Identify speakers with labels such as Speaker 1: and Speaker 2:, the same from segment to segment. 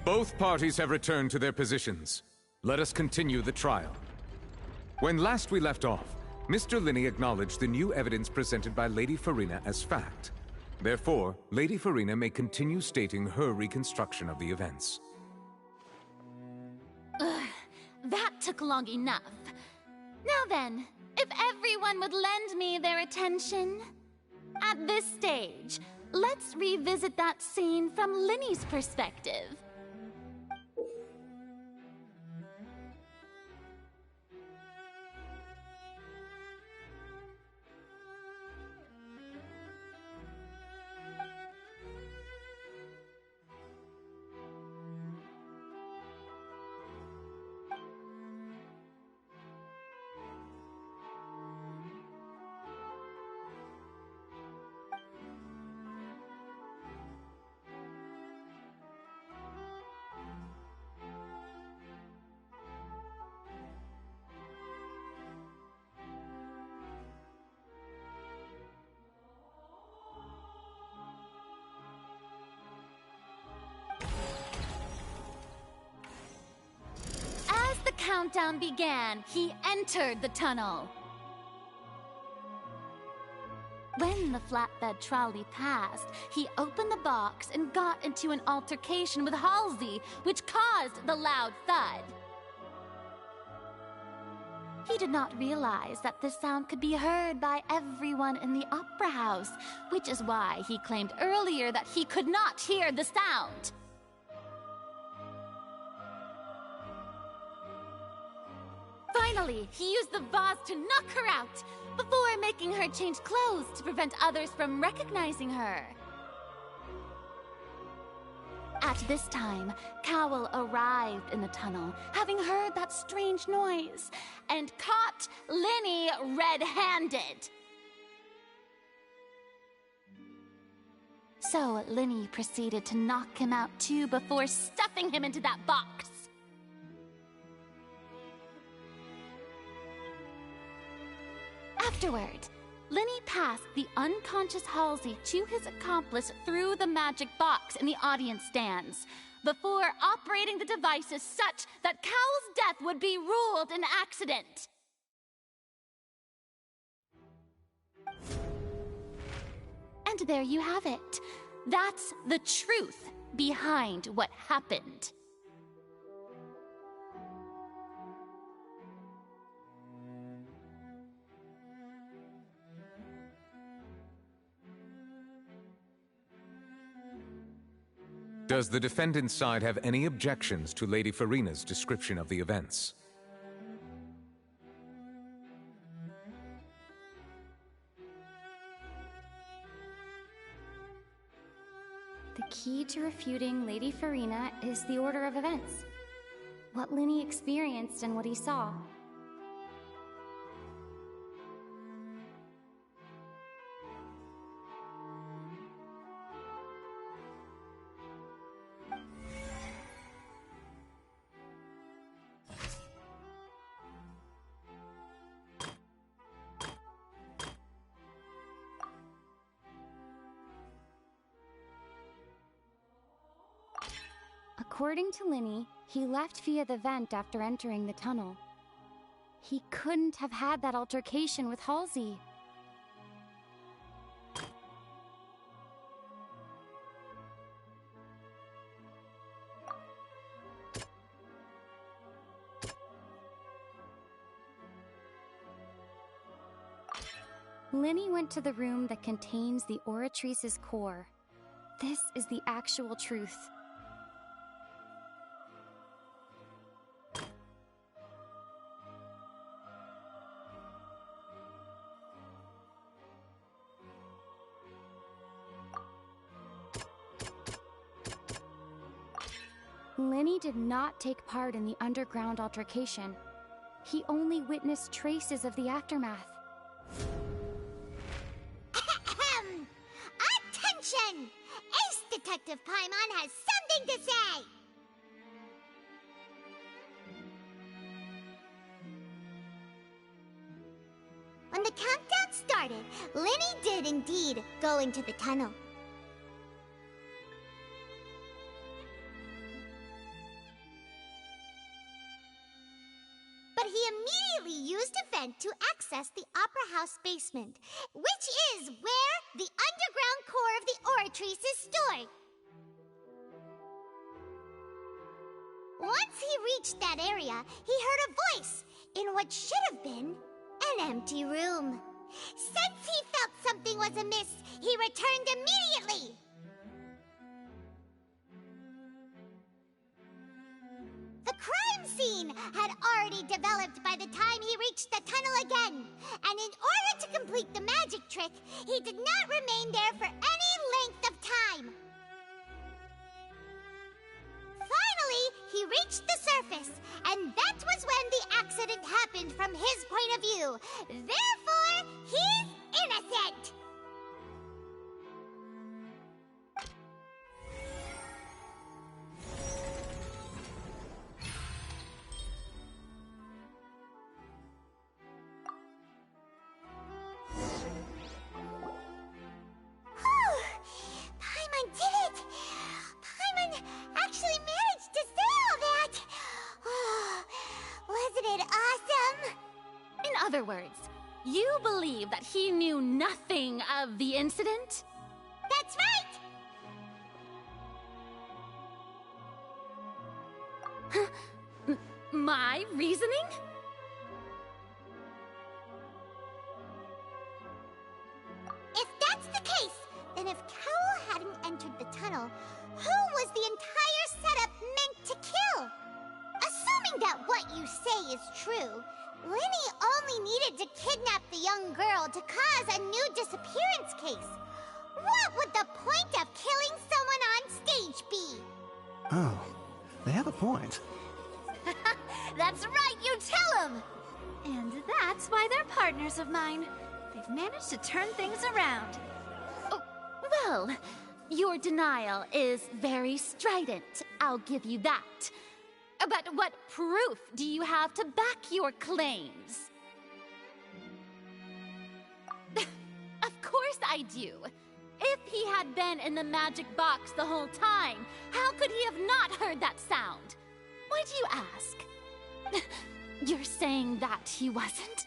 Speaker 1: Both parties have returned to their positions. Let us continue the trial. When last we left off, Mr. Linney acknowledged the new evidence presented by Lady Farina as fact. Therefore, Lady Farina may continue stating her reconstruction of the events.
Speaker 2: That took long enough. Now then, if everyone would lend me their attention. At this stage, let's revisit that scene from Linney's perspective. Countdown began, he entered the tunnel. When the flatbed trolley passed, he opened the box and got into an altercation with Halsey, which caused the loud thud. He did not realize that this sound could be heard by everyone in the opera house, which is why he claimed earlier that he could not hear the sound. Finally, he used the vase to knock her out, before making her change clothes to prevent others from recognizing her. At this time, Cowell arrived in the tunnel, having heard that strange noise, and caught Linney red-handed. So Linney proceeded to knock him out too before stuffing him into that box. Afterward, Linney passed the unconscious Halsey to his accomplice through the magic box in the audience stands, before operating the devices such that Cowell's death would be ruled an accident. And there you have it. That's the truth behind what happened.
Speaker 1: Does the defendant's side have any objections to Lady Farina's description of the events?
Speaker 3: The key to refuting Lady Farina is the order of events. What Linney experienced and what he saw. According to Linney, he left via the vent after entering the tunnel. He couldn't have had that altercation with Halsey. Linney went to the room that contains the Oratrice's core. This is the actual truth. Linney did not take part in the underground altercation. He only witnessed traces of the aftermath.
Speaker 4: Attention! Ace Detective Paimon has something to say! When the countdown started, Linney did indeed go into the tunnel. but he immediately used a vent to access the Opera House basement, which is where the underground core of the Oratrice is stored. Once he reached that area, he heard a voice in what should have been an empty room. Since he felt something was amiss, he returned immediately. The crime scene had already developed by the time he reached the tunnel again, and in order to complete the magic trick, he did not remain there for any length of time. Finally, he reached the surface, and that was when the accident happened from his point of view. Therefore, he's innocent! Paimon did it! Paimon actually managed to say all that! Oh, wasn't it awesome?
Speaker 2: In other words, you believe that he knew nothing of the incident?
Speaker 4: That's right!
Speaker 2: My reasoning?
Speaker 4: If that's the case, then if Cowell hadn't entered the tunnel, who was the entire setup meant to kill? Assuming that what you say is true, Linny only needed to kidnap the young girl to cause a new disappearance case. What would the point of killing someone on stage be?
Speaker 5: Oh, they have a point.
Speaker 2: That's right, you tell him! And that's why they're partners of mine. They've managed to turn things around. Oh, well, your denial is very strident, I'll give you that. But what proof do you have to back your claims? Of course I do. If he had been in the magic box the whole time, how could he have not heard that sound? Why do you ask? You're saying that he wasn't?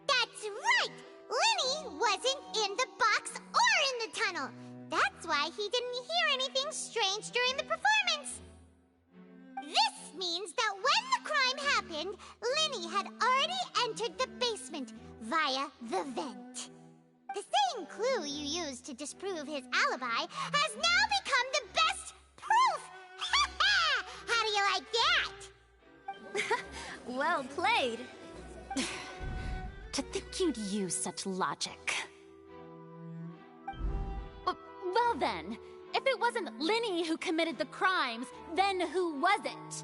Speaker 4: That's right! Linny wasn't in the box or in the tunnel. That's why he didn't hear anything strange during the performance. This means that when the crime happened, Linny had already entered the basement via the vent. The same clue you used to disprove his alibi has now become the best proof! Ha ha! How do you like that?
Speaker 2: Well played. To think you'd use such logic. Well then, if it wasn't Linny who committed the crimes, then who was it?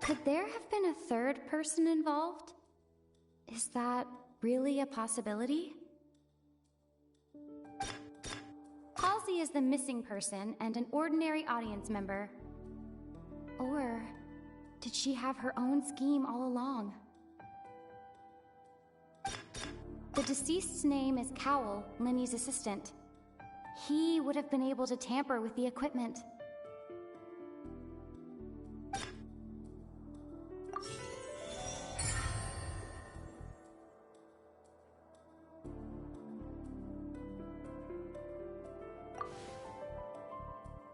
Speaker 3: Could there have been a third person involved? Is that really a possibility? Halsey is the missing person and an ordinary audience member. Or did she have her own scheme all along? The deceased's name is Cowell, Linny's assistant. He would have been able to tamper with the equipment.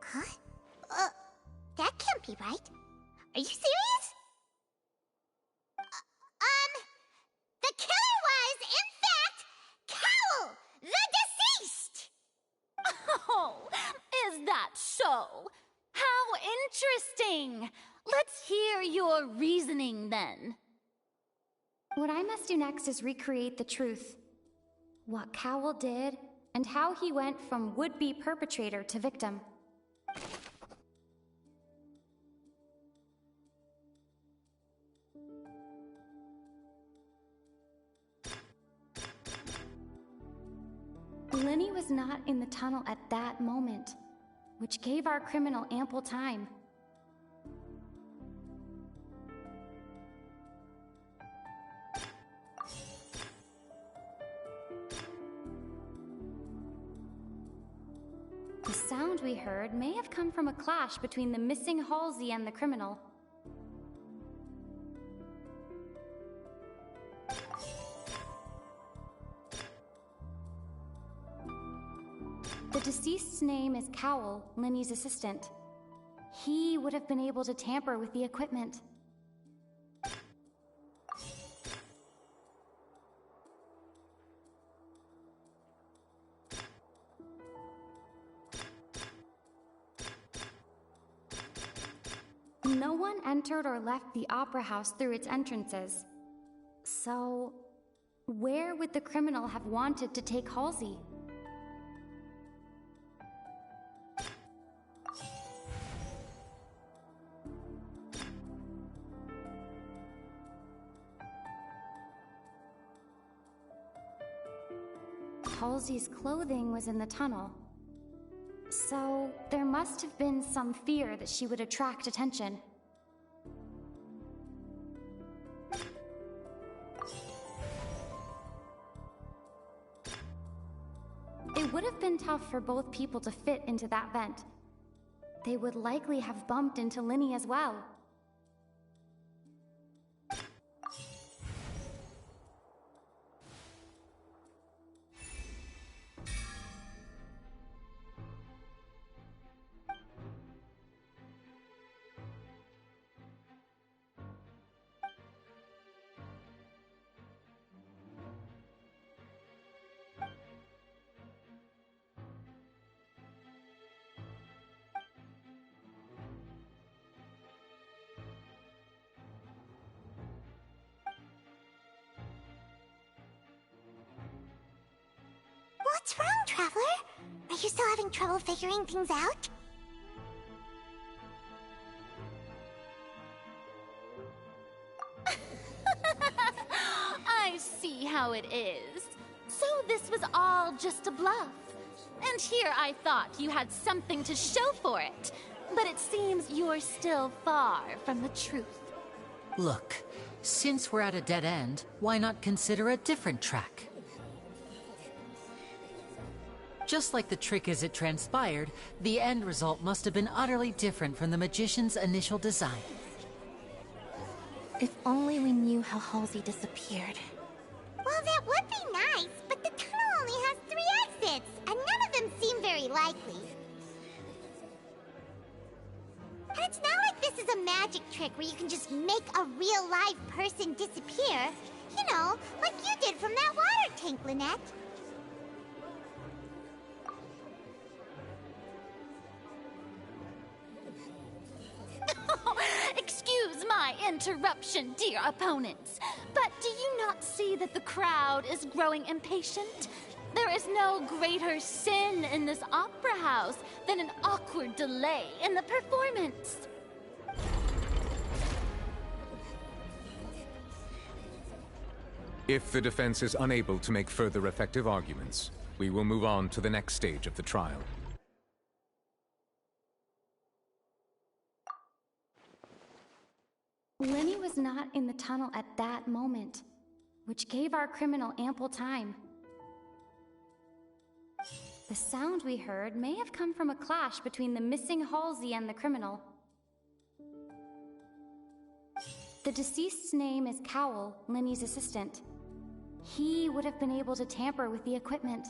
Speaker 4: Huh? That can't be right. Are you serious? The killer was, in fact, Cowell, the deceased!
Speaker 2: Oh, is that so? How interesting! Let's hear your reasoning then.
Speaker 3: What I must do next is recreate the truth. What Cowell did, and how he went from would-be perpetrator to victim. Linny was not in the tunnel at that moment, which gave our criminal ample time. The sound we heard may have come from a clash between the missing Halsey and the criminal. The deceased's name is Cowell, Linny's assistant. He would have been able to tamper with the equipment. No one entered or left the Opera House through its entrances. So, where would the criminal have wanted to take Halsey? Halsey's clothing was in the tunnel. So, there must have been some fear that she would attract attention. It would have been tough for both people to fit into that vent. They would likely have bumped into Linny as well.
Speaker 4: What's wrong, Traveler? Are you still having trouble figuring things out?
Speaker 2: I see how it is. So this was all just a bluff. And here I thought you had something to show for it. But it seems you're still far from the truth.
Speaker 6: Look, since we're at a dead end, why not consider a different track? Just like the trick as it transpired, the end result must have been utterly different from the magician's initial design.
Speaker 7: If only we knew how Halsey disappeared.
Speaker 4: Well, that would be nice, but the tunnel only has 3 exits, and none of them seem very likely. And it's not like this is a magic trick where you can just make a real live person disappear. You know, like you did from that water tank, Lynette.
Speaker 2: Excuse my interruption, dear opponents, but do you not see that the crowd is growing impatient? There is no greater sin in this opera house than an awkward delay in the performance.
Speaker 1: If the defense is unable to make further effective arguments, we will move on to the next stage of the trial.
Speaker 3: Lenny was not in the tunnel at that moment, which gave our criminal ample time. The sound we heard may have come from a clash between the missing Halsey and the criminal. The deceased's name is Cowell, Lenny's assistant. He would have been able to tamper with the equipment.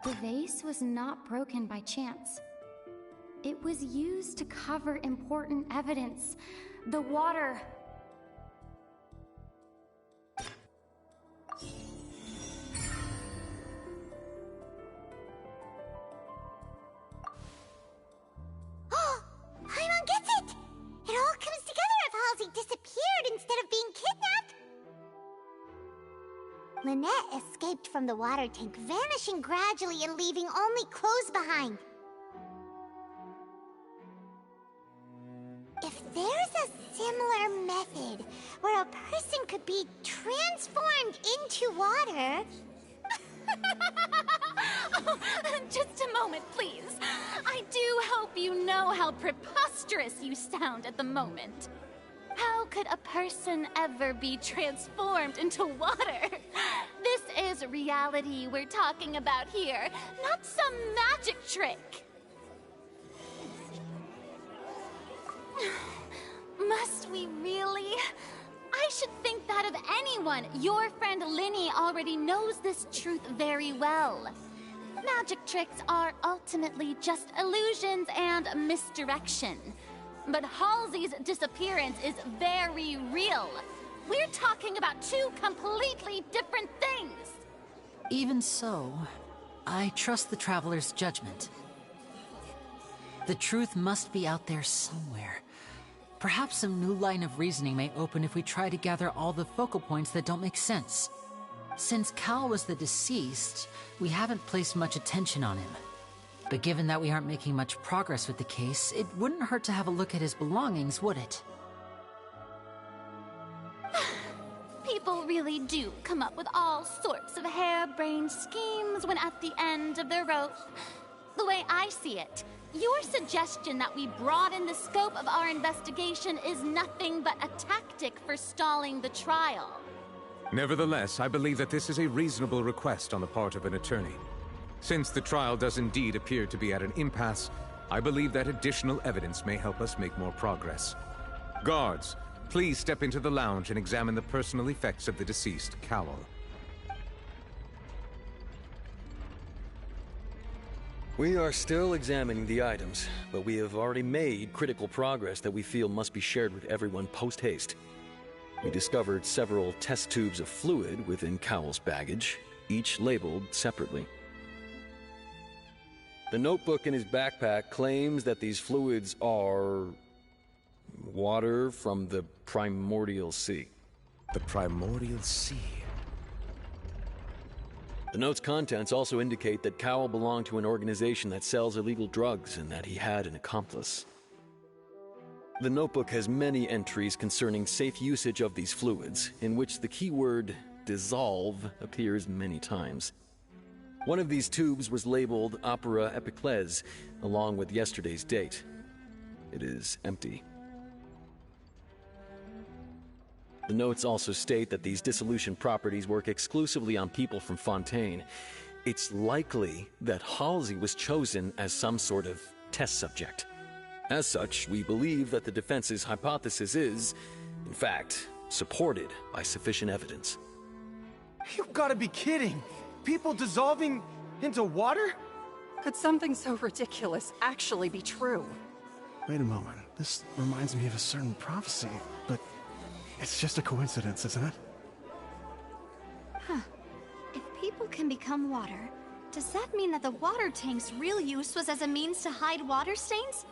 Speaker 3: The vase was not broken by chance. It was used to cover important evidence. The water.
Speaker 4: Oh, Paimon gets it! It all comes together if Halsey disappeared instead of being kidnapped. Lynette escaped from the water tank, vanishing gradually and leaving only clothes behind. If there's a similar method where a person could be transformed into water...
Speaker 2: Oh, just a moment, please. I do hope you know how preposterous you sound at the moment. How could a person ever be transformed into water? This is reality we're talking about here, not some magic trick. Must we really? I should think that of anyone. Your friend Linny already knows this truth very well. Magic tricks are ultimately just illusions and misdirection. But Halsey's disappearance is very real. We're talking about two completely different things.
Speaker 6: Even so, I trust the Traveler's judgment. The truth must be out there somewhere. Perhaps some new line of reasoning may open if we try to gather all the focal points that don't make sense. Since Cal was the deceased, we haven't placed much attention on him. But given that we aren't making much progress with the case, it wouldn't hurt to have a look at his belongings, would it?
Speaker 2: People really do come up with all sorts of harebrained schemes when at the end of their rope. The way I see it, your suggestion that we broaden the scope of our investigation is nothing but a tactic for stalling the trial.
Speaker 1: Nevertheless, I believe that this is a reasonable request on the part of an attorney. Since the trial does indeed appear to be at an impasse, I believe that additional evidence may help us make more progress. Guards, please step into the lounge and examine the personal effects of the deceased, Cowell.
Speaker 8: We are still examining the items, but we have already made critical progress that we feel must be shared with everyone post-haste. We discovered several test tubes of fluid within Cowell's baggage, each labeled separately. The notebook in his backpack claims that these fluids are water from the Primordial Sea.
Speaker 1: The Primordial Sea?
Speaker 8: The note's contents also indicate that Cowell belonged to an organization that sells illegal drugs and that he had an accomplice. The notebook has many entries concerning safe usage of these fluids, in which the keyword dissolve appears many times. One of these tubes was labeled Opera Epiclese, along with yesterday's date. It is empty. The notes also state that these dissolution properties work exclusively on people from Fontaine. It's likely that Halsey was chosen as some sort of test subject. As such, we believe that the defense's hypothesis is, in fact, supported by sufficient evidence.
Speaker 9: You've got to be kidding! People dissolving into water?
Speaker 10: Could something so ridiculous actually be true?
Speaker 5: Wait a moment. This reminds me of a certain prophecy, but it's just a coincidence, isn't it?
Speaker 7: Huh. If people can become water, does that mean that the water tank's real use was as a means to hide water stains?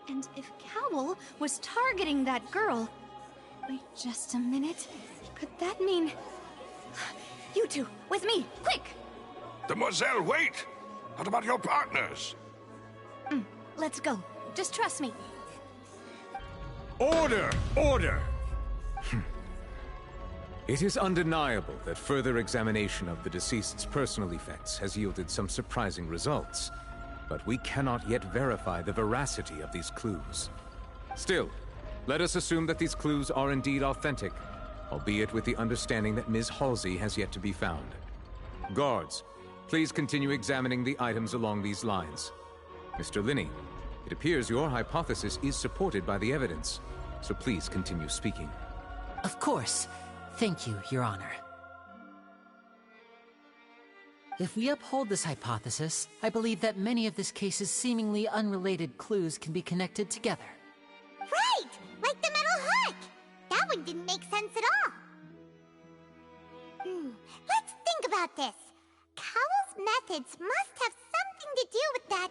Speaker 7: And if Cowell was targeting that girl... Wait just a minute. Could that mean... You two, with me, quick!
Speaker 11: Demoiselle, wait! What about your partners?
Speaker 7: Let's go. Just trust me.
Speaker 1: Order! Order! It is undeniable that further examination of the deceased's personal effects has yielded some surprising results, but we cannot yet verify the veracity of these clues. Still, let us assume that these clues are indeed authentic, albeit with the understanding that Ms. Halsey has yet to be found. Guards, please continue examining the items along these lines. Mr. Linney, it appears your hypothesis is supported by the evidence, so please continue speaking.
Speaker 6: Of course. Thank you, Your Honor. If we uphold this hypothesis, I believe that many of this case's seemingly unrelated clues can be connected together.
Speaker 4: Right! Like the metal hook! That one didn't make sense at all. Let's think about this. Cowell's methods must have something to do with that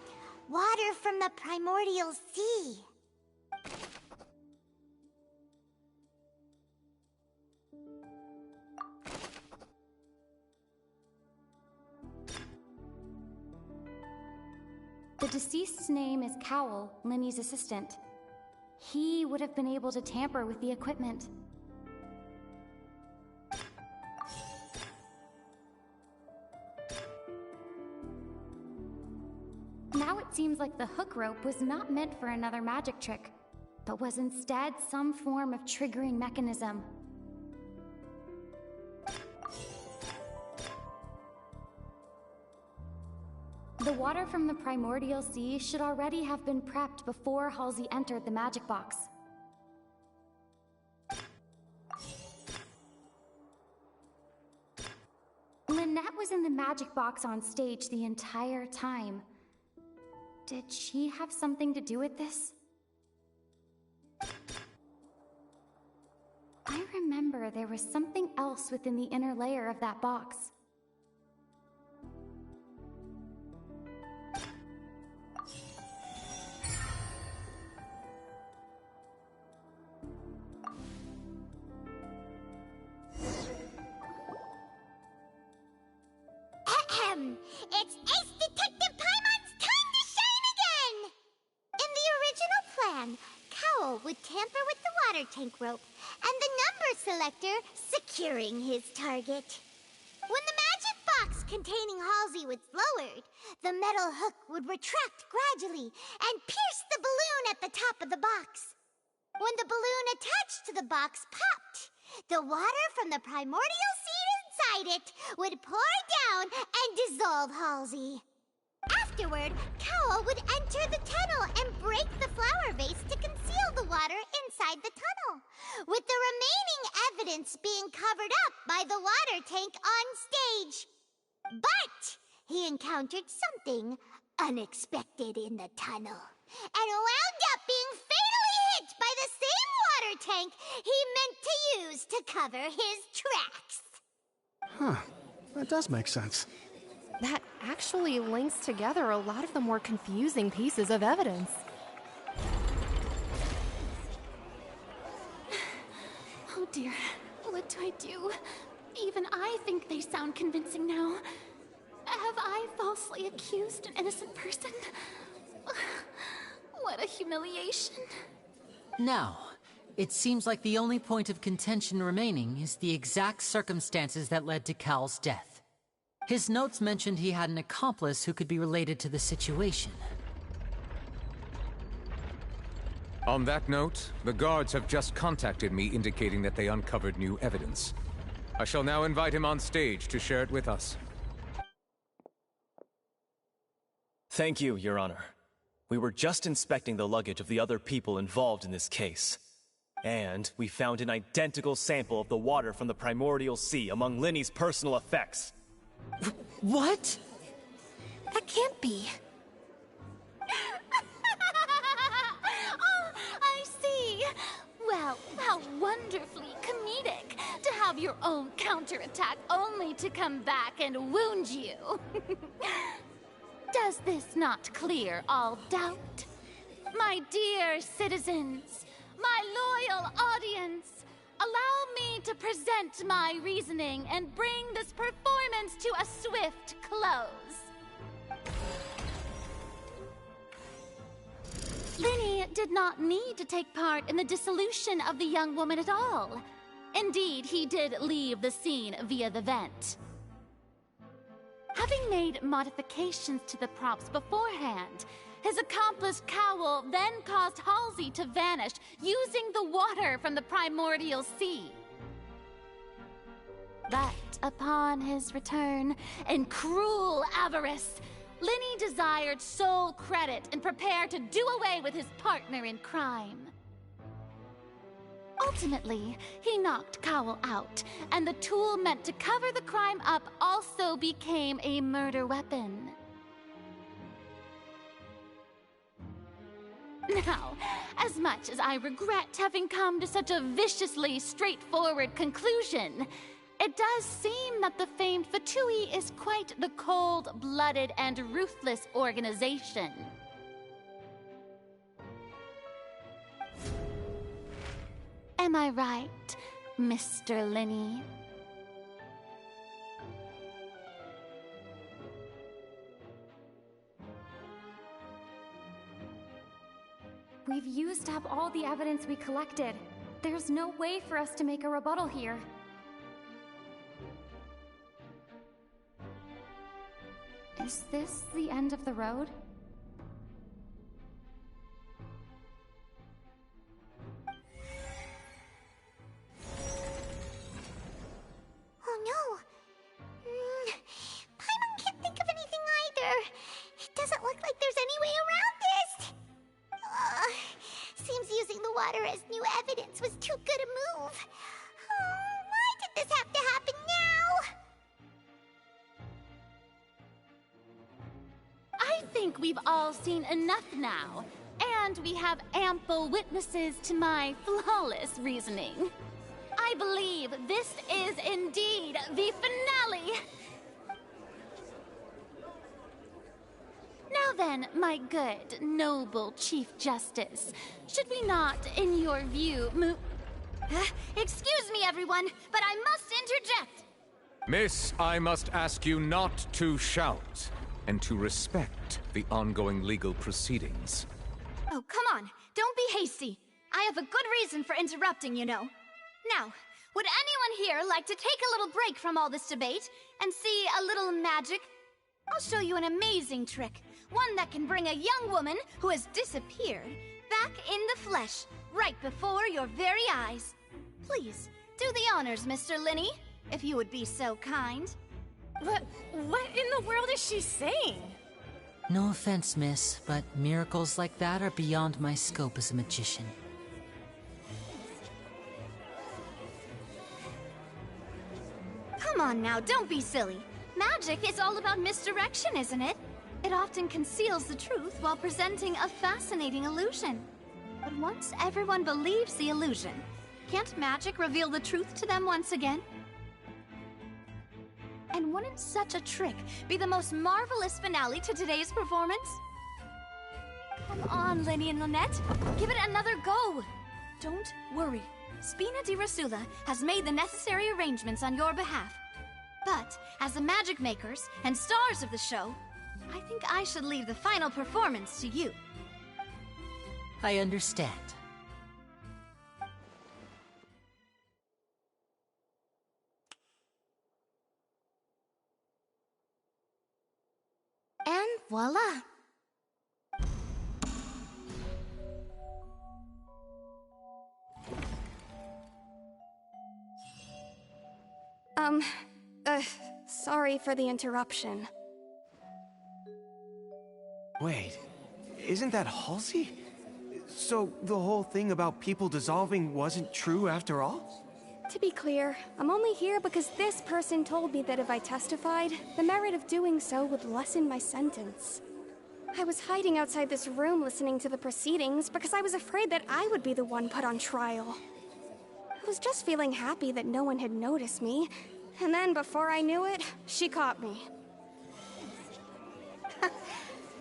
Speaker 4: water from the primordial sea.
Speaker 3: The deceased's name is Cowell, Linny's assistant. He would have been able to tamper with the equipment. Now it seems like the hook rope was not meant for another magic trick, but was instead some form of triggering mechanism. The water from the primordial sea should already have been prepped before Halsey entered the magic box. Lynette was in the magic box on stage the entire time. Did she have something to do with this? I remember there was something else within the inner layer of that box.
Speaker 4: It's Ace Detective Paimon's time to shine again! In the original plan, Cowell would tamper with the water tank rope and the number selector securing his target. When the magic box containing Halsey was lowered, the metal hook would retract gradually and pierce the balloon at the top of the box. When the balloon attached to the box popped, the water from the primordial seed inside it would pour down and dissolve Halsey. Afterward, Cowell would enter the tunnel and break the flower vase to conceal the water inside the tunnel, with the remaining evidence being covered up by the water tank on stage. But he encountered something unexpected in the tunnel, and wound up being fatally hit by the same water tank he meant to use to cover his tracks.
Speaker 5: Huh. That does make sense.
Speaker 11: That actually links together a lot of the more confusing pieces of evidence.
Speaker 2: Oh dear, what do I do? Even I think they sound convincing now. Have I falsely accused an innocent person? What a humiliation.
Speaker 6: Now, it seems like the only point of contention remaining is the exact circumstances that led to Cal's death. His notes mentioned he had an accomplice who could be related to the situation.
Speaker 1: On that note, the guards have just contacted me indicating that they uncovered new evidence. I shall now invite him on stage to share it with us.
Speaker 12: Thank you, Your Honor. We were just inspecting the luggage of the other people involved in this case. And we found an identical sample of the water from the primordial sea among Linny's personal effects.
Speaker 6: What?
Speaker 7: That can't be.
Speaker 2: Oh, I see. Well, how wonderfully comedic to have your own counterattack only to come back and wound you. Does this not clear all doubt? My dear citizens, my loyal audience, allow me to present my reasoning and bring this performance to a swift close.
Speaker 4: Linny
Speaker 2: did not need to take part in the dissolution of the young woman at all. Indeed, he did leave the scene via the vent. Having made modifications to the props beforehand, his accomplice Cowl then caused Halsey to vanish using the water from the primordial sea. But upon his return, in cruel avarice, Linny desired sole credit and prepared to do away with his partner in crime. Ultimately, he knocked Cowl out, and the tool meant to cover the crime up also became a murder weapon. Now, as much as I regret having come to such a viciously straightforward conclusion, it does seem that the famed Fatui is quite the cold-blooded and ruthless organization. Am I right, Mr. Linny?
Speaker 3: We've used up all the evidence we collected. There's no way for us to make a rebuttal here. Is this the end of the road?
Speaker 4: Oh no! Paimon can't think of anything either. It doesn't look like there's any way around this. Seems using the water as new evidence was too good a move. Why did this have to happen now?
Speaker 2: I think we've all seen enough now, and we have ample witnesses to my flawless reasoning. I believe this is indeed the finale! Now then, my good, noble Chief Justice, should we not, in your view, move...
Speaker 7: Excuse me, everyone, but I must interject!
Speaker 1: Miss, I must ask you not to shout, and to respect the ongoing legal proceedings.
Speaker 7: Oh, come on, don't be hasty. I have a good reason for interrupting, you know. Now, would anyone here like to take a little break from all this debate and see a little magic? I'll show you an amazing trick, one that can bring a young woman who has disappeared back in the flesh, right before your very eyes. Please, do the honors, Mr. Linny, if you would be so kind.
Speaker 10: What in the world is she saying?
Speaker 6: No offense, miss, but miracles like that are beyond my scope as a magician.
Speaker 7: Come on now, don't be silly. Magic is all about misdirection, isn't it? It often conceals the truth while presenting a fascinating illusion. But once everyone believes the illusion, can't magic reveal the truth to them once again? And wouldn't such a trick be the most marvelous finale to today's performance? Come on, Linny and Lynette. Give it another go. Don't worry. Spina di Rasula has made the necessary arrangements on your behalf. But, as the magic makers and stars of the show, I think I should leave the final performance to you.
Speaker 6: I understand.
Speaker 7: And voila!
Speaker 11: Sorry for the interruption.
Speaker 9: Wait, isn't that Halsey? So the whole thing about people dissolving wasn't true after all?
Speaker 11: To be clear, I'm only here because this person told me that if I testified, the merit of doing so would lessen my sentence. I was hiding outside this room listening to the proceedings because I was afraid that I would be the one put on trial. I was just feeling happy that no one had noticed me, and then before I knew it, she caught me.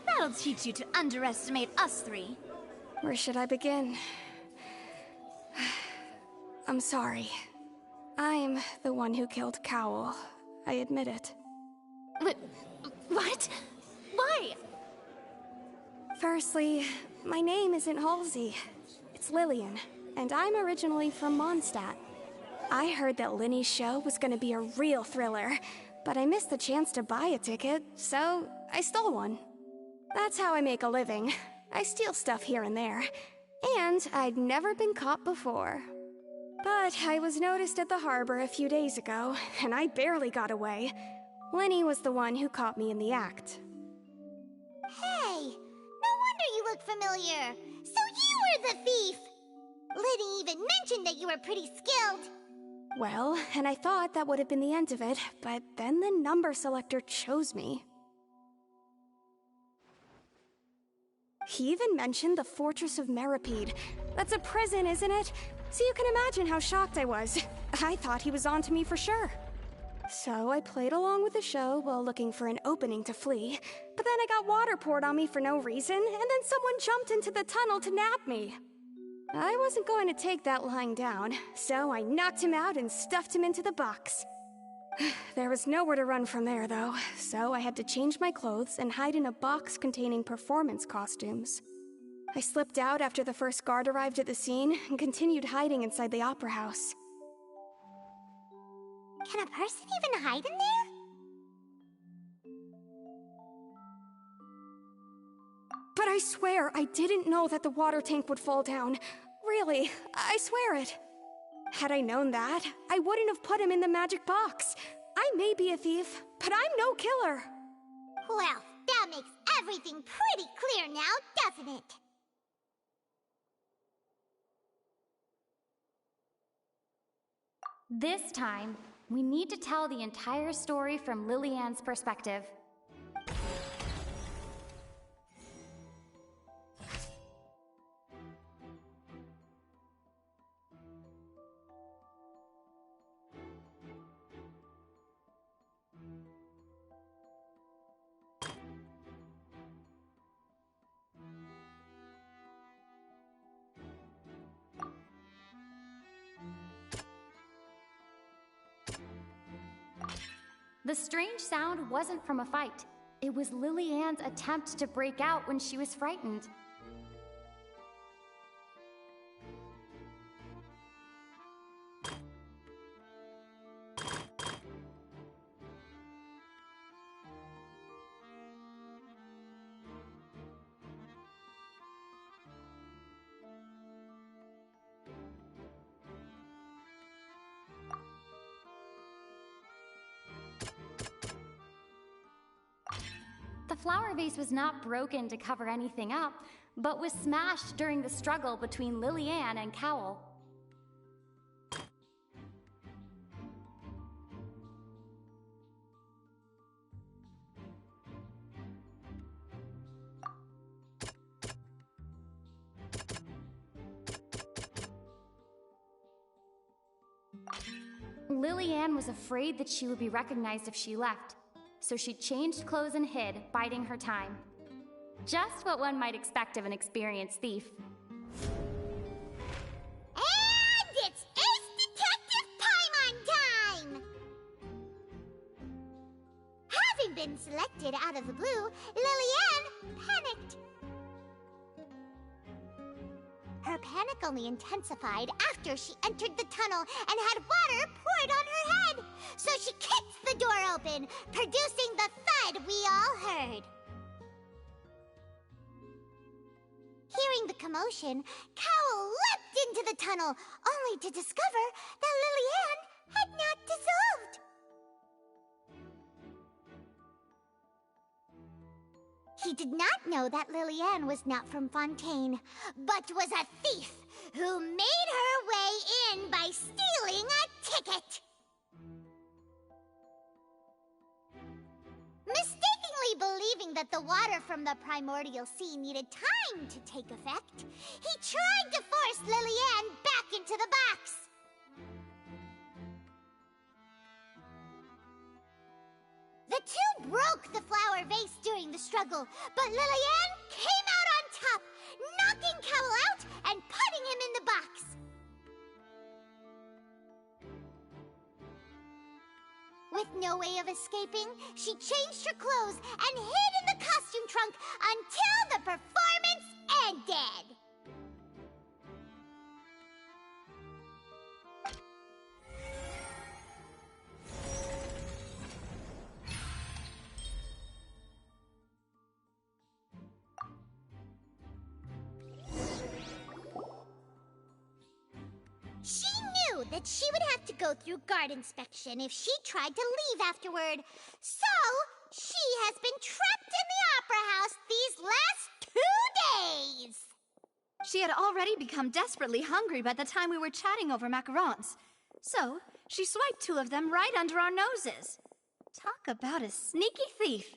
Speaker 7: That'll teach you to underestimate us three.
Speaker 11: Where should I begin? I'm sorry. I'm the one who killed Cowl. I admit it.
Speaker 2: What? Why?
Speaker 11: Firstly, my name isn't Halsey. It's Lillian, and I'm originally from Mondstadt. I heard that Linny's show was gonna be a real thriller, but I missed the chance to buy a ticket, so I stole one. That's how I make a living. I steal stuff here and there. And I'd never been caught before. But I was noticed at the harbor a few days ago, and I barely got away. Linny was the one who caught me in the act.
Speaker 4: Hey, no wonder you look familiar. So you were the thief! Liddy even mentioned that you were pretty skilled.
Speaker 11: Well, and I thought that would have been the end of it, but then the number selector chose me. He even mentioned the Fortress of Meripede. That's a prison, isn't it? So you can imagine how shocked I was. I thought he was onto me for sure. So I played along with the show while looking for an opening to flee, but then I got water poured on me for no reason, and then someone jumped into the tunnel to nab me. I wasn't going to take that lying down, so I knocked him out and stuffed him into the box. There was nowhere to run from there, though, so I had to change my clothes and hide in a box containing performance costumes. I slipped out after the first guard arrived at the scene and continued hiding inside the opera house.
Speaker 4: Can a person even hide in there?
Speaker 11: But I swear I didn't know that the water tank would fall down. Really, I swear it. Had I known that, I wouldn't have put him in the magic box. I may be a thief, but I'm no killer.
Speaker 4: Well, that makes everything pretty clear now, doesn't it?
Speaker 3: This time, we need to tell the entire story from Lillian's perspective. The strange sound wasn't from a fight. It was Lillian's attempt to break out when she was frightened. The flower vase was not broken to cover anything up, but was smashed during the struggle between Lillian and Cowell. Lillian was afraid that she would be recognized if she left, so she changed clothes and hid, biding her time. Just what one might expect of an experienced thief.
Speaker 4: And it's Ace Detective Paimon time! Having been selected out of the blue, Lillian panicked. Her panic only intensified after she entered the tunnel and had water poured on her head. So she kicked the door open, producing the thud we all heard. Hearing the commotion, Cowell leapt into the tunnel, only to discover that Lillian had not dissolved. He did not know that Lillian was not from Fontaine, but was a thief who made her way in by stealing a ticket. Mistakenly believing that the water from the primordial sea needed time to take effect, he tried to force Lillian back into the box. The two broke the flower vase during the struggle, but Lillian came out on top, knocking Cowell out and putting him in the box. With no way of escaping, she changed her clothes and hid in the costume trunk until the performance that she would have to go through guard inspection if she tried to leave afterward. So, she has been trapped in the Opera House these last 2 days!
Speaker 7: She had already become desperately hungry by the time we were chatting over macarons. So, she swiped 2 of them right under our noses. Talk about a sneaky thief.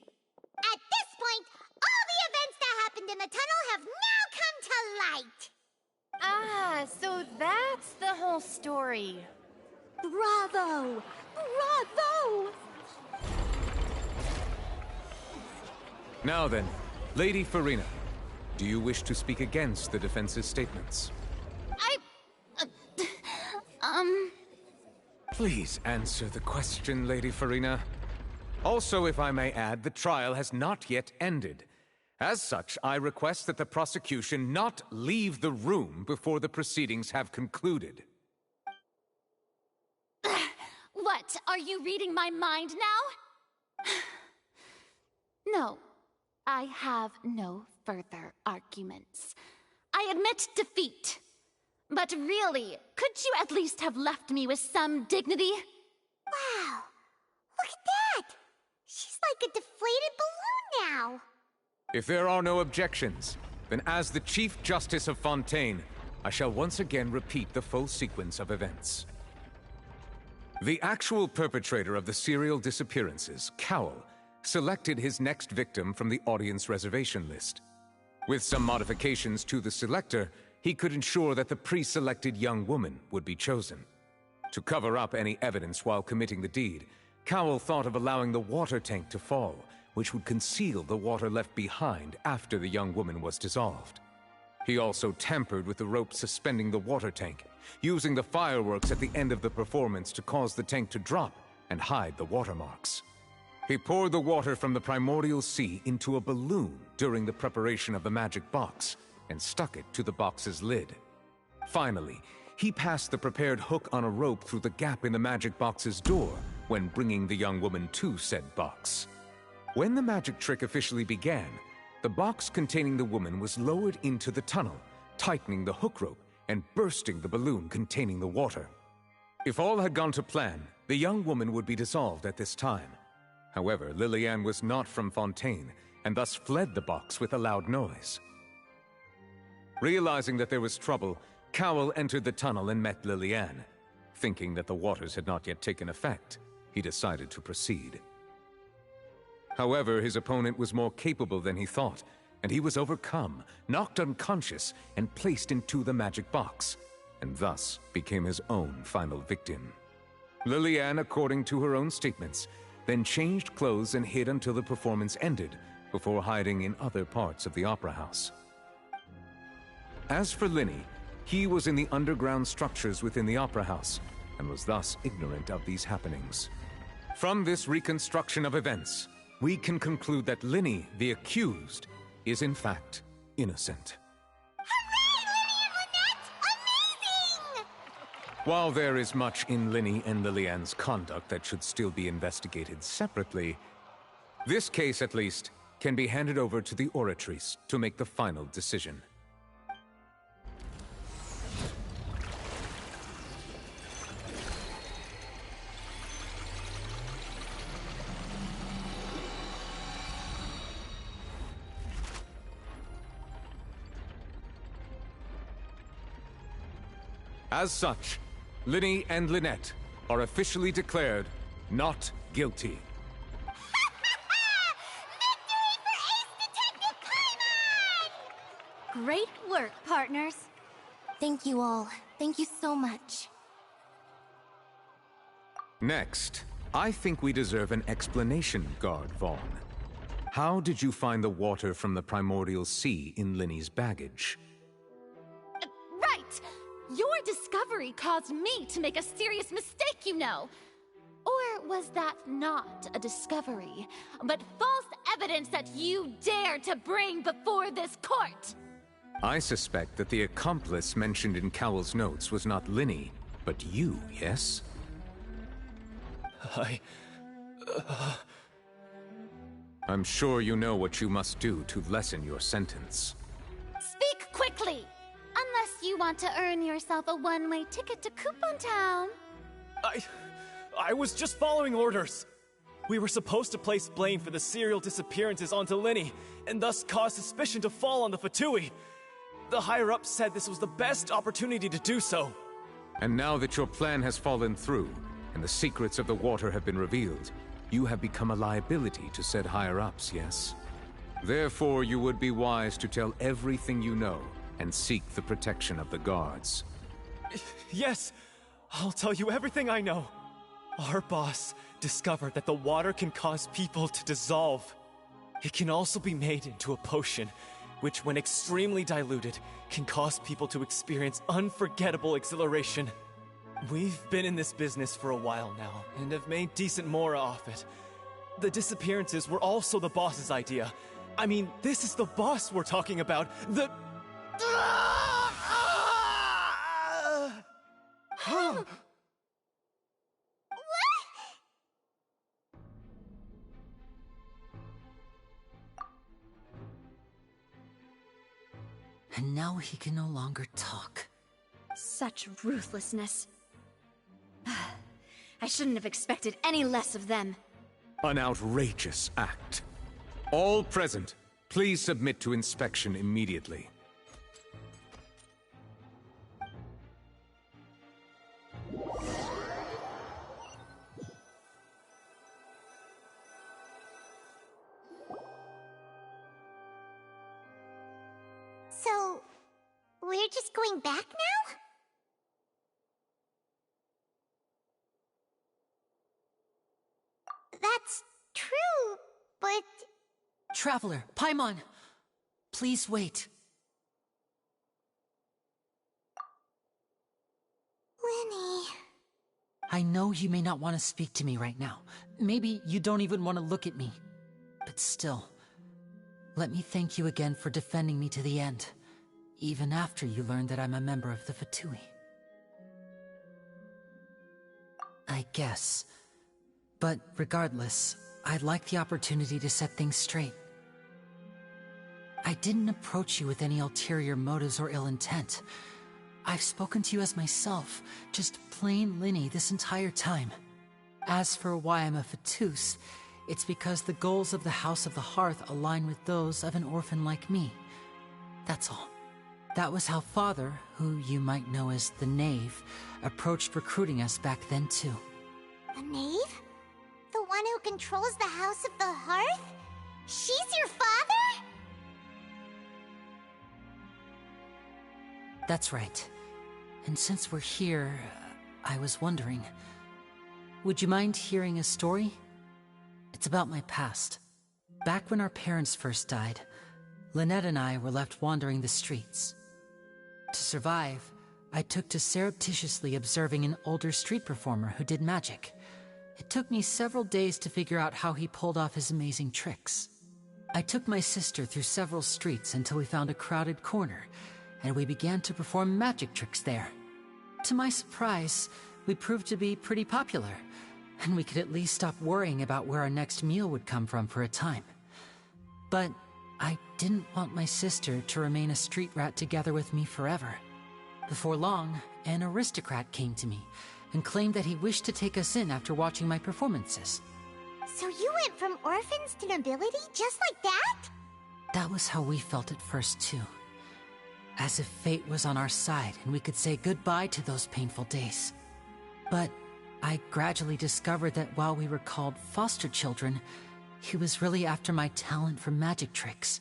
Speaker 4: At this point, all the events that happened in the tunnel have now come to light!
Speaker 13: Ah, so that's the whole story.
Speaker 7: Bravo! Bravo!
Speaker 1: Now then, Lady Farina, do you wish to speak against the defense's statements? Please answer the question, Lady Farina. Also, if I may add, the trial has not yet ended. As such, I request that the prosecution not leave the room before the proceedings have concluded.
Speaker 2: What, are you reading my mind now? No, I have no further arguments. I admit defeat. But really, could you at least have left me with some dignity?
Speaker 4: Wow, look at that! She's like a deflated balloon now!
Speaker 1: If there are no objections, then as the Chief Justice of Fontaine, I shall once again repeat the full sequence of events. The actual perpetrator of the serial disappearances, Cowell, selected his next victim from the audience reservation list. With some modifications to the selector, he could ensure that the pre-selected young woman would be chosen. To cover up any evidence while committing the deed, Cowell thought of allowing the water tank to fall, which would conceal the water left behind after the young woman was dissolved. He also tampered with the rope suspending the water tank, using the fireworks at the end of the performance to cause the tank to drop and hide the watermarks. He poured the water from the primordial sea into a balloon during the preparation of the magic box and stuck it to the box's lid. Finally, he passed the prepared hook on a rope through the gap in the magic box's door when bringing the young woman to said box. When the magic trick officially began, the box containing the woman was lowered into the tunnel, tightening the hook rope and bursting the balloon containing the water. If all had gone to plan, the young woman would be dissolved at this time. However, Lillian was not from Fontaine, and thus fled the box with a loud noise. Realizing that there was trouble, Cowell entered the tunnel and met Lillian. Thinking that the waters had not yet taken effect, he decided to proceed. However, his opponent was more capable than he thought, and he was overcome, knocked unconscious, and placed into the magic box, and thus became his own final victim. Lillian, according to her own statements, then changed clothes and hid until the performance ended, before hiding in other parts of the opera house. As for Linny, he was in the underground structures within the opera house, and was thus ignorant of these happenings. From this reconstruction of events, we can conclude that Linny, the accused, is in fact innocent. While there is much in Linny and Lillian's conduct that should still be investigated separately, this case, at least, can be handed over to the Oratrice to make the final decision. As such, Linny and Lynette are officially declared not guilty.
Speaker 4: Victory for Ace Detective Paimon!
Speaker 7: Great work, partners.
Speaker 13: Thank you all. Thank you so much.
Speaker 1: Next, I think we deserve an explanation, Guard Vaughn. How did you find the water from the primordial sea in Linny's baggage?
Speaker 2: Right! Your discovery caused me to make a serious mistake, you know. Or was that not a discovery, but false evidence that you dare to bring before this court?
Speaker 1: I suspect that the accomplice mentioned in Cowell's notes was not Linny, but you, yes? I'm sure you know what you must do to lessen your sentence.
Speaker 2: Speak quickly! Unless Unless you want to earn yourself a one-way ticket to Coupon Town.
Speaker 12: I was just following orders. We were supposed to place blame for the serial disappearances onto Linny, and thus cause suspicion to fall on the Fatui. The higher-ups said this was the best opportunity to do so.
Speaker 1: And now that your plan has fallen through, and the secrets of the water have been revealed, you have become a liability to said higher-ups, yes? Therefore, you would be wise to tell everything you know, and seek the protection of the guards.
Speaker 12: Yes, I'll tell you everything I know. Our boss discovered that the water can cause people to dissolve. It can also be made into a potion, which when extremely diluted, can cause people to experience unforgettable exhilaration. We've been in this business for a while now, and have made decent mora off it. The disappearances were also the boss's idea. I mean, this is the boss we're talking about. The...
Speaker 6: And now he can no longer talk.
Speaker 7: Such ruthlessness. I shouldn't have expected any less of them.
Speaker 1: An outrageous act. All present, please submit to inspection immediately.
Speaker 4: So, we're just going back now? That's true, but...
Speaker 6: Traveler, Paimon! Please wait.
Speaker 4: Linny...
Speaker 6: I know you may not want to speak to me right now. Maybe you don't even want to look at me. But still, let me thank you again for defending me to the end, even after you learned that I'm a member of the Fatui. I guess. But regardless, I'd like the opportunity to set things straight. I didn't approach you with any ulterior motives or ill intent. I've spoken to you as myself, just plain Linny this entire time. As for why I'm a Fatus, it's because the goals of the House of the Hearth align with those of an orphan like me. That's all. That was how Father, who you might know as the Knave, approached recruiting us back then too.
Speaker 4: The Knave? The one who controls the House of the Hearth? She's your father?
Speaker 6: That's right. And since we're here, I was wondering, would you mind hearing a story? It's about my past. Back when our parents first died, Lynette and I were left wandering the streets. To survive, I took to surreptitiously observing an older street performer who did magic. It took me several days to figure out how he pulled off his amazing tricks. I took my sister through several streets until we found a crowded corner, and we began to perform magic tricks there. To my surprise, we proved to be pretty popular, and we could at least stop worrying about where our next meal would come from for a time. But I didn't want my sister to remain a street rat together with me forever. Before long, an aristocrat came to me and claimed that he wished to take us in after watching my performances.
Speaker 4: So you went from orphans to nobility just like that?
Speaker 6: That was how we felt at first too. As if fate was on our side and we could say goodbye to those painful days. But I gradually discovered that while we were called foster children, he was really after my talent for magic tricks.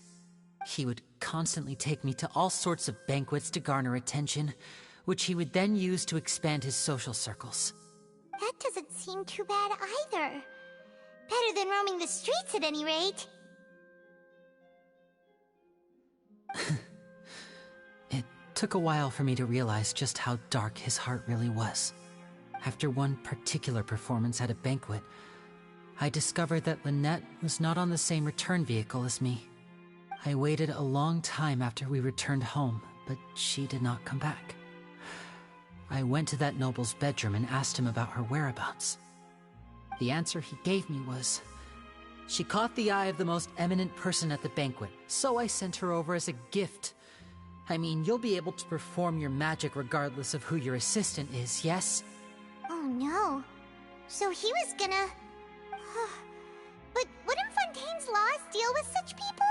Speaker 6: He would constantly take me to all sorts of banquets to garner attention, which he would then use to expand his social circles.
Speaker 4: That doesn't seem too bad either. Better than roaming the streets at any rate.
Speaker 6: It took a while for me to realize just how dark his heart really was. After one particular performance at a banquet, I discovered that Lynette was not on the same return vehicle as me. I waited a long time after we returned home, but she did not come back. I went to that noble's bedroom and asked him about her whereabouts. The answer he gave me was, she caught the eye of the most eminent person at the banquet, so I sent her over as a gift. I mean, you'll be able to perform your magic regardless of who your assistant is, yes?
Speaker 4: Oh no. So he was gonna... But wouldn't Fontaine's laws deal with such people?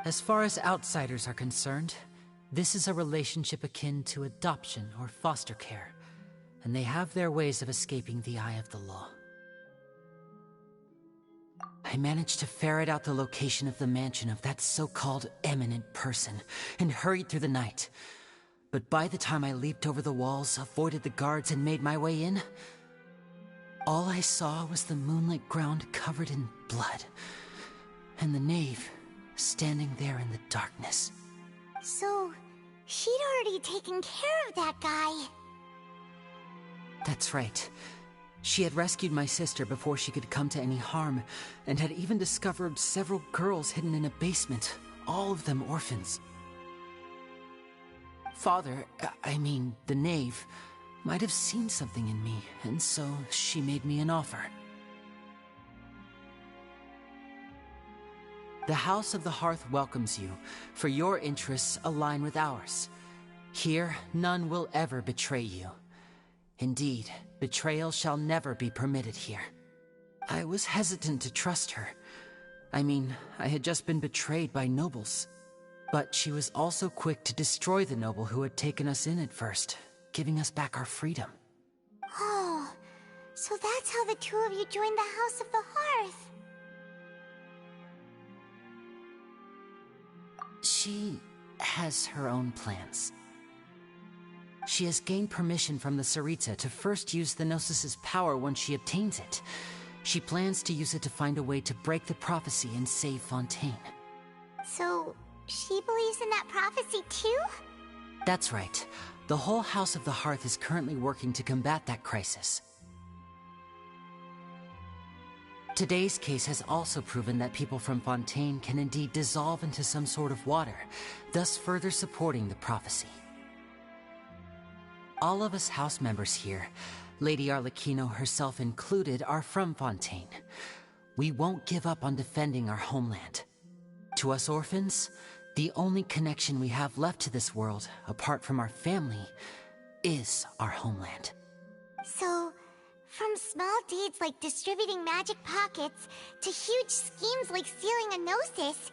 Speaker 6: As far as outsiders are concerned, this is a relationship akin to adoption or foster care, and they have their ways of escaping the eye of the law. I managed to ferret out the location of the mansion of that so-called eminent person, and hurried through the night. But by the time I leaped over the walls, avoided the guards, and made my way in, all I saw was the moonlit ground covered in blood, and the knave standing there in the darkness.
Speaker 4: So, she'd already taken care of that guy.
Speaker 6: That's right. She had rescued my sister before she could come to any harm, and had even discovered several girls hidden in a basement, all of them orphans. Father, I mean, the knave, might have seen something in me, and so she made me an offer. The House of the Hearth welcomes you, for your interests align with ours. Here, none will ever betray you. Indeed, betrayal shall never be permitted here. I was hesitant to trust her. I mean, I had just been betrayed by nobles. But she was also quick to destroy the noble who had taken us in at first, giving us back our freedom.
Speaker 4: Oh, so that's how the two of you joined the House of the Hearth.
Speaker 6: She has her own plans. She has gained permission from the Tsaritsa to first use the Gnosis' power once she obtains it. She plans to use it to find a way to break the prophecy and save Fontaine.
Speaker 4: So, she believes in that prophecy too?
Speaker 6: That's right. The whole House of the Hearth is currently working to combat that crisis. Today's case has also proven that people from Fontaine can indeed dissolve into some sort of water, thus further supporting the prophecy. All of us house members here, Lady Arlecchino herself included, are from Fontaine. We won't give up on defending our homeland. To us orphans, the only connection we have left to this world, apart from our family, is our homeland.
Speaker 4: So, from small deeds like distributing magic pockets to huge schemes like stealing a Gnosis,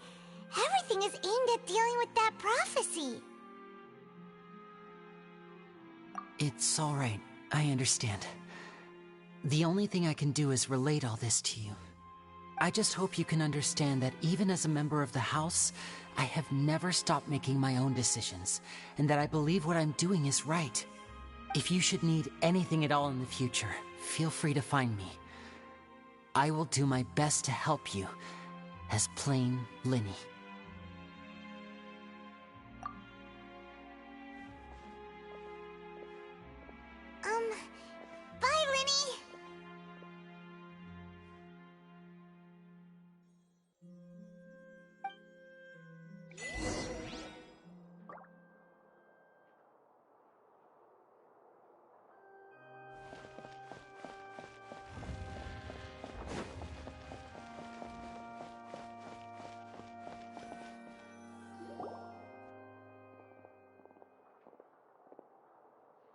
Speaker 4: everything is aimed at dealing with that prophecy.
Speaker 6: It's all right. I understand. The only thing I can do is relate all this to you. I just hope you can understand that even as a member of the House, I have never stopped making my own decisions, and that I believe what I'm doing is right. If you should need anything at all in the future, feel free to find me. I will do my best to help you, as plain Linny.
Speaker 4: Bye, Linny!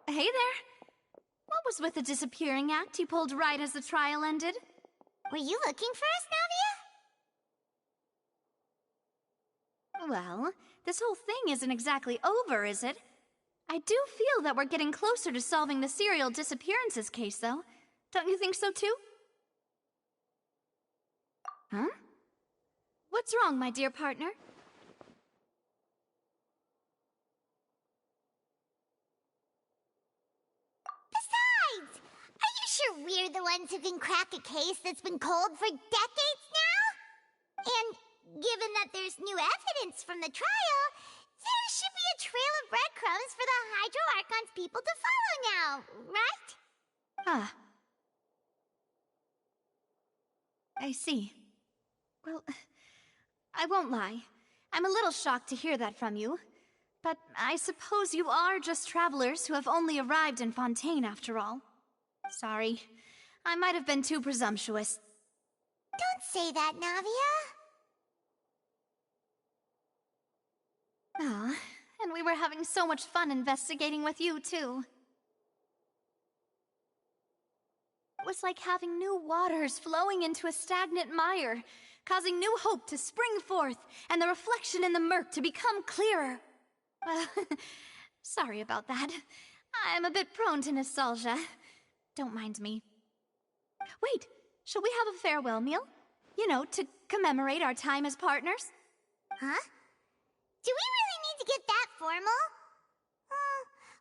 Speaker 7: Hey there! What was with the disappearing act you pulled right as the trial ended?
Speaker 4: Were you looking for us, Navia?
Speaker 7: Well, this whole thing isn't exactly over, is it? I do feel that we're getting closer to solving the serial disappearances case, though. Don't you think so, too? Huh? What's wrong, my dear partner?
Speaker 4: Besides, are you sure we're the ones who can crack a case that's been cold for decades now? And given that there's new evidence from the trial, there should be a trail of breadcrumbs for the Hydro Archon's people to follow now, right?
Speaker 7: Ah. I see. Well, I won't lie. I'm a little shocked to hear that from you. But I suppose you are just travelers who have only arrived in Fontaine after all. Sorry. I might have been too presumptuous.
Speaker 4: Don't say that, Navia.
Speaker 7: Ah, And we were having so much fun investigating with you, too. It was like having new waters flowing into a stagnant mire, causing new hope to spring forth, and the reflection in the murk to become clearer. Well, sorry about that. I'm a bit prone to nostalgia. Don't mind me. Wait, shall we have a farewell meal? You know, to commemorate our time as partners?
Speaker 4: Huh? Do we really need to get that formal?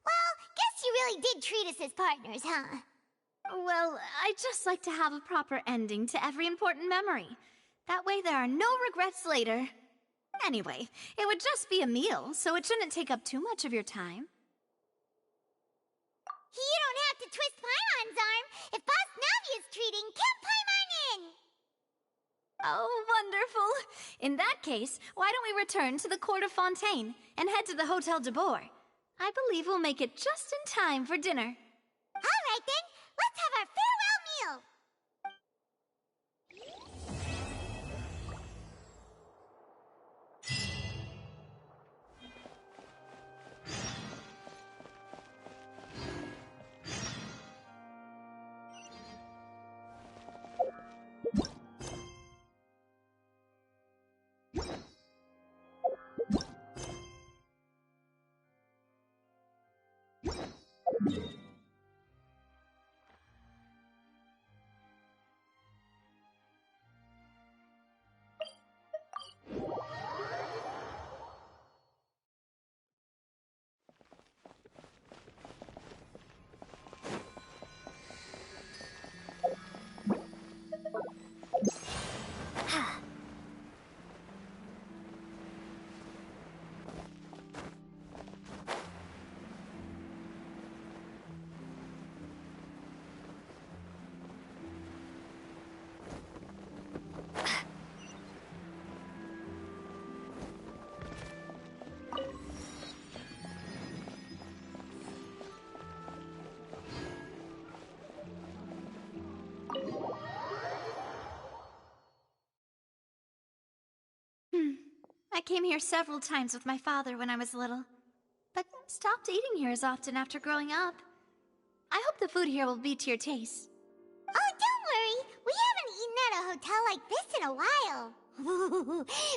Speaker 4: Well, guess you really did treat us as partners, huh?
Speaker 7: Well, I'd just like to have a proper ending to every important memory. That way there are no regrets later. Anyway, it would just be a meal, so it shouldn't take up too much of your time.
Speaker 4: You don't have to twist Paimon's arm. If Boss Navi is treating, count Paimon in!
Speaker 7: Oh, wonderful. In that case, why don't we return to the Court of Fontaine and head to the Hotel de Boer? I believe we'll make it just in time for dinner.
Speaker 4: All right then, let's have our farewell meal!
Speaker 7: I came here several times with my father when I was little, but stopped eating here as often after growing up. I hope the food here will be to your taste.
Speaker 4: Oh, don't worry. We haven't eaten at a hotel like this in a while.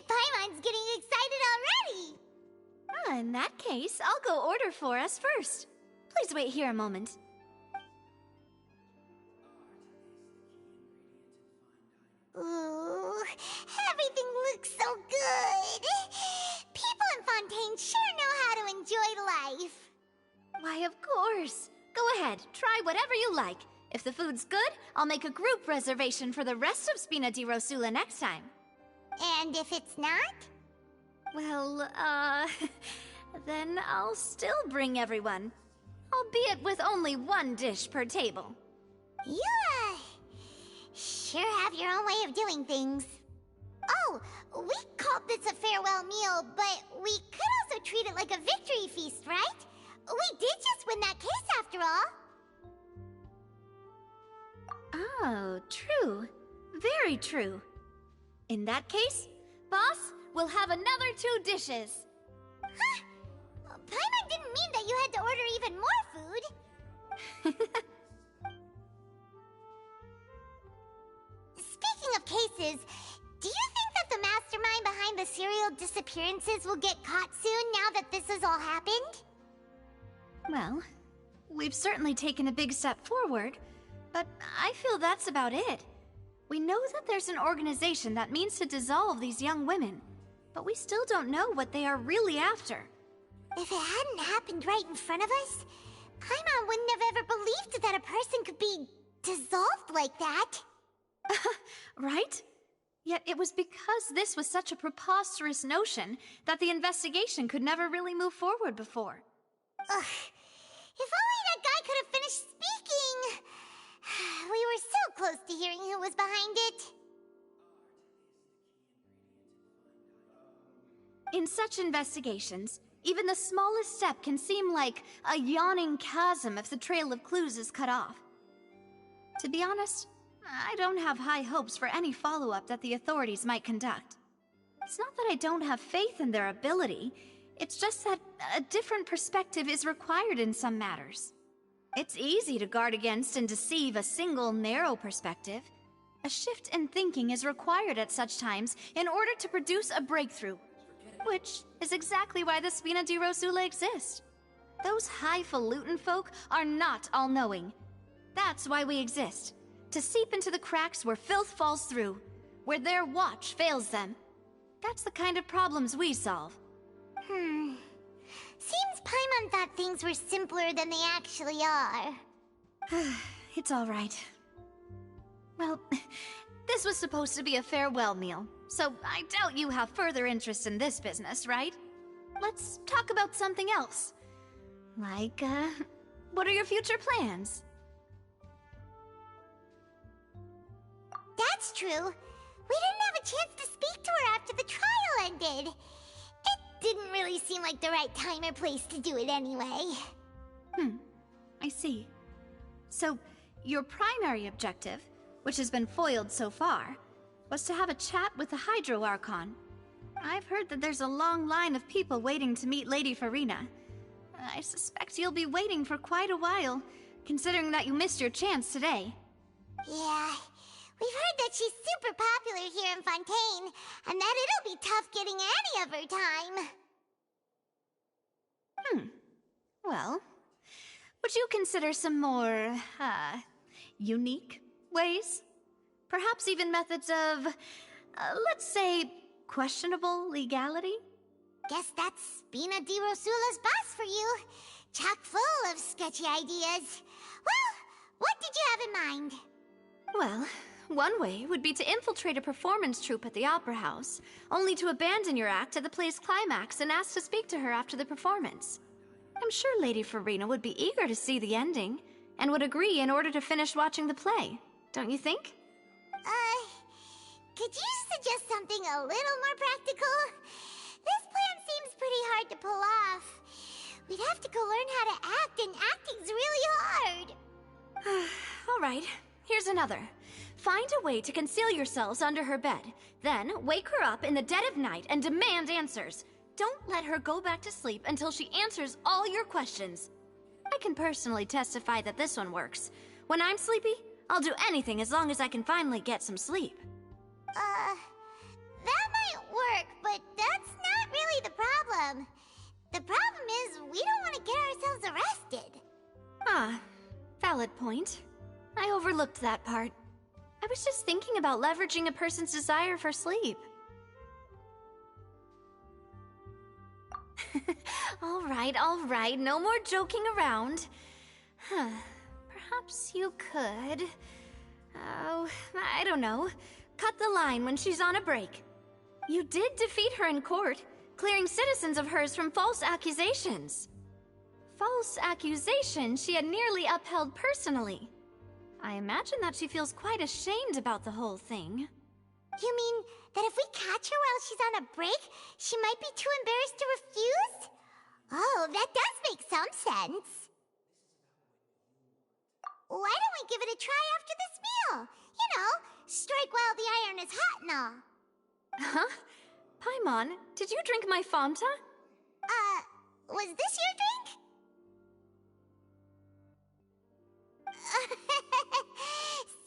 Speaker 4: Paimon's getting excited already.
Speaker 7: In that case, I'll go order for us first. Please wait here a moment.
Speaker 4: Ooh, everything looks so good. People in Fontaine sure know how to enjoy life.
Speaker 7: Why, of course. Go ahead, try whatever you like. If the food's good, I'll make a group reservation for the rest of Spina di Rosula next time.
Speaker 4: And if it's not?
Speaker 7: Well, then I'll still bring everyone. Albeit with only one dish per table.
Speaker 4: You, sure have your own way of doing things. Oh, we called this a farewell meal, but we could also treat it like a victory feast, right? We did just win that case after all.
Speaker 7: Oh, true. Very true. In that case, boss, we'll have another 2 dishes.
Speaker 4: Huh? Paimon didn't mean that you had to order even more food. Speaking of cases, do you think that the mastermind behind the serial disappearances will get caught soon now that this has all happened?
Speaker 7: Well, we've certainly taken a big step forward, but I feel that's about it. We know that there's an organization that means to dissolve these young women, but we still don't know what they are really after.
Speaker 4: If it hadn't happened right in front of us, Paimon wouldn't have ever believed that a person could be dissolved like that.
Speaker 7: Right? Yet it was because this was such a preposterous notion that the investigation could never really move forward before.
Speaker 4: Ugh. If only that guy could have finished speaking! We were so close to hearing who was behind it.
Speaker 7: In such investigations, even the smallest step can seem like a yawning chasm if the trail of clues is cut off. To be honest, I don't have high hopes for any follow-up that the authorities might conduct. It's not that I don't have faith in their ability, It's just that a different perspective is required in some matters. It's easy to guard against and deceive a single narrow perspective. A shift in thinking is required at such times in order to produce a breakthrough, which is exactly why the Spina di Rosula exist. Those highfalutin folk are not all-knowing. That's why we exist, to seep into the cracks where filth falls through, where their watch fails them. That's the kind of problems we solve.
Speaker 4: Seems Paimon thought things were simpler than they actually are.
Speaker 7: It's all right. Well, this was supposed to be a farewell meal, so I doubt you have further interest in this business, right? Let's talk about something else. Like, what are your future plans?
Speaker 4: That's true. We didn't have a chance to speak to her after the trial ended. It didn't really seem like the right time or place to do it anyway.
Speaker 7: I see. So, your primary objective, which has been foiled so far, was to have a chat with the Hydro Archon. I've heard that there's a long line of people waiting to meet Lady Farina. I suspect you'll be waiting for quite a while, considering that you missed your chance today.
Speaker 4: Yeah, we've heard that she's super popular here in Fontaine, and that it'll be tough getting any of her time.
Speaker 7: Well, would you consider some more, unique ways? Perhaps even methods of, let's say, questionable legality?
Speaker 4: Guess that's Spina di Rosula's boss for you. Chock full of sketchy ideas. Well, what did you have in mind?
Speaker 7: Well, one way would be to infiltrate a performance troupe at the Opera House, only to abandon your act at the play's climax and ask to speak to her after the performance. I'm sure Lady Farina would be eager to see the ending, and would agree in order to finish watching the play, don't you think?
Speaker 4: Could you suggest something a little more practical? This plan seems pretty hard to pull off. We'd have to go learn how to act, and acting's really hard.
Speaker 7: All right, here's another. Find a way to conceal yourselves under her bed. Then wake her up in the dead of night and demand answers. Don't let her go back to sleep until she answers all your questions. I can personally testify that this one works. When I'm sleepy, I'll do anything as long as I can finally get some sleep.
Speaker 4: That might work, but that's not really the problem. The problem is we don't want to get ourselves arrested.
Speaker 7: Valid point. I overlooked that part. I was just thinking about leveraging a person's desire for sleep. All right, no more joking around. Perhaps you could... Oh, I don't know. Cut the line when she's on a break. You did defeat her in court, clearing citizens of hers from false accusations. False accusations she had nearly upheld personally. I imagine that she feels quite ashamed about the whole thing.
Speaker 4: You mean that if we catch her while she's on a break, she might be too embarrassed to refuse? Oh, that does make some sense. Why don't we give it a try after this meal? You know, strike while the iron is hot and all.
Speaker 7: Huh? Paimon, did you drink my Fanta?
Speaker 4: Was this your drink?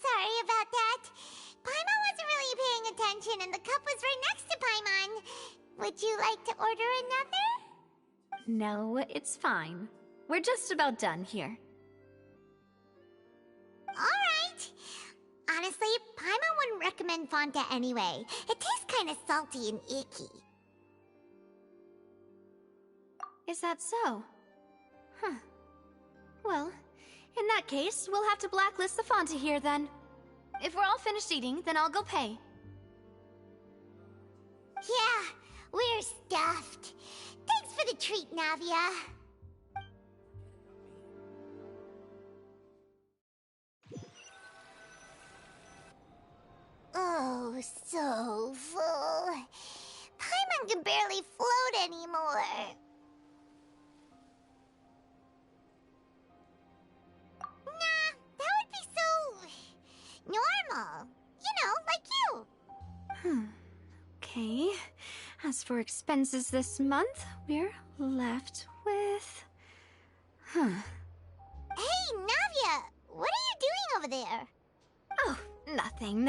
Speaker 4: Sorry about that. Paimon wasn't really paying attention and the cup was right next to Paimon. Would you like to order another?
Speaker 7: No, it's fine. We're just about done here.
Speaker 4: Alright. Honestly, Paimon wouldn't recommend Fanta anyway. It tastes kind of salty and icky.
Speaker 7: Is that so? Huh. Well, in that case, we'll have to blacklist the Fanta here then. If we're all finished eating, then I'll go pay.
Speaker 4: Yeah, we're stuffed. Thanks for the treat, Navia. Oh, so full. Paimon can barely float anymore. Nah, that would be so... normal. You know, like you.
Speaker 7: Okay. As for expenses this month, we're left with...
Speaker 4: Hey, Navia! What are you doing over there?
Speaker 7: Oh, nothing.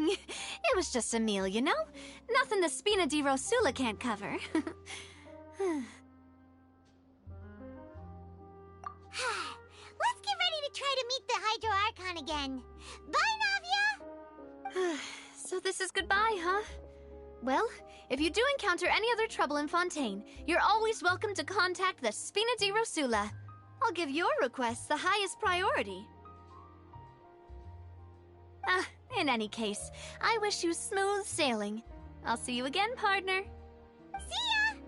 Speaker 7: It was just a meal, you know? Nothing the Spina di Rosula can't cover.
Speaker 4: Let's get ready to try to meet the Hydro Archon again. Bye, Navia!
Speaker 7: So this is goodbye, huh? Well, if you do encounter any other trouble in Fontaine, you're always welcome to contact the Spina di Rosula. I'll give your requests the highest priority. In any case, I wish you smooth sailing. I'll see you again, partner.
Speaker 4: See ya!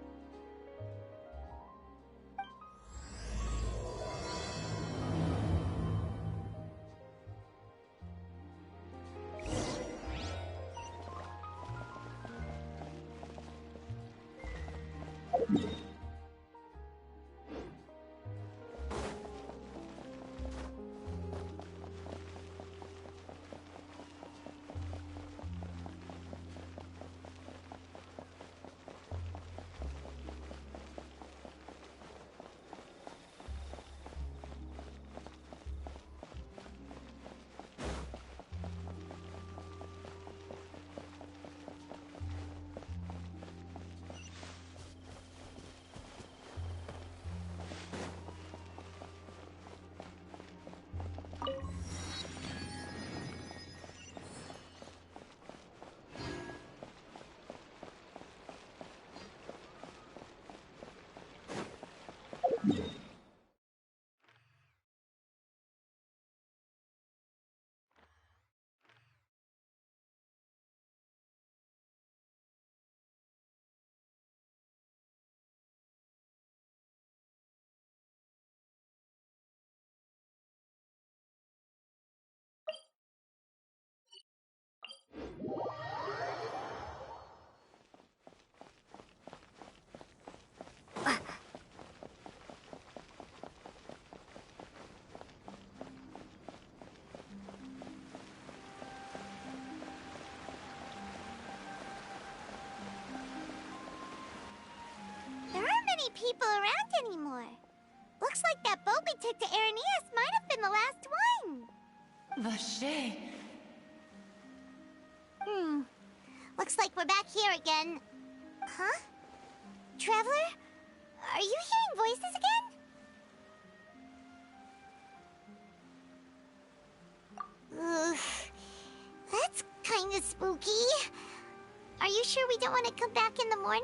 Speaker 4: People around anymore. Looks like that boat we took to Araneas might have been the last one.
Speaker 13: Vache.
Speaker 4: Looks like we're back here again. Huh? Traveler? Are you hearing voices again? Ugh. That's kinda spooky. Are you sure we don't want to come back in the morning?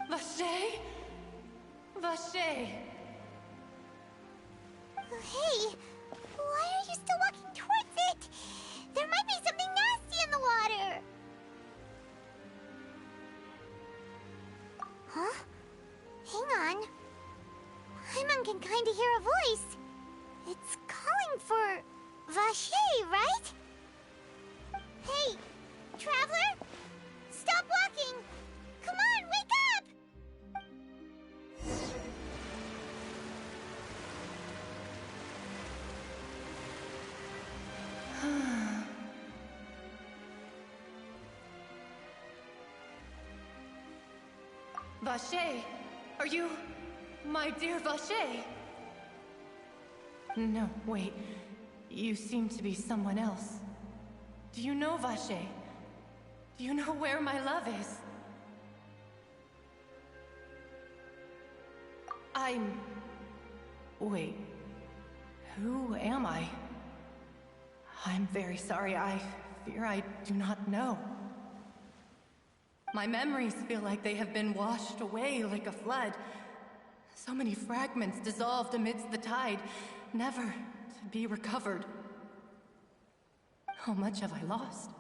Speaker 13: Vache? Vache!
Speaker 4: Hey, why are you still walking towards it? There might be something nasty in the water. Huh? Hang on. Paimon can kinda hear a voice. It's calling for Vache, right? Hey, Traveler? Stop walking! Come on, wake up!
Speaker 13: Vache! Are you... my dear Vache? No, wait. You seem to be someone else. Do you know Vache? Do you know where my love is? Wait. Who am I? I'm very sorry. I fear I do not know. My memories feel like they have been washed away like a flood. So many fragments dissolved amidst the tide, never to be recovered. How much have I lost?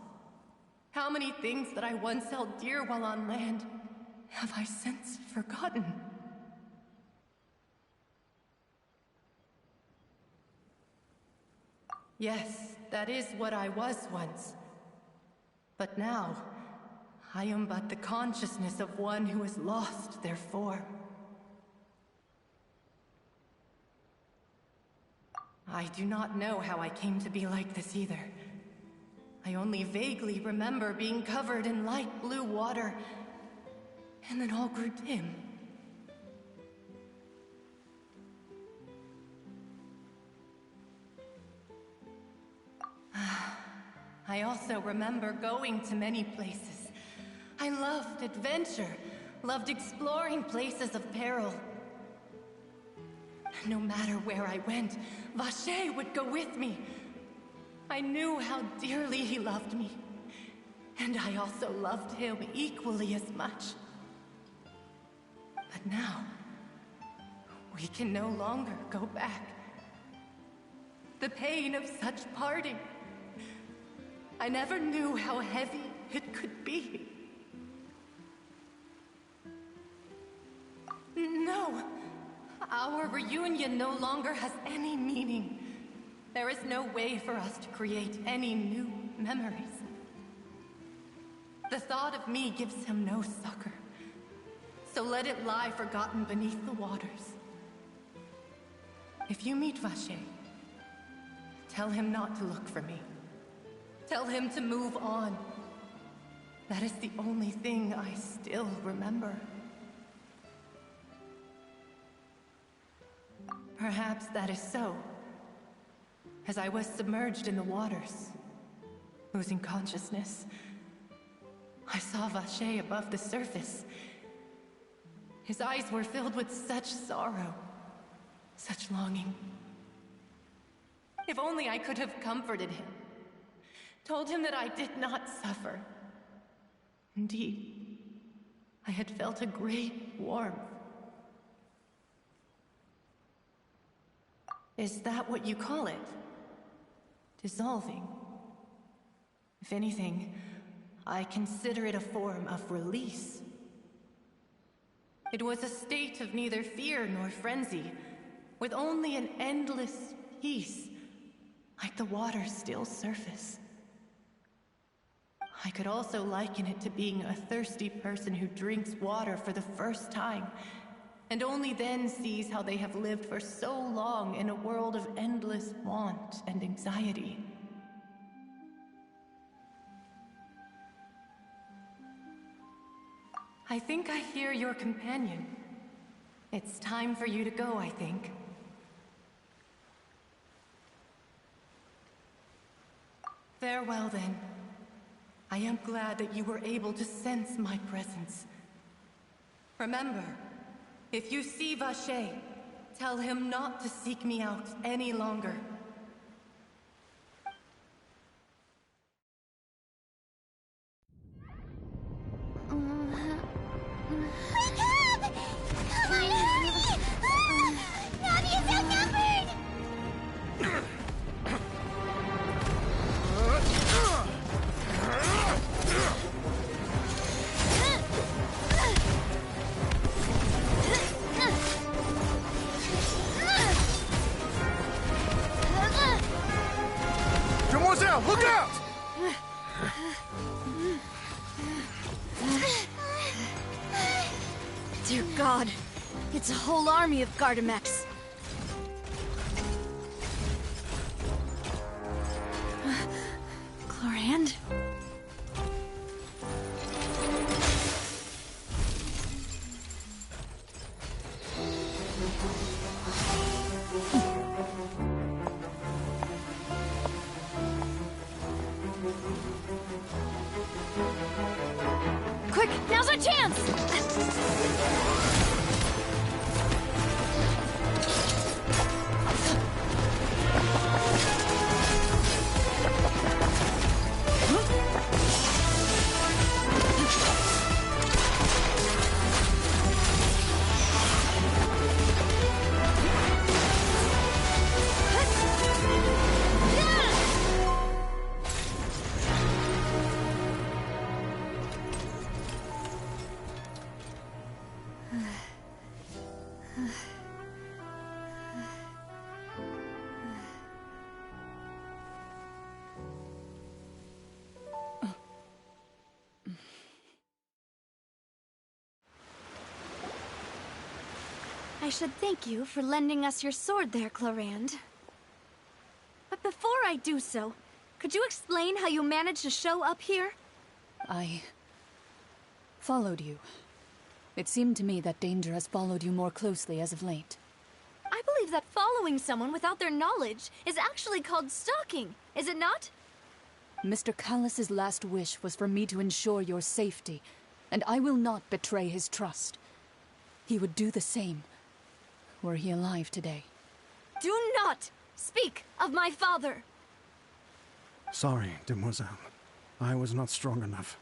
Speaker 13: How many things that I once held dear while on land have I since forgotten? Yes, that is what I was once. But now, I am but the consciousness of one who is lost their form. I do not know how I came to be like this either. I only vaguely remember being covered in light blue water, and then all grew dim. I also remember going to many places. I loved adventure, loved exploring places of peril. No matter where I went, Vacher would go with me. I knew how dearly he loved me, and I also loved him equally as much. But now, we can no longer go back. The pain of such parting, I never knew how heavy it could be. No, our reunion no longer has any meaning. There is no way for us to create any new memories. The thought of me gives him no succor, so let it lie forgotten beneath the waters. If you meet Vacher, tell him not to look for me. Tell him to move on. That is the only thing I still remember. Perhaps that is so. As I was submerged in the waters, losing consciousness, I saw Vacher above the surface. His eyes were filled with such sorrow, such longing. If only I could have comforted him, told him that I did not suffer. Indeed, I had felt a great warmth. Is that what you call it? Dissolving? If anything, I consider it a form of release. It was a state of neither fear nor frenzy, with only an endless peace, like the water's still surface. I could also liken it to being a thirsty person who drinks water for the first time, and only then sees how they have lived for so long in a world of endless want and anxiety. I think I hear your companion. It's time for you to go, I think. Farewell, then. I am glad that you were able to sense my presence. Remember, if you see Vacher, tell him not to seek me out any longer.
Speaker 9: Look out!
Speaker 14: Dear God, it's a whole army of Gardamex. Chlorand?
Speaker 2: Quick, now's our chance!
Speaker 14: I should thank you for lending us your sword there, Chlorand. But before I do so, could you explain how you managed to show up here?
Speaker 10: I followed you.
Speaker 15: It seemed to me that danger has followed you more closely as of late.
Speaker 14: I believe that following someone without their knowledge is actually called stalking, is it not?
Speaker 15: Mr. Callus's last wish was for me to ensure your safety, and I will not betray his trust. He would do the same, were he alive today.
Speaker 14: Do not speak of my father!
Speaker 5: Sorry, demoiselle. I was not strong enough.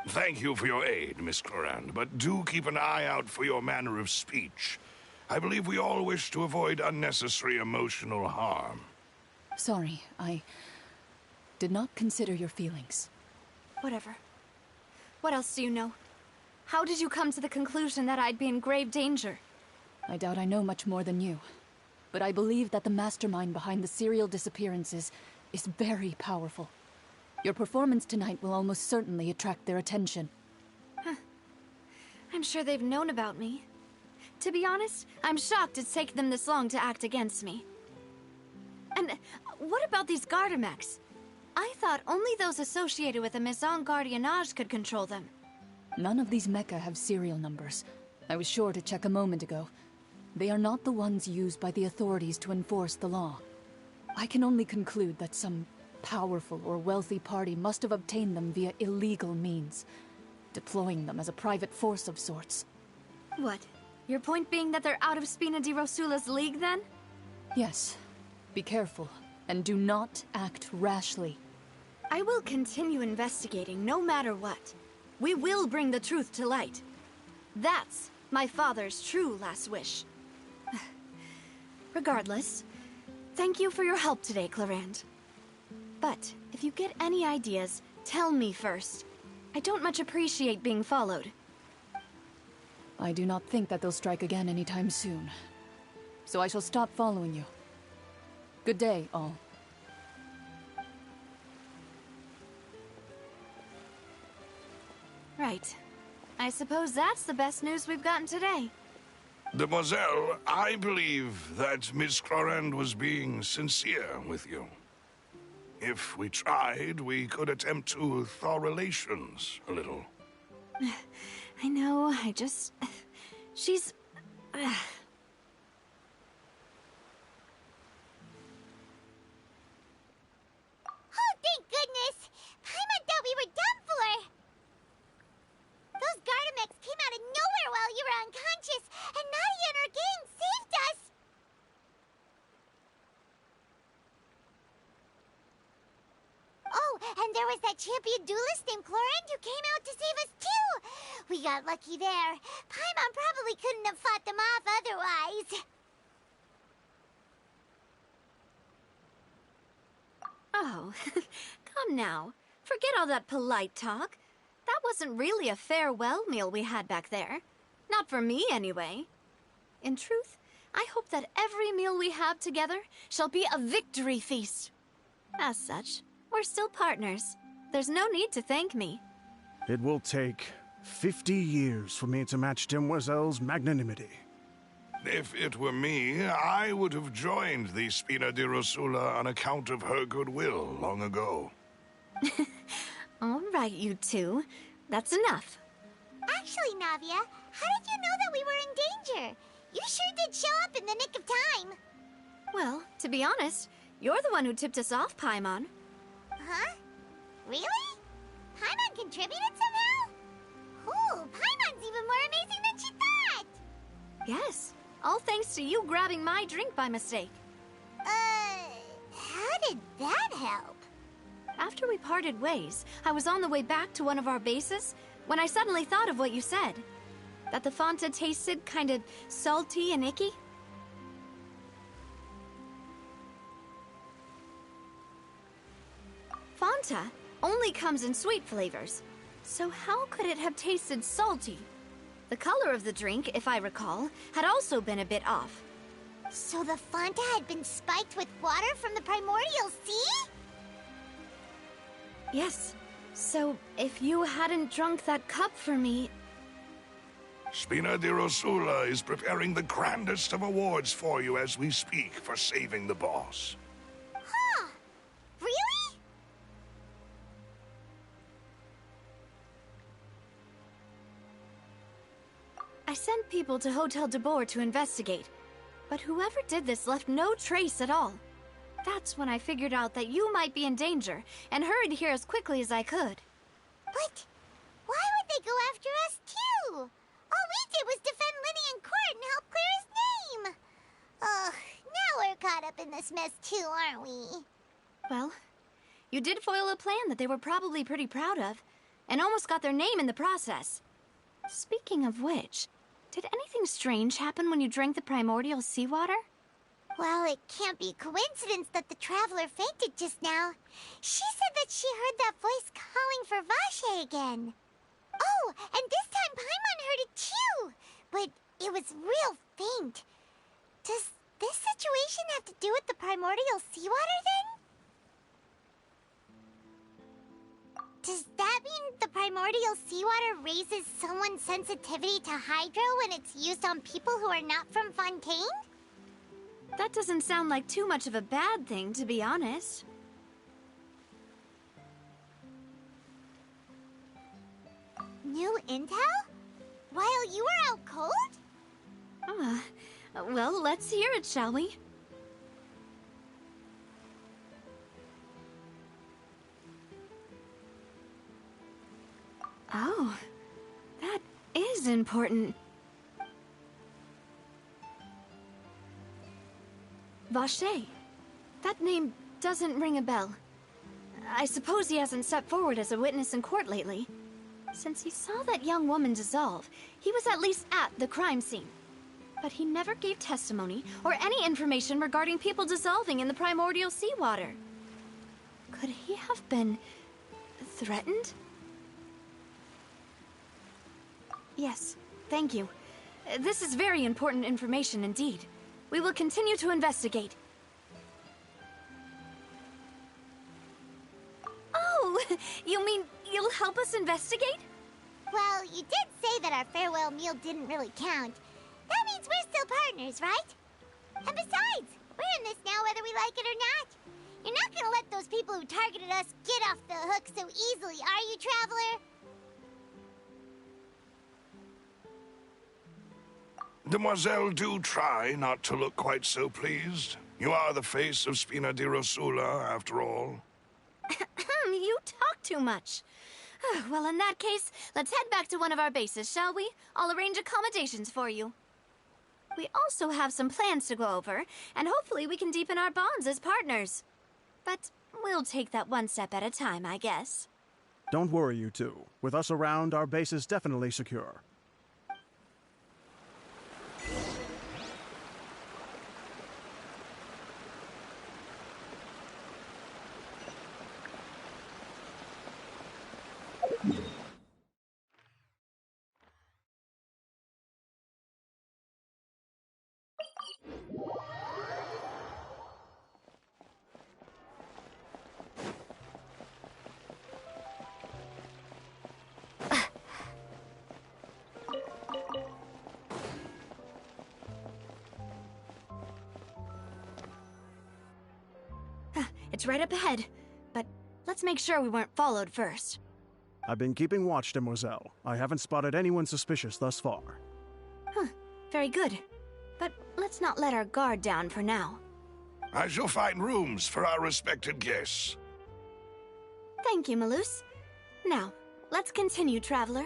Speaker 16: Thank you for your aid, Miss Clorand, but do keep an eye out for your manner of speech. I believe we all wish to avoid unnecessary emotional harm.
Speaker 15: Sorry, I did not consider your feelings.
Speaker 14: Whatever. What else do you know? How did you come to the conclusion that I'd be in grave danger?
Speaker 15: I doubt I know much more than you, but I believe that the mastermind behind the serial disappearances is very powerful. Your performance tonight will almost certainly attract their attention.
Speaker 14: Huh. I'm sure they've known about me. To be honest, I'm shocked it's taken them this long to act against me. And what about these Gardamex? I thought only those associated with the Maison Gardiennage could control them.
Speaker 15: None of these mecha have serial numbers. I was sure to check a moment ago. They are not the ones used by the authorities to enforce the law. I can only conclude that some powerful or wealthy party must have obtained them via illegal means, deploying them as a private force of sorts.
Speaker 14: What? Your point being that they're out of Spina di Rosula's league, then?
Speaker 15: Yes. Be careful, and do not act rashly.
Speaker 14: I will continue investigating, no matter what. We will bring the truth to light. That's my father's true last wish. Regardless, thank you for your help today, Clorand. But if you get any ideas, tell me first. I don't much appreciate being followed.
Speaker 15: I do not think that they'll strike again anytime soon. So I shall stop following you. Good day, all.
Speaker 14: Right. I suppose that's the best news we've gotten today.
Speaker 16: Demoiselle, I believe that Miss Clorand was being sincere with you. If we tried, we could attempt to thaw relations a little.
Speaker 14: I know, she's...
Speaker 4: Oh, thank goodness! Paimon thought we were done for! Those Gardamex came out of nowhere while you were unconscious, and Nadia and her gang saved us! Oh, and there was that champion duelist named Clorand who came out to save us too! We got lucky there. Paimon probably couldn't have fought them off otherwise.
Speaker 14: Oh, come now. Forget all that polite talk. That wasn't really a farewell meal we had back there. Not for me, anyway. In truth, I hope that every meal we have together shall be a victory feast. As such, we're still partners. There's no need to thank me.
Speaker 5: It will take 50 years for me to match Demoiselle's magnanimity.
Speaker 16: If it were me, I would have joined the Spina di Rosula on account of her goodwill long ago.
Speaker 14: All right, you two. That's enough.
Speaker 4: Actually, Navia, how did you know that we were in danger? You sure did show up in the nick of time.
Speaker 14: Well, to be honest, you're the one who tipped us off, Paimon.
Speaker 4: Huh? Really? Paimon contributed somehow? Ooh, Paimon's even more amazing than she thought!
Speaker 14: Yes, all thanks to you grabbing my drink by mistake.
Speaker 4: How did that help?
Speaker 14: After we parted ways, I was on the way back to one of our bases when I suddenly thought of what you said. That the Fanta tasted kind of salty and icky. Fanta only comes in sweet flavors, so how could it have tasted salty? The color of the drink, if I recall, had also been a bit off.
Speaker 4: So the Fanta had been spiked with water from the primordial sea?
Speaker 14: Yes. So, if you hadn't drunk that cup for me...
Speaker 16: Spina di Rosula is preparing the grandest of awards for you as we speak for saving the boss.
Speaker 4: Huh. Really?
Speaker 14: I sent people to Hotel de Boer to investigate, but whoever did this left no trace at all. That's when I figured out that you might be in danger, and hurried here as quickly as I could.
Speaker 4: But why would they go after us too? All we did was defend Linny in court and help clear his name. Ugh, now we're caught up in this mess too, aren't we?
Speaker 14: Well, you did foil a plan that they were probably pretty proud of, and almost got their name in the process. Speaking of which, did anything strange happen when you drank the primordial seawater?
Speaker 4: Well, it can't be coincidence that the traveler fainted just now. She said that she heard that voice calling for Vache again. Oh, and this time Paimon heard it too, but it was real faint. Does this situation have to do with the primordial seawater then? Does that mean the primordial seawater raises someone's sensitivity to hydro when it's used on people who are not from Fontaine?
Speaker 14: That doesn't sound like too much of a bad thing, to be honest.
Speaker 4: New intel? While you were out cold?
Speaker 14: Well, let's hear it, shall we? Oh, that is important. Vache. That name doesn't ring a bell. I suppose he hasn't stepped forward as a witness in court lately. Since he saw that young woman dissolve, he was at least at the crime scene. But he never gave testimony or any information regarding people dissolving in the primordial seawater. Could he have been threatened? Yes, thank you. This is very important information indeed. We will continue to investigate. Oh, you mean you'll help us investigate?
Speaker 4: Well, you did say that our farewell meal didn't really count. That means we're still partners, right? And besides, we're in this now whether we like it or not. You're not gonna let those people who targeted us get off the hook so easily, are you, Traveler?
Speaker 16: Demoiselle, do try not to look quite so pleased. You are the face of Spina di Rosula, after all.
Speaker 14: You talk too much. Well, in that case, let's head back to one of our bases, shall we? I'll arrange accommodations for you. We also have some plans to go over, and hopefully we can deepen our bonds as partners. But we'll take that one step at a time, I guess.
Speaker 5: Don't worry, you two. With us around, our base is definitely secure.
Speaker 14: It's right up ahead, but let's make sure we weren't followed first.
Speaker 5: I've been keeping watch, Demoiselle. I haven't spotted anyone suspicious thus far.
Speaker 14: Very good. But let's not let our guard down for now.
Speaker 16: I shall find rooms for our respected guests.
Speaker 14: Thank you, Malus. Now, let's continue, Traveler.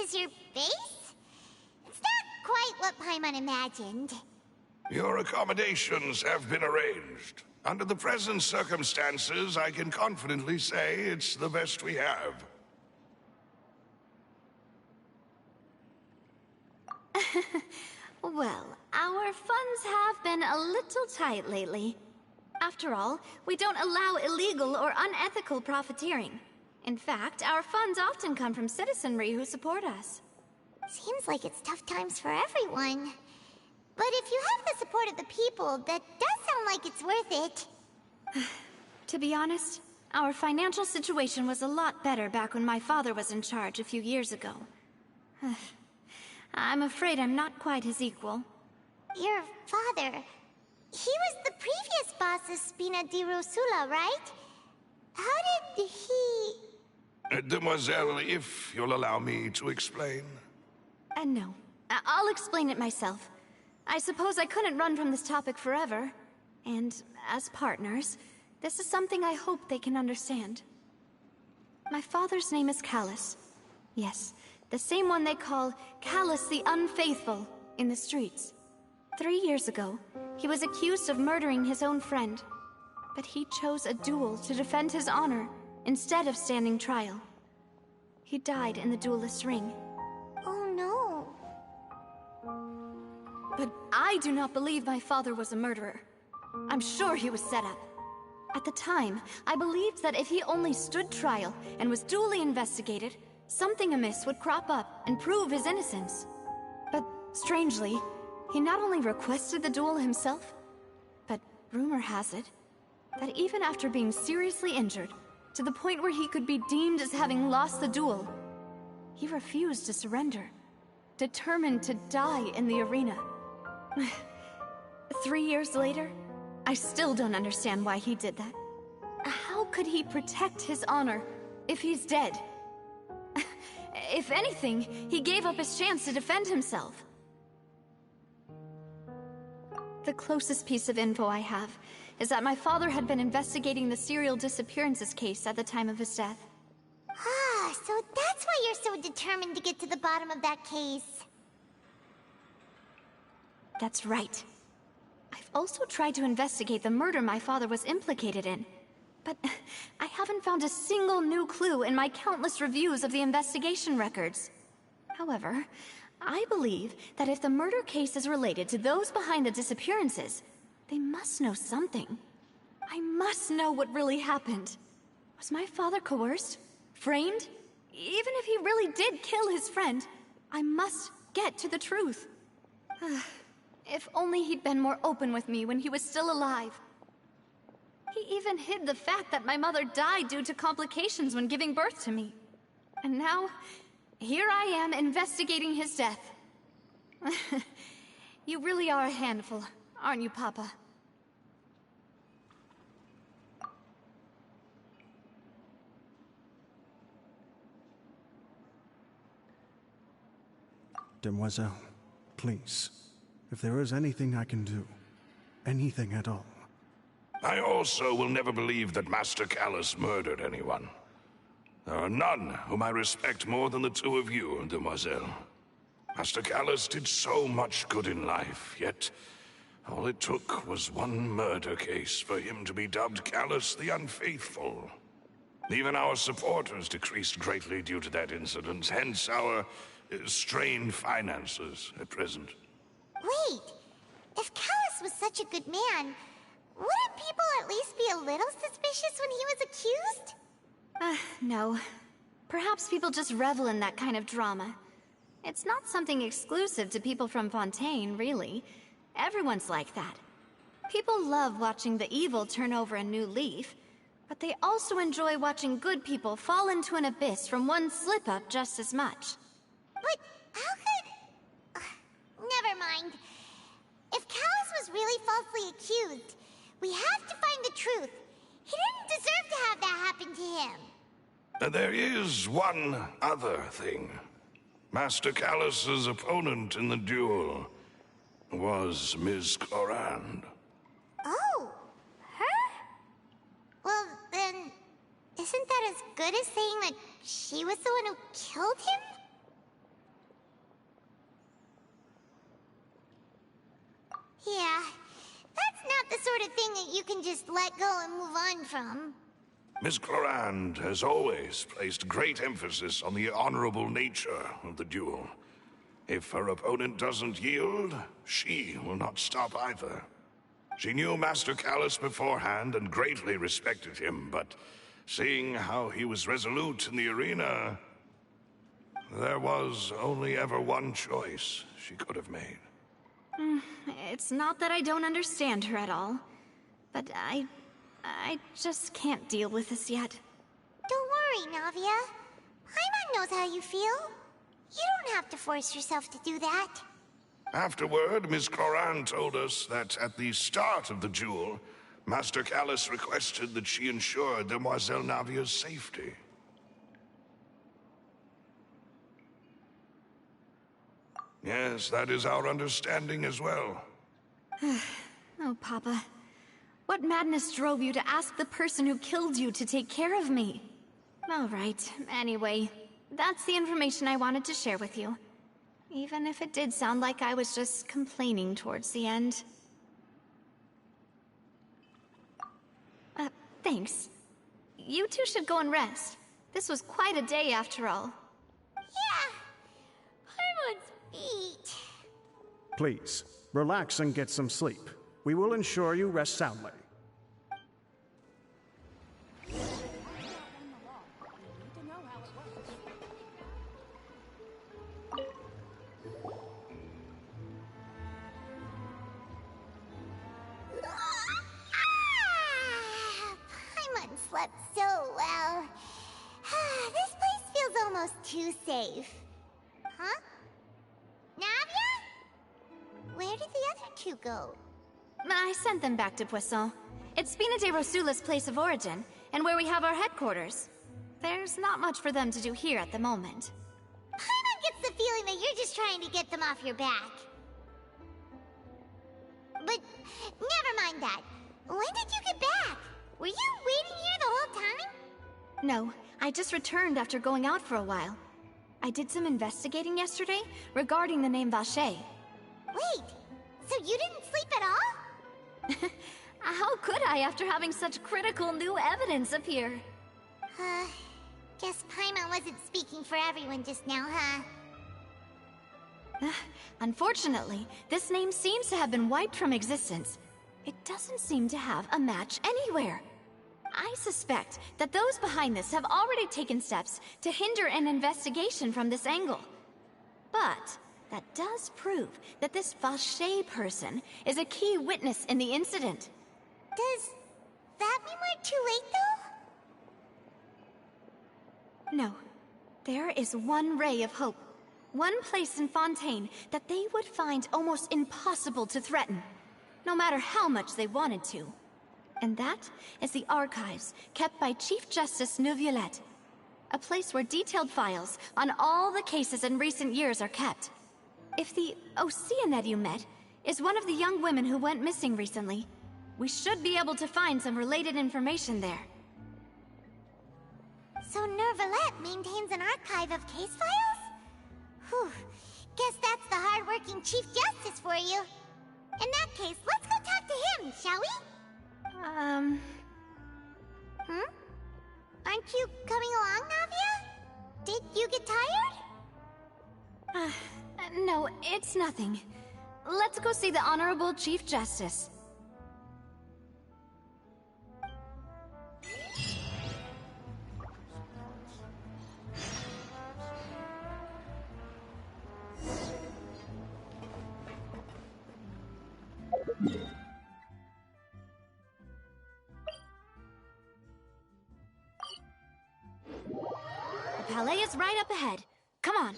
Speaker 4: is your base? It's not quite what Paimon imagined.
Speaker 16: Your accommodations have been arranged. Under the present circumstances, I can confidently say it's the best we have.
Speaker 14: Well, our funds have been a little tight lately. After all, we don't allow illegal or unethical profiteering. In fact, our funds often come from citizenry who support us.
Speaker 4: Seems like it's tough times for everyone. But if you have the support of the people, that does sound like it's worth it.
Speaker 14: To be honest, our financial situation was a lot better back when my father was in charge a few years ago. I'm afraid I'm not quite his equal.
Speaker 4: Your father... he was the previous boss of Spina di Rosula, right? How did he...
Speaker 16: Demoiselle, if you'll allow me to explain.
Speaker 14: No. I'll explain it myself. I suppose I couldn't run from this topic forever. And as partners, this is something I hope they can understand. My father's name is Callus. Yes, the same one they call Callus the Unfaithful in the streets. 3 years ago, he was accused of murdering his own friend. But he chose a duel to defend his honor instead of standing trial. He died in the duelist's ring.
Speaker 4: Oh no.
Speaker 14: But I do not believe my father was a murderer. I'm sure he was set up. At the time, I believed that if he only stood trial and was duly investigated, something amiss would crop up and prove his innocence. But strangely, he not only requested the duel himself, but rumor has it that even after being seriously injured, to the point where he could be deemed as having lost the duel, he refused to surrender, determined to die in the arena. 3 years later, I still don't understand why he did that. How could he protect his honor if he's dead? If anything, he gave up his chance to defend himself. The closest piece of info I have is that my father had been investigating the serial disappearances case at the time of his death.
Speaker 4: Ah, so that's why you're so determined to get to the bottom of that case.
Speaker 14: That's right. I've also tried to investigate the murder my father was implicated in, but I haven't found a single new clue in my countless reviews of the investigation records. However, I believe that if the murder case is related to those behind the disappearances, they must know something. I must know what really happened. Was my father coerced? Framed? Even if he really did kill his friend, I must get to the truth. If only he'd been more open with me when he was still alive. He even hid the fact that my mother died due to complications when giving birth to me. And now, here I am investigating his death. You really are a handful, aren't you, Papa?
Speaker 5: Demoiselle, please. If there is anything I can do, anything at all.
Speaker 16: I also will never believe that Master Callus murdered anyone. There are none whom I respect more than the two of you, Demoiselle. Master Callus did so much good in life, yet all it took was one murder case for him to be dubbed Callus the Unfaithful. Even our supporters decreased greatly due to that incident, hence our strained finances at present.
Speaker 4: Wait, if Callus was such a good man, wouldn't people at least be a little suspicious when he was accused?
Speaker 14: No. Perhaps people just revel in that kind of drama. It's not something exclusive to people from Fontaine, really. Everyone's like that. People love watching the evil turn over a new leaf, but they also enjoy watching good people fall into an abyss from one slip-up just as much.
Speaker 4: But how could... never mind. If Callus was really falsely accused, we have to find the truth. He didn't deserve to have that happen to him.
Speaker 16: There is one other thing. Master Callus's opponent in the duel was Ms. Clorand.
Speaker 4: Oh, her? Well, then, isn't that as good as saying that she was the one who killed him? sort of thing that you can just let go and move on from.
Speaker 16: Miss Clorand has always placed great emphasis on the honorable nature of the duel. If her opponent doesn't yield, she will not stop either. She knew Master Callus beforehand and greatly respected him, but seeing how he was resolute in the arena, there was only ever one choice she could have made.
Speaker 14: It's not that I don't understand her at all, but I just can't deal with this yet.
Speaker 4: Don't worry, Navia. Paimon knows how you feel. You don't have to force yourself to do that.
Speaker 16: Afterward, Miss Clorand told us that at the start of the duel, Master Callus requested that she ensure Demoiselle Navia's safety. Yes, that is our understanding as well.
Speaker 14: Oh, Papa. What madness drove you to ask the person who killed you to take care of me? All right, anyway, that's the information I wanted to share with you. Even if it did sound like I was just complaining towards the end. Thanks. You two should go and rest. This was quite a day after all.
Speaker 4: Yeah, Paimon's beat.
Speaker 5: Please, relax and get some sleep. We will ensure you rest soundly.
Speaker 4: Paimon slept so well. This place feels almost too safe. Huh? Navia? Where did the other two go?
Speaker 14: I sent them back to Poisson. It's Spina de Rosula's place of origin, and where we have our headquarters. There's not much for them to do here at the moment.
Speaker 4: Paimon gets the feeling that you're just trying to get them off your back. But never mind that. When did you get back? Were you waiting here the whole time?
Speaker 14: No, I just returned after going out for a while. I did some investigating yesterday regarding the name Vache.
Speaker 4: Wait, so you didn't sleep at all?
Speaker 14: How could I after having such critical new evidence appear?
Speaker 4: Guess Paimon wasn't speaking for everyone just now, huh?
Speaker 14: Unfortunately, this name seems to have been wiped from existence. It doesn't seem to have a match anywhere. I suspect that those behind this have already taken steps to hinder an investigation from this angle. But that does prove that this Vache person is a key witness in the incident.
Speaker 4: Does that mean we're too late, though?
Speaker 14: No. There is one ray of hope. One place in Fontaine that they would find almost impossible to threaten, no matter how much they wanted to. And that is the archives kept by Chief Justice Neuvillette. A place where detailed files on all the cases in recent years are kept. If the Oceanette you met is one of the young women who went missing recently, we should be able to find some related information there.
Speaker 4: So Neuvillette maintains an archive of case files? Whew. Guess that's the hard-working Chief Justice for you. In that case, let's go talk to him, shall we? Aren't you coming along, Navia? Did you get tired?
Speaker 14: No, it's nothing. Let's go see the Honorable Chief Justice. The Palais is right up ahead. Come on.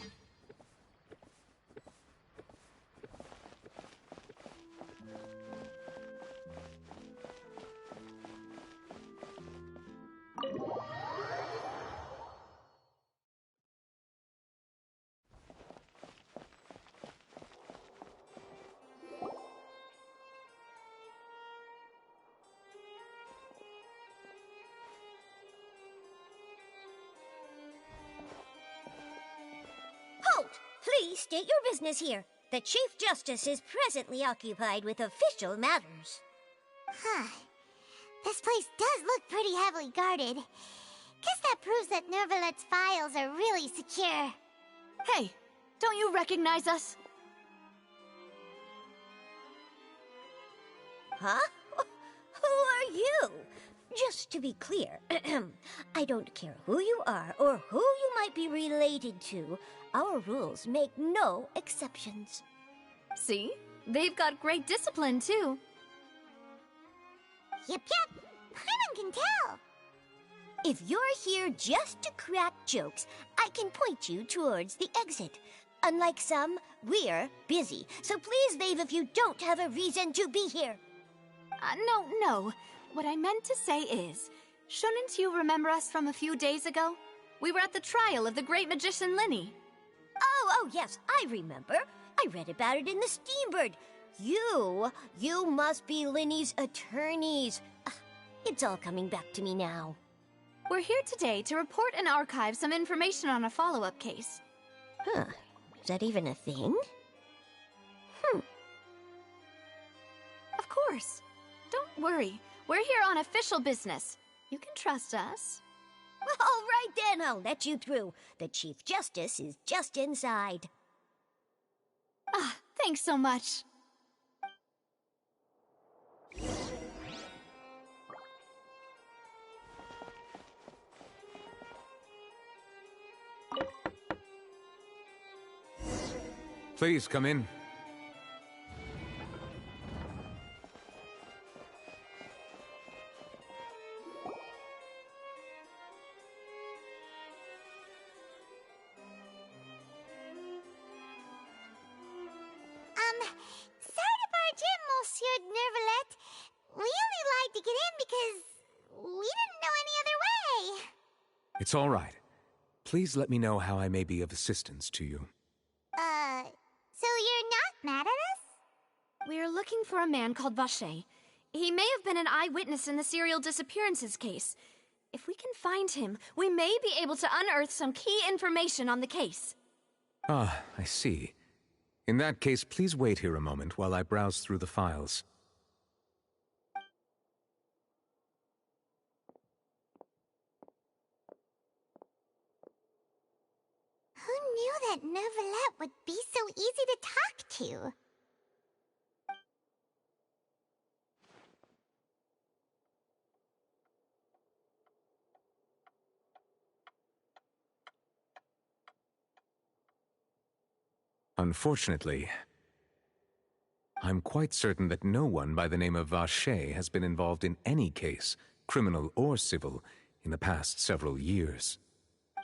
Speaker 17: Halt! Please state your business here. The Chief Justice is presently occupied with official matters.
Speaker 4: Huh. This place does look pretty heavily guarded. Guess that proves that Nervalet's files are really secure.
Speaker 14: Hey, don't you recognize us?
Speaker 17: Huh? Who are you? Just to be clear, I don't care who you are or who you might be related to. Our rules make no exceptions.
Speaker 14: See? They've got great discipline, too.
Speaker 4: Yep. Paimon can tell.
Speaker 17: If you're here just to crack jokes, I can point you towards the exit. Unlike some, we're busy, so please leave if you don't have a reason to be here.
Speaker 14: No. What I meant to say is, shouldn't you remember us from a few days ago? We were at the trial of the great magician Linny.
Speaker 17: Oh, yes, I remember. I read about it in the Steambird. You must be Linny's attorneys. It's all coming back to me now.
Speaker 14: We're here today to report and archive some information on a follow-up case.
Speaker 17: Huh. Is that even a thing?
Speaker 14: Of course. Don't worry. We're here on official business. You can trust us.
Speaker 17: All right then, I'll let you through. The Chief Justice is just inside.
Speaker 14: Thanks so much.
Speaker 1: Please come in.
Speaker 4: Sorry to barge in, Monsieur Nervalet. We only lied to get in because we didn't know any other way.
Speaker 1: It's all right. Please let me know how I may be of assistance to you.
Speaker 4: So you're not mad at us?
Speaker 14: We're looking for a man called Vache. He may have been an eyewitness in the serial disappearances case. If we can find him, we may be able to unearth some key information on the case.
Speaker 1: Ah, I see. In that case, please wait here a moment while I browse through the files.
Speaker 4: Who knew that Nervalet would be so easy to talk to?
Speaker 1: Unfortunately, I'm quite certain that no one by the name of Vache has been involved in any case, criminal or civil, in the past several years.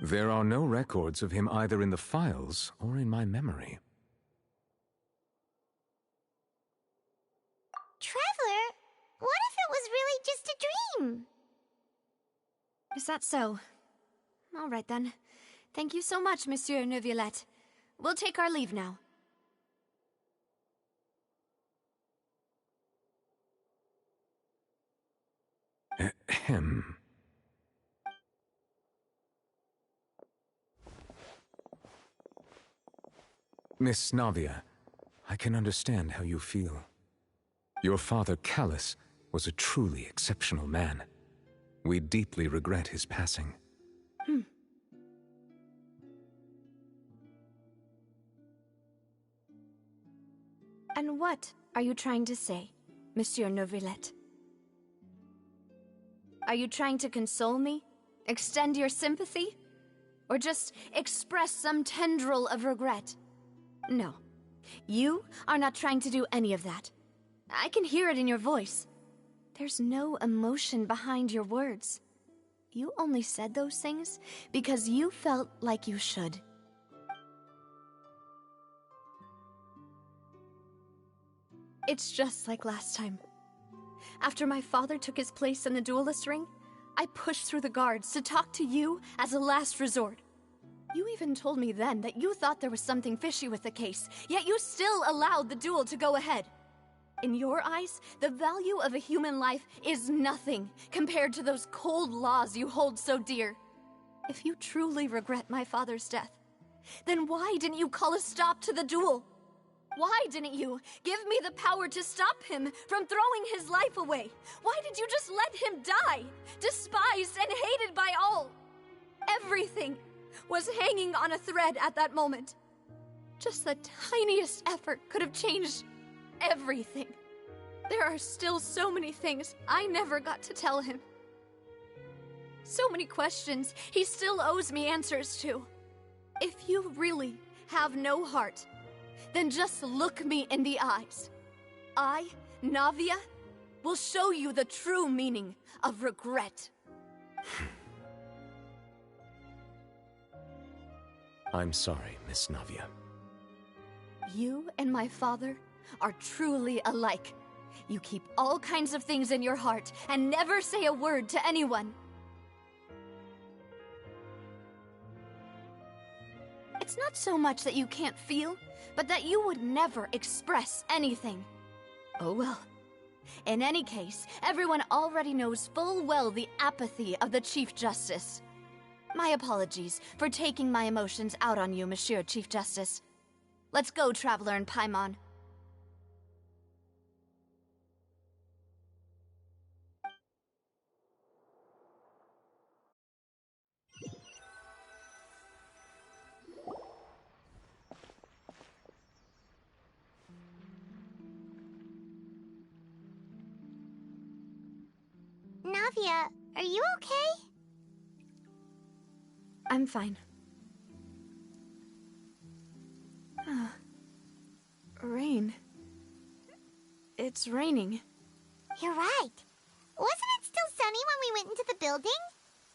Speaker 1: There are no records of him either in the files or in my memory.
Speaker 4: Traveler, what if it was really just a dream?
Speaker 14: Is that so? All right then. Thank you so much, Monsieur Neuvillette. We'll take our leave now.
Speaker 1: Ahem. Miss Navia, I can understand how you feel. Your father, Callus, was a truly exceptional man. We deeply regret his passing.
Speaker 14: And what are you trying to say, Monsieur Neuvillette? Are you trying to console me? Extend your sympathy? Or just express some tendril of regret? No. You are not trying to do any of that. I can hear it in your voice. There's no emotion behind your words. You only said those things because you felt like you should. It's just like last time. After my father took his place in the duelist ring, I pushed through the guards to talk to you as a last resort. You even told me then that you thought there was something fishy with the case, yet you still allowed the duel to go ahead. In your eyes, the value of a human life is nothing compared to those cold laws you hold so dear. If you truly regret my father's death, then why didn't you call a stop to the duel? Why Why didn't you give me the power to stop him from throwing his life away? Why did you just let him die, despised and hated by all? Everything was hanging on a thread at that moment. Just the tiniest effort could have changed everything. There are still so many things I never got to tell him. So many questions he still owes me answers to. If you really have no heart, then just look me in the eyes. I, Navia, will show you the true meaning of regret.
Speaker 1: I'm sorry, Miss Navia.
Speaker 14: You and my father are truly alike. You keep all kinds of things in your heart and never say a word to anyone. It's not so much that you can't feel, but that you would never express anything. Oh well. In any case, everyone already knows full well the apathy of the Chief Justice. My apologies for taking my emotions out on you, Monsieur Chief Justice. Let's go, Traveler and Paimon.
Speaker 4: Navia, are you okay?
Speaker 14: I'm fine. Rain. It's raining.
Speaker 4: You're right. Wasn't it still sunny when we went into the building?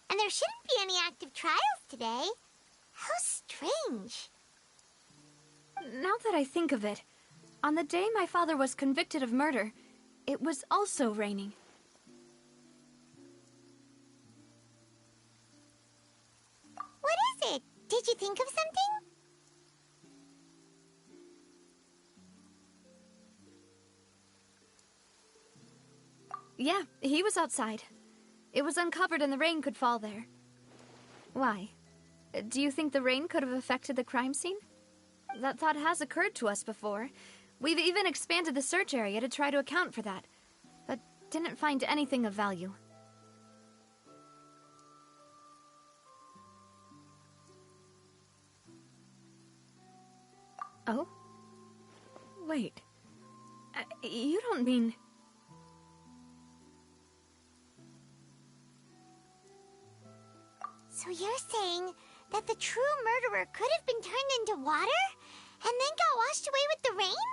Speaker 4: And there shouldn't be any active trials today. How strange.
Speaker 14: Now that I think of it, on the day my father was convicted of murder, it was also raining.
Speaker 4: What is it? Did you think of something?
Speaker 14: Yeah, he was outside. It was uncovered and the rain could fall there. Why? Do you think the rain could have affected the crime scene? That thought has occurred to us before. We've even expanded the search area to try to account for that, but didn't find anything of value. Oh? Wait. You don't mean...
Speaker 4: So you're saying that the true murderer could have been turned into water and then got washed away with the rain?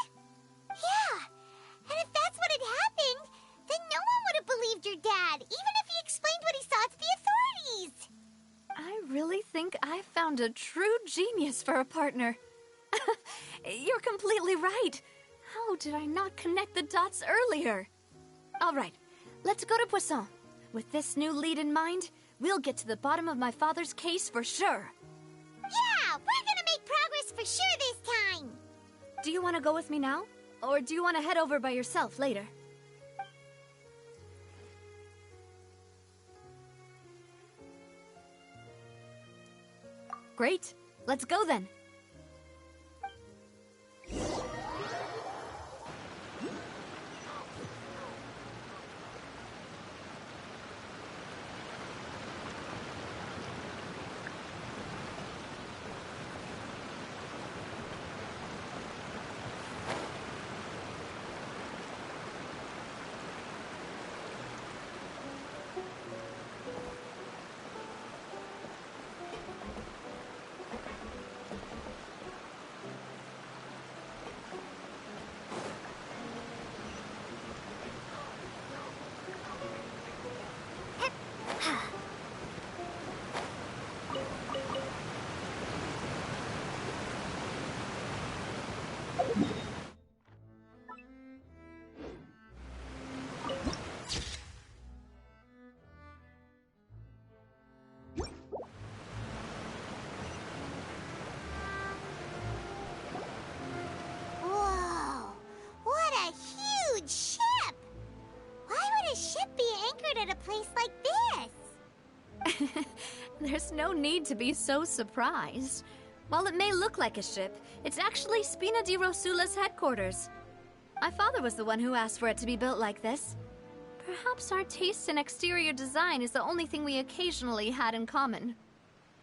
Speaker 4: Yeah, and if that's what had happened, then no one would have believed your dad, even if he explained what he saw to the authorities.
Speaker 14: I really think I found a true genius for a partner. You're completely right. How did I not connect the dots earlier? All right, let's go to Poisson. With this new lead in mind, we'll get to the bottom of my father's case for sure.
Speaker 4: Yeah, we're gonna make progress for sure this time.
Speaker 14: Do you want to go with me now? Or do you want to head over by yourself later? Great. Let's go then.
Speaker 4: Whoa, what a huge ship! Why would a ship be anchored at a place like this?
Speaker 14: There's no need to be so surprised. While it may look like a ship, it's actually Spina di Rosula's headquarters. My father was the one who asked for it to be built like this. Perhaps our taste in exterior design is the only thing we occasionally had in common.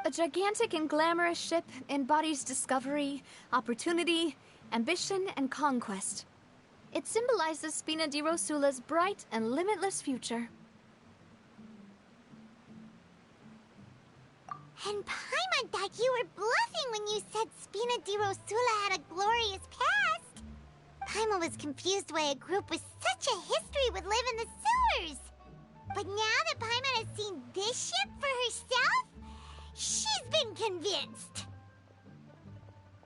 Speaker 14: A gigantic and glamorous ship embodies discovery, opportunity, ambition, and conquest. It symbolizes Spina di Rosula's bright and limitless future.
Speaker 4: And Paimon thought you were bluffing when you said Spina di Rosula had a glorious past. Paimon was confused why a group with such a history would live in the sewers. But now that Paimon has seen this ship for herself, she's been convinced.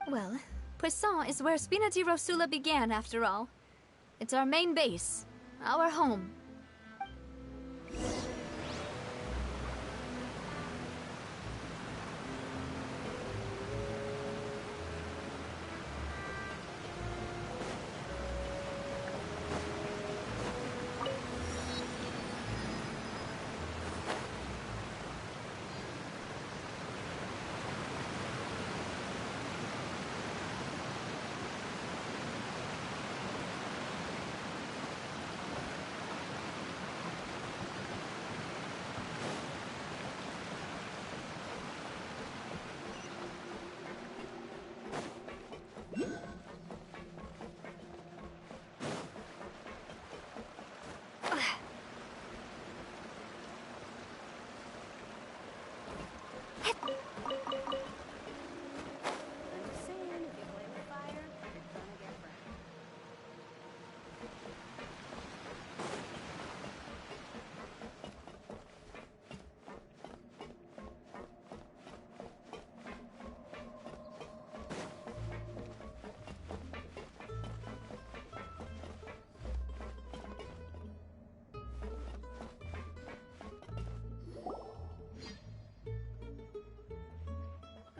Speaker 14: Well, Poisson is where Spina di Rosula began, after all. It's our main base, our home.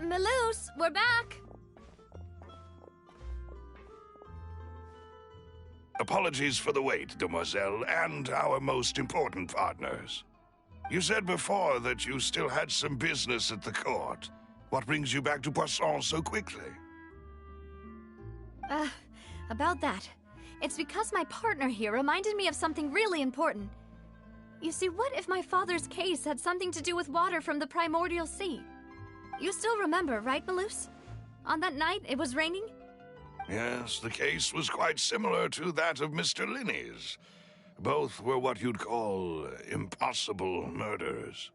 Speaker 14: Melus, we're back!
Speaker 16: Apologies for the wait, demoiselle, and our most important partners. You said before that you still had some business at the court. What brings you back to Poisson so quickly?
Speaker 14: About that. It's because my partner here reminded me of something really important. You see, what if my father's case had something to do with water from the primordial sea? You still remember, right, Melus? On that night, it was raining?
Speaker 16: Yes, the case was quite similar to that of Mr. Linney's. Both were what you'd call impossible murders.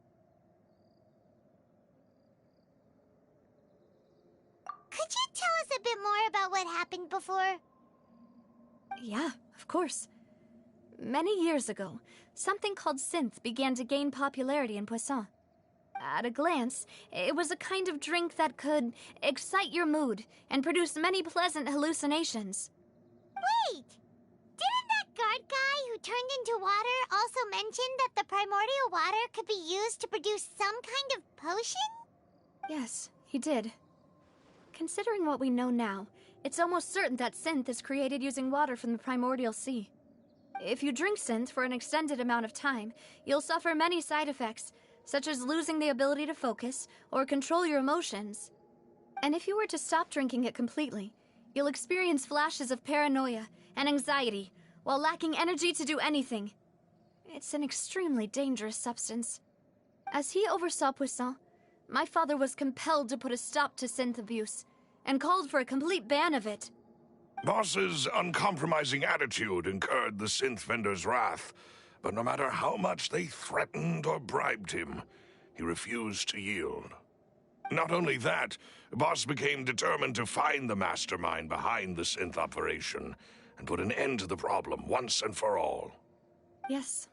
Speaker 4: Could you tell us a bit more about what happened before?
Speaker 14: Yeah, of course. Many years ago, something called synth began to gain popularity in Poisson. At a glance, it was a kind of drink that could excite your mood and produce many pleasant hallucinations.
Speaker 4: Wait! Didn't that guard guy who turned into water also mention that the primordial water could be used to produce some kind of potion?
Speaker 14: Yes, he did. Considering what we know now, it's almost certain that synth is created using water from the primordial sea. If you drink synth for an extended amount of time, you'll suffer many side effects, such as losing the ability to focus or control your emotions. And if you were to stop drinking it completely, you'll experience flashes of paranoia and anxiety while lacking energy to do anything. It's an extremely dangerous substance. As he oversaw Poisson, my father was compelled to put a stop to synth abuse and called for a complete ban of it.
Speaker 16: Boss's uncompromising attitude incurred the synth vendor's wrath, but no matter how much they threatened or bribed him, he refused to yield. Not only that, Boss became determined to find the mastermind behind the synth operation and put an end to the problem once and for all.
Speaker 14: Yes,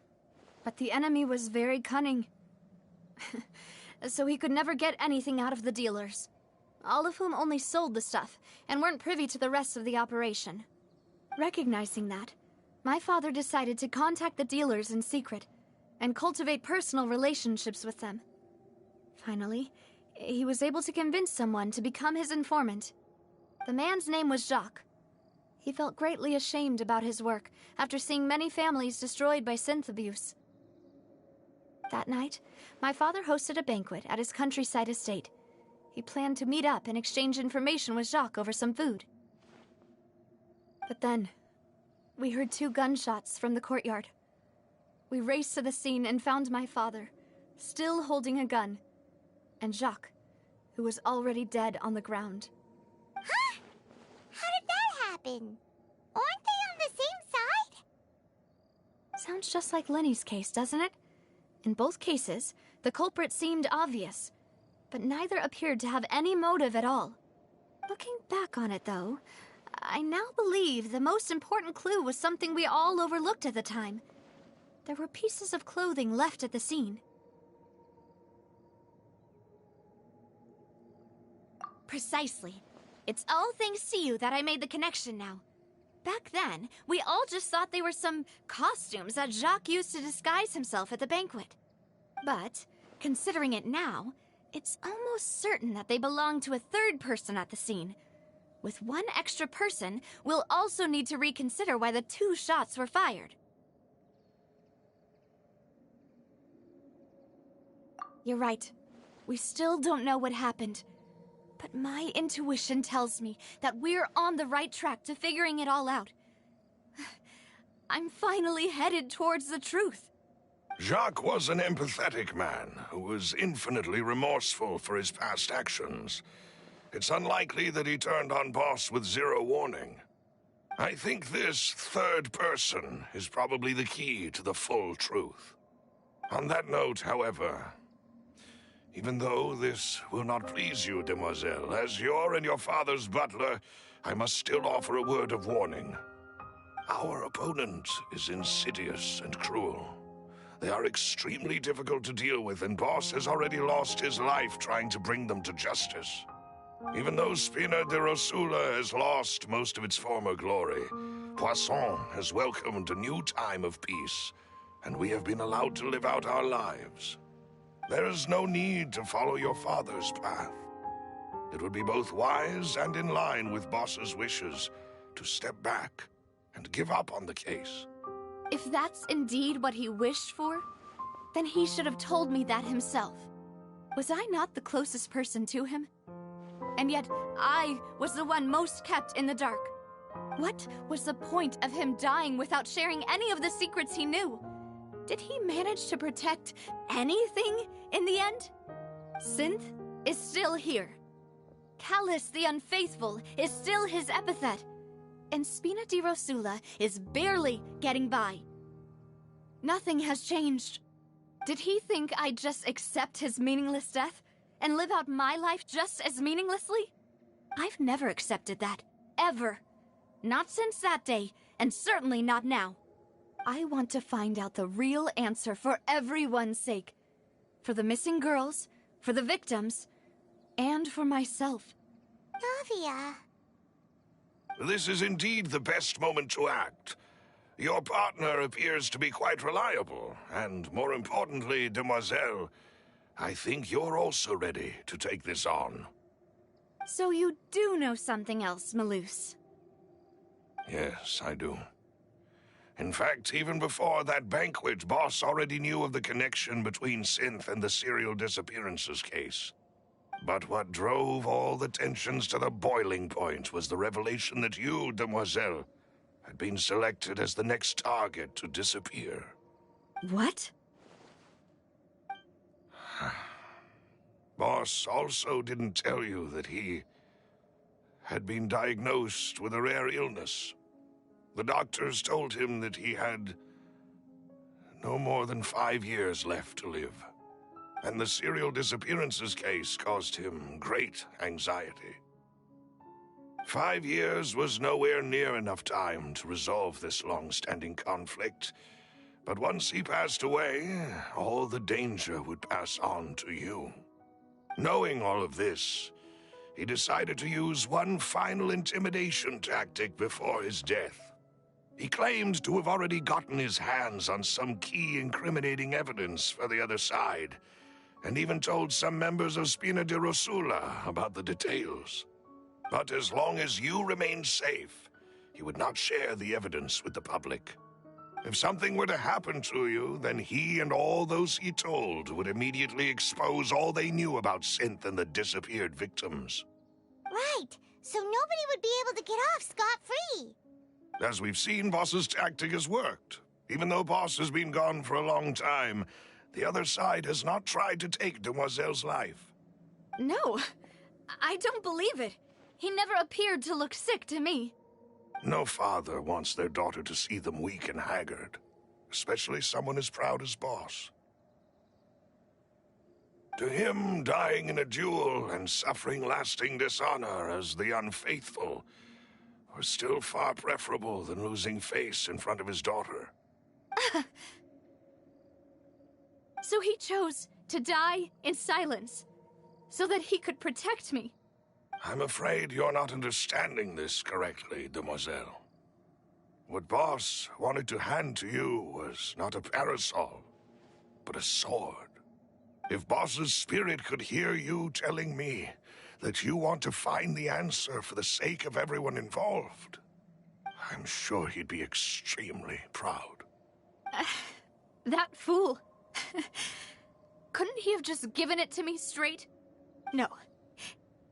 Speaker 14: but the enemy was very cunning. So he could never get anything out of the dealers, all of whom only sold the stuff and weren't privy to the rest of the operation. Recognizing that, my father decided to contact the dealers in secret and cultivate personal relationships with them. Finally, he was able to convince someone to become his informant. The man's name was Jacques. He felt greatly ashamed about his work after seeing many families destroyed by synth abuse. That night, my father hosted a banquet at his countryside estate.
Speaker 7: He planned to meet up and exchange information with Jacques over some food. But then, we heard 2 gunshots from the courtyard. We raced to the scene and found my father, still holding a gun, and Jacques, who was already dead on the ground.
Speaker 4: Huh? How did that happen? Aren't they on the same side?
Speaker 7: Sounds just like Lenny's case, doesn't it? In both cases, the culprit seemed obvious, but neither appeared to have any motive at all. Looking back on it, though, I now believe the most important clue was something we all overlooked at the time. There were pieces of clothing left at the scene. Precisely. It's all thanks to you that I made the connection now. Back then, we all just thought they were some costumes that Jacques used to disguise himself at the banquet. But, considering it now, it's almost certain that they belong to a third person at the scene. With one extra person, we'll also need to reconsider why the 2 shots were fired. You're right. We still don't know what happened. But my intuition tells me that we're on the right track to figuring it all out. I'm finally headed towards the truth.
Speaker 16: Jacques was an empathetic man who was infinitely remorseful for his past actions. It's unlikely that he turned on Boss with 0 warning. I think this third person is probably the key to the full truth. On that note, however, even though this will not please you, demoiselle, as your and your father's butler, I must still offer a word of warning. Our opponent is insidious and cruel. They are extremely difficult to deal with, and Boss has already lost his life trying to bring them to justice. Even though Spina de Rosula has lost most of its former glory, Poisson has welcomed a new time of peace, and we have been allowed to live out our lives. There is no need to follow your father's path. It would be both wise and in line with Boss's wishes to step back and give up on the case.
Speaker 7: If that's indeed what he wished for, then he should have told me that himself. Was I not the closest person to him? And yet, I was the one most kept in the dark. What was the point of him dying without sharing any of the secrets he knew? Did he manage to protect anything in the end? Synth is still here. Callus the Unfaithful is still his epithet. And Spina di Rosula is barely getting by. Nothing has changed. Did he think I'd just accept his meaningless death and live out my life just as meaninglessly? I've never accepted that. Ever. Not since that day, and certainly not now. I want to find out the real answer for everyone's sake. For the missing girls, for the victims, and for myself.
Speaker 4: Navia.
Speaker 16: This is indeed the best moment to act. Your partner appears to be quite reliable, and more importantly, demoiselle, I think you're also ready to take this on.
Speaker 7: So you do know something else, Malus?
Speaker 16: Yes, I do. In fact, even before that banquet, Boss already knew of the connection between Synth and the serial disappearances case. But what drove all the tensions to the boiling point was the revelation that you, demoiselle, had been selected as the next target to disappear.
Speaker 7: What?
Speaker 16: Boss also didn't tell you that he had been diagnosed with a rare illness. The doctors told him that he had no more than 5 years left to live. And the serial disappearances case caused him great anxiety. 5 years was nowhere near enough time to resolve this long-standing conflict. But once he passed away, all the danger would pass on to you. Knowing all of this, he decided to use one final intimidation tactic before his death. He claimed to have already gotten his hands on some key incriminating evidence for the other side, and even told some members of Spina de Rosula about the details. But as long as you remained safe, he would not share the evidence with the public. If something were to happen to you, then he and all those he told would immediately expose all they knew about Synth and the disappeared victims.
Speaker 4: Right, so nobody would be able to get off scot-free.
Speaker 16: As we've seen, Boss's tactic has worked. Even though Boss has been gone for a long time, the other side has not tried to take Demoiselle's life.
Speaker 7: No, I don't believe it. He never appeared to look sick to me.
Speaker 16: No father wants their daughter to see them weak and haggard, especially someone as proud as Boss. To him, dying in a duel and suffering lasting dishonor as the unfaithful was still far preferable than losing face in front of his daughter.
Speaker 7: So he chose to die in silence, so that he could protect me.
Speaker 16: I'm afraid you're not understanding this correctly, Demoiselle. What Boss wanted to hand to you was not a parasol, but a sword. If Boss's spirit could hear you telling me that you want to find the answer for the sake of everyone involved, I'm sure he'd be extremely proud.
Speaker 7: That fool. Couldn't he have just given it to me straight? No.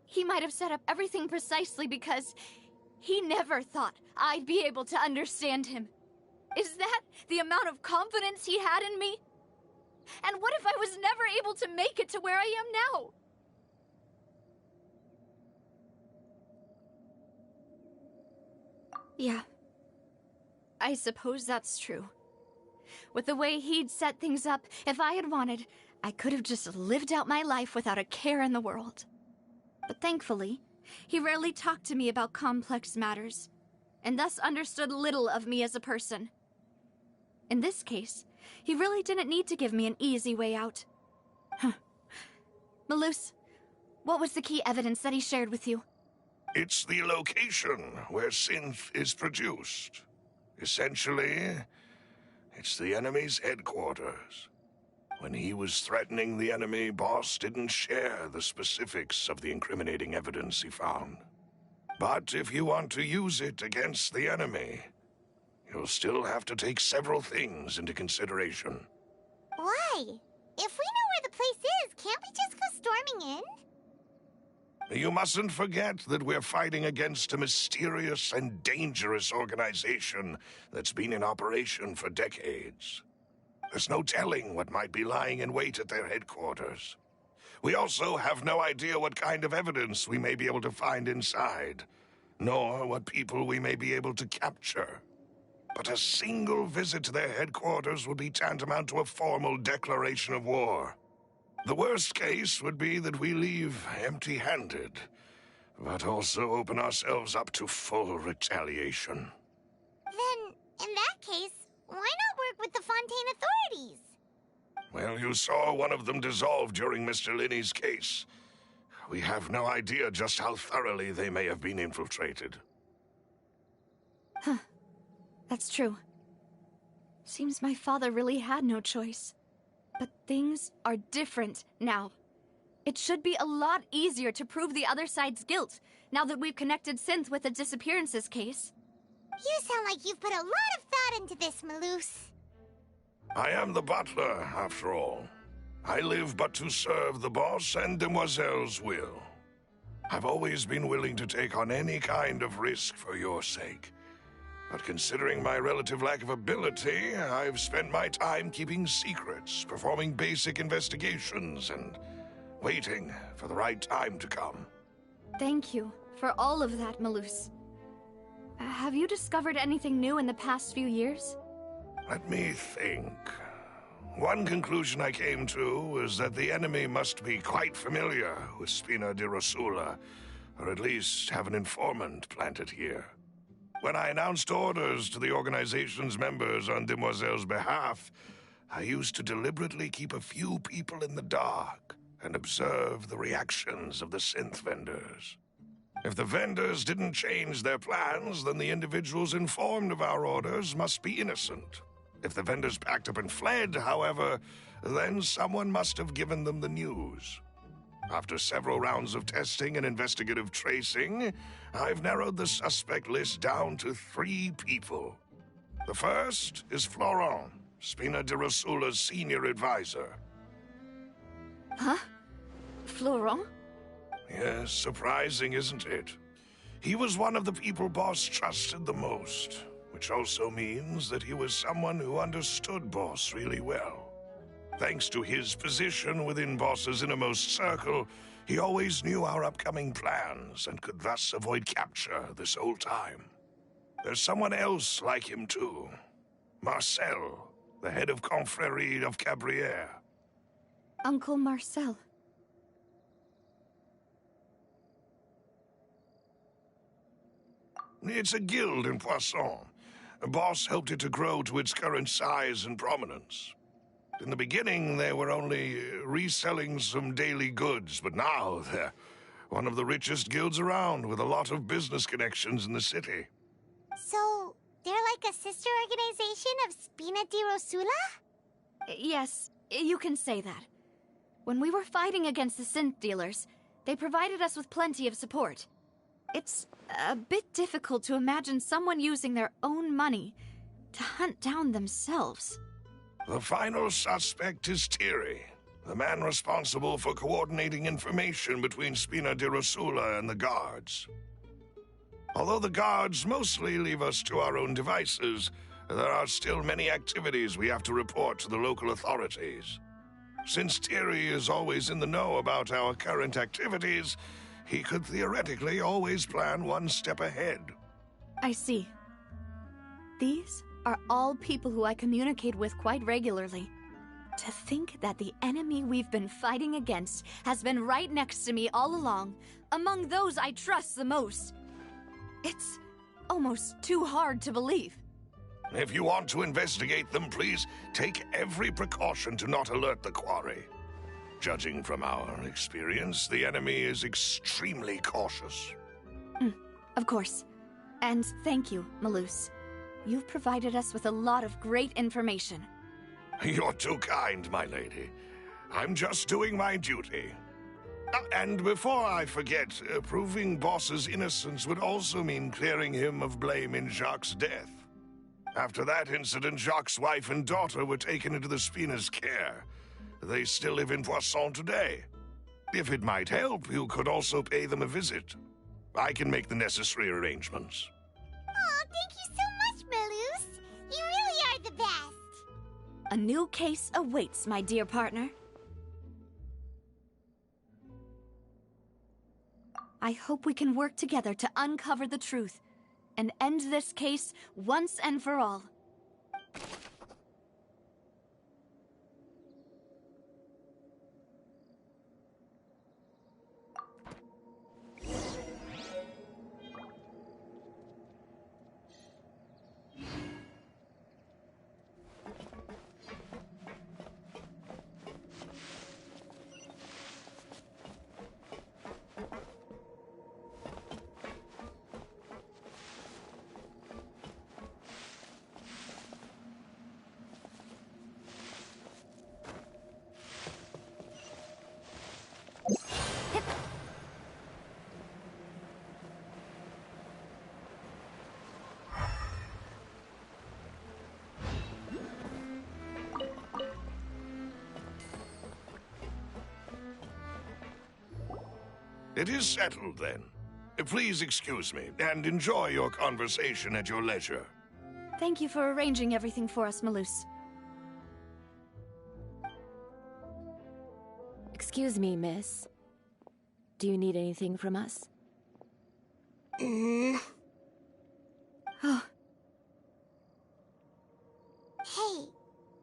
Speaker 7: He might have set up everything precisely because he never thought I'd be able to understand him. Is that the amount of confidence he had in me? And what if I was never able to make it to where I am now? Yeah. I suppose that's true. With the way he'd set things up, if I had wanted, I could have just lived out my life without a care in the world. But thankfully, he rarely talked to me about complex matters, and thus understood little of me as a person. In this case, he really didn't need to give me an easy way out. Malus, what was the key evidence that he shared with you?
Speaker 16: It's the location where Synth is produced. Essentially, it's the enemy's headquarters. When he was threatening the enemy, Boss didn't share the specifics of the incriminating evidence he found. But if you want to use it against the enemy, you'll still have to take several things into consideration.
Speaker 4: Why? If we know where the place is, can't we just go storming in?
Speaker 16: You mustn't forget that we're fighting against a mysterious and dangerous organization that's been in operation for decades. There's no telling what might be lying in wait at their headquarters. We also have no idea what kind of evidence we may be able to find inside, nor what people we may be able to capture. But a single visit to their headquarters would be tantamount to a formal declaration of war. The worst case would be that we leave empty-handed, but also open ourselves up to full retaliation.
Speaker 4: Then, in that case, why not work with the Fontaine authorities?
Speaker 16: Well, you saw one of them dissolve during Mr. Linney's case. We have no idea just how thoroughly they may have been infiltrated.
Speaker 7: Huh. That's true. Seems my father really had no choice. But things are different now. It should be a lot easier to prove the other side's guilt, now that we've connected Synth with the disappearances case.
Speaker 4: You sound like you've put a lot of thought into this, Malus.
Speaker 16: I am the butler, after all. I live but to serve the boss and Demoiselle's will. I've always been willing to take on any kind of risk for your sake. But considering my relative lack of ability, I've spent my time keeping secrets, performing basic investigations, and waiting for the right time to come.
Speaker 7: Thank you for all of that, Malus. Have you discovered anything new in the past few years?
Speaker 16: Let me think. One conclusion I came to was that the enemy must be quite familiar with Spina di Rosula, or at least have an informant planted here. When I announced orders to the organization's members on Demoiselle's behalf, I used to deliberately keep a few people in the dark and observe the reactions of the synth vendors. If the vendors didn't change their plans, then the individuals informed of our orders must be innocent. If the vendors packed up and fled, however, then someone must have given them the news. After several rounds of testing and investigative tracing, I've narrowed the suspect list down to 3 people. The first is Florent, Spina di Rosula's senior advisor.
Speaker 14: Huh? Florent?
Speaker 16: Yes, surprising, isn't it? He was one of the people Boss trusted the most, which also means that he was someone who understood Boss really well. Thanks to his position within Boss's innermost circle, he always knew our upcoming plans and could thus avoid capture this whole time. There's someone else like him too. Marcel, the head of Confrérie of Cabrières.
Speaker 14: Uncle Marcel.
Speaker 16: It's a guild in Poisson. Boss helped it to grow to its current size and prominence. In the beginning, they were only reselling some daily goods, but now they're one of the richest guilds around, with a lot of business connections in the city.
Speaker 4: So, they're like a sister organization of Spina di Rosula?
Speaker 14: Yes, you can say that. When we were fighting against the synth dealers, they provided us with plenty of support. It's a bit difficult to imagine someone using their own money to hunt down themselves.
Speaker 16: The final suspect is Thierry, the man responsible for coordinating information between Spina di Rosula and the guards. Although the guards mostly leave us to our own devices, there are still many activities we have to report to the local authorities. Since Thierry is always in the know about our current activities, he could theoretically always plan one step ahead.
Speaker 14: I see. These are all people who I communicate with quite regularly. To think that the enemy we've been fighting against has been right next to me all along, among those I trust the most. It's almost too hard to believe.
Speaker 16: If you want to investigate them, please take every precaution to not alert the quarry. Judging from our experience, the enemy is extremely cautious.
Speaker 14: Of course. And thank you, Malus. You've provided us with a lot of great information.
Speaker 16: You're too kind, my lady. I'm just doing my duty. And before I forget, proving Boss's innocence would also mean clearing him of blame in Jacques' death. After that incident, Jacques' wife and daughter were taken into the Spina's care. They still live in Poisson today. If it might help, you could also pay them a visit. I can make the necessary arrangements.
Speaker 4: Oh, thank you so much, Malus. You really are the best.
Speaker 14: A new case awaits, my dear partner. I hope we can work together to uncover the truth and end this case once and for all.
Speaker 16: It is settled, then. Please excuse me, and enjoy your conversation at your leisure.
Speaker 14: Thank you for arranging everything for us, Malus.
Speaker 18: Excuse me, miss. Do you need anything from us?
Speaker 14: Oh.
Speaker 4: Hey,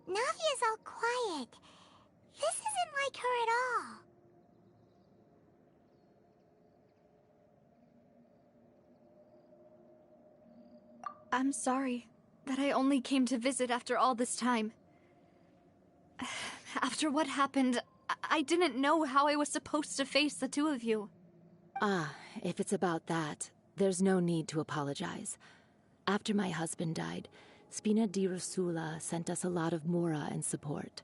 Speaker 4: Navia's all quiet. This isn't like her at all.
Speaker 14: I'm sorry that I only came to visit after all this time. After what happened, I didn't know how I was supposed to face the two of you.
Speaker 18: Ah, if it's about that, there's no need to apologize. After my husband died, Spina di Rosula sent us a lot of mora and support.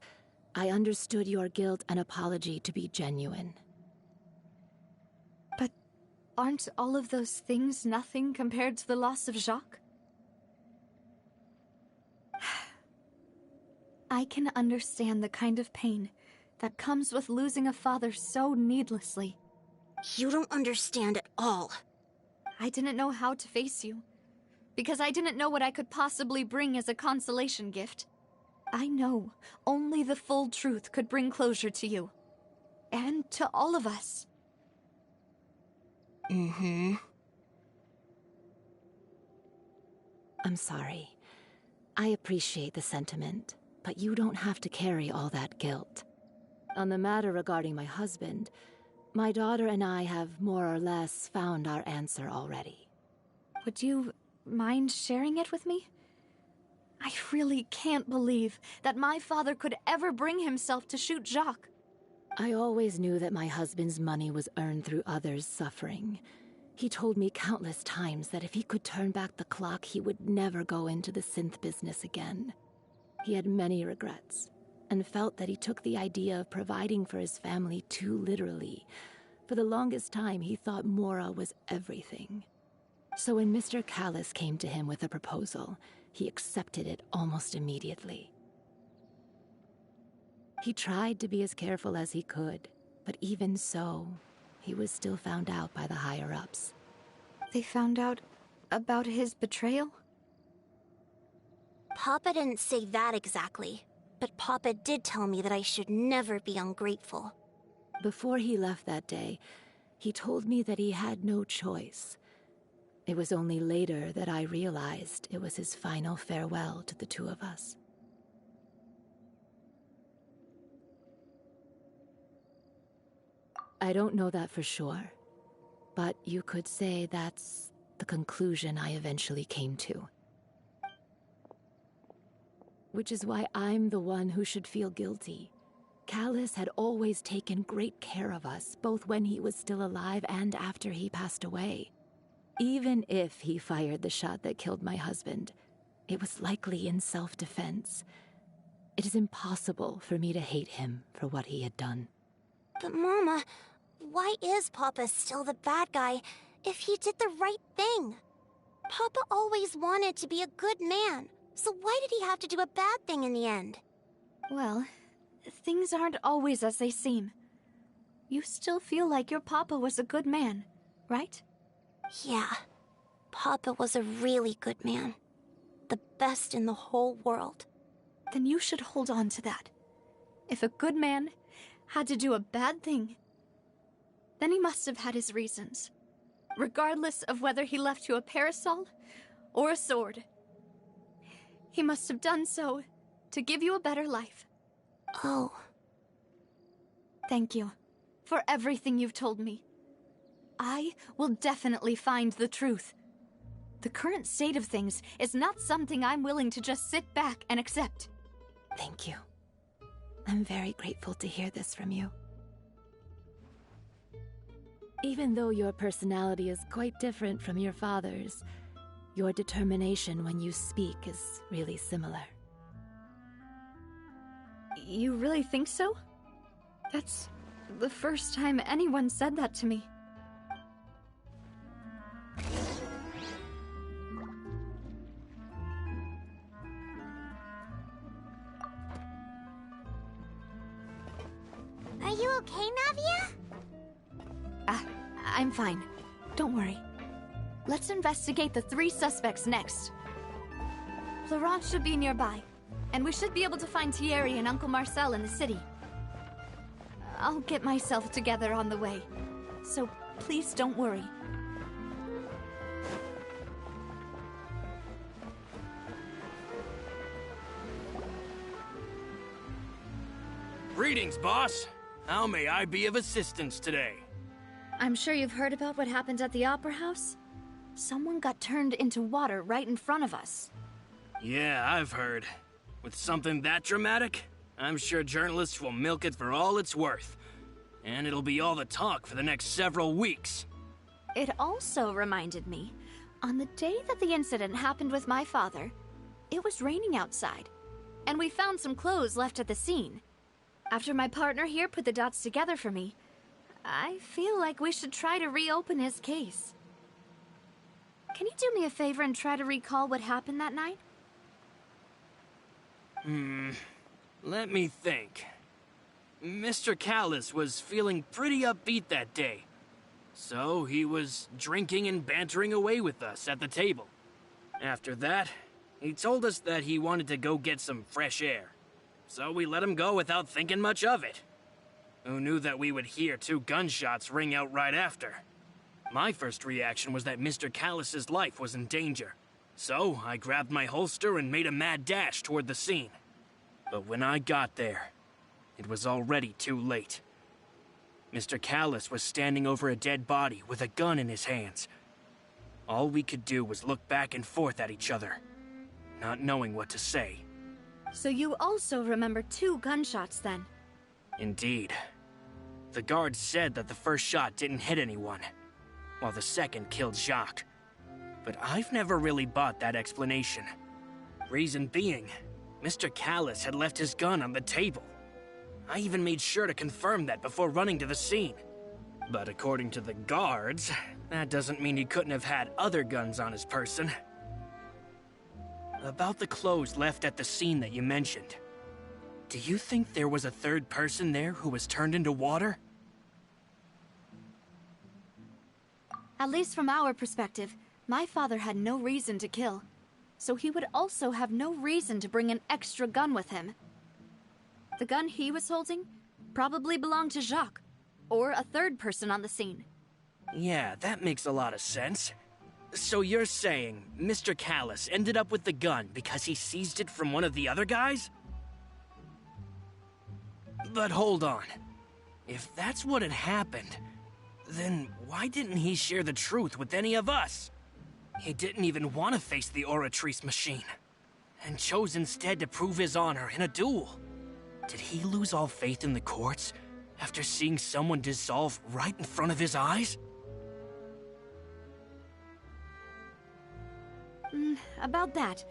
Speaker 18: I understood your guilt and apology to be genuine.
Speaker 14: But aren't all of those things nothing compared to the loss of Jacques?
Speaker 7: I can understand the kind of pain that comes with losing a father so needlessly.
Speaker 14: You don't understand at all.
Speaker 7: I didn't know how to face you, because I didn't know what I could possibly bring as a consolation gift. I know only the full truth could bring closure to you. And to all of us.
Speaker 18: I'm sorry. I appreciate the sentiment, but you don't have to carry all that guilt. On the matter regarding my husband, my daughter and I have more or less found our answer already.
Speaker 7: Would you mind sharing it with me? I really can't believe that my father could ever bring himself to shoot Jacques.
Speaker 18: I always knew that my husband's money was earned through others' suffering. He told me countless times that if he could turn back the clock, he would never go into the synth business again. He had many regrets, and felt that he took the idea of providing for his family too literally. For the longest time, he thought Mora was everything. So when Mr. Callis came to him with a proposal, he accepted it almost immediately. He tried to be as careful as he could, but even so, he was still found out by the higher-ups.
Speaker 7: They found out about his betrayal?
Speaker 14: Papa didn't say that exactly, but Papa did tell me that I should never be ungrateful.
Speaker 18: Before he left that day, he told me that he had no choice. It was only later that I realized it was his final farewell to the two of us. I don't know that for sure, but you could say that's the conclusion I eventually came to. Which is why I'm the one who should feel guilty. Callis had always taken great care of us, both when he was still alive and after he passed away. Even if he fired the shot that killed my husband, it was likely in self-defense. It is impossible for me to hate him for what he had done.
Speaker 14: But Mama, why is Papa still the bad guy if he did the right thing? Papa always wanted to be a good man, so why did he have to do a bad thing in the end?
Speaker 7: Well, things aren't always as they seem. You still feel like your Papa was a good man, right?
Speaker 14: Yeah, Papa was a really good man. The best in the whole world.
Speaker 7: Then you should hold on to that. If a good man had to do a bad thing, then he must have had his reasons. Regardless of whether he left you a parasol or a sword. He must have done so to give you a better life.
Speaker 14: Oh.
Speaker 7: Thank you for everything you've told me. I will definitely find the truth. The current state of things is not something I'm willing to just sit back and accept.
Speaker 18: Thank you. I'm very grateful to hear this from you. Even though your personality is quite different from your father's, your determination when you speak is really similar.
Speaker 7: You really think so? That's the first time anyone said that to me.
Speaker 4: Are you okay, Navia?
Speaker 7: I'm fine. Don't worry. Let's investigate the 3 suspects next. Florent should be nearby, and we should be able to find Thierry and Uncle Marcel in the city. I'll get myself together on the way, so please don't worry.
Speaker 19: Greetings, boss. How may I be of assistance today?
Speaker 7: I'm sure you've heard about what happened at the Opera House. Someone got turned into water right in front of us.
Speaker 19: Yeah, I've heard. With something that dramatic, I'm sure journalists will milk it for all it's worth. And it'll be all the talk for the next several weeks.
Speaker 7: It also reminded me, on the day that the incident happened with my father, it was raining outside, and we found some clothes left at the scene. After my partner here put the dots together for me, I feel like we should try to reopen his case. Can you do me a favor and try to recall what happened that night?
Speaker 19: Let me think. Mr. Callus was feeling pretty upbeat that day. So he was drinking and bantering away with us at the table. After that, he told us that he wanted to go get some fresh air. So we let him go without thinking much of it. Who knew that we would hear 2 gunshots ring out right after? My first reaction was that Mr. Callus's life was in danger. So I grabbed my holster and made a mad dash toward the scene. But when I got there, it was already too late. Mr. Callus was standing over a dead body with a gun in his hands. All we could do was look back and forth at each other, not knowing what to say.
Speaker 14: So you also remember 2 gunshots then?
Speaker 19: Indeed. The guard said that the first shot didn't hit anyone, while the second killed Jacques. But I've never really bought that explanation. Reason being, Mr. Callus had left his gun on the table. I even made sure to confirm that before running to the scene. But according to the guards, that doesn't mean he couldn't have had other guns on his person. About the clothes left at the scene that you mentioned, do you think there was a third person there who was turned into water?
Speaker 14: At least from our perspective, my father had no reason to kill. So he would also have no reason to bring an extra gun with him. The gun he was holding probably belonged to Jacques, or a third person on the scene.
Speaker 19: Yeah, that makes a lot of sense. So you're saying Mr. Callus ended up with the gun because he seized it from one of the other guys? But hold on. If that's what had happened, then why didn't he share the truth with any of us? He didn't even want to face the Oratrice machine, and chose instead to prove his honor in a duel. Did he lose all faith in the courts after seeing someone dissolve right in front of his eyes?
Speaker 14: About that,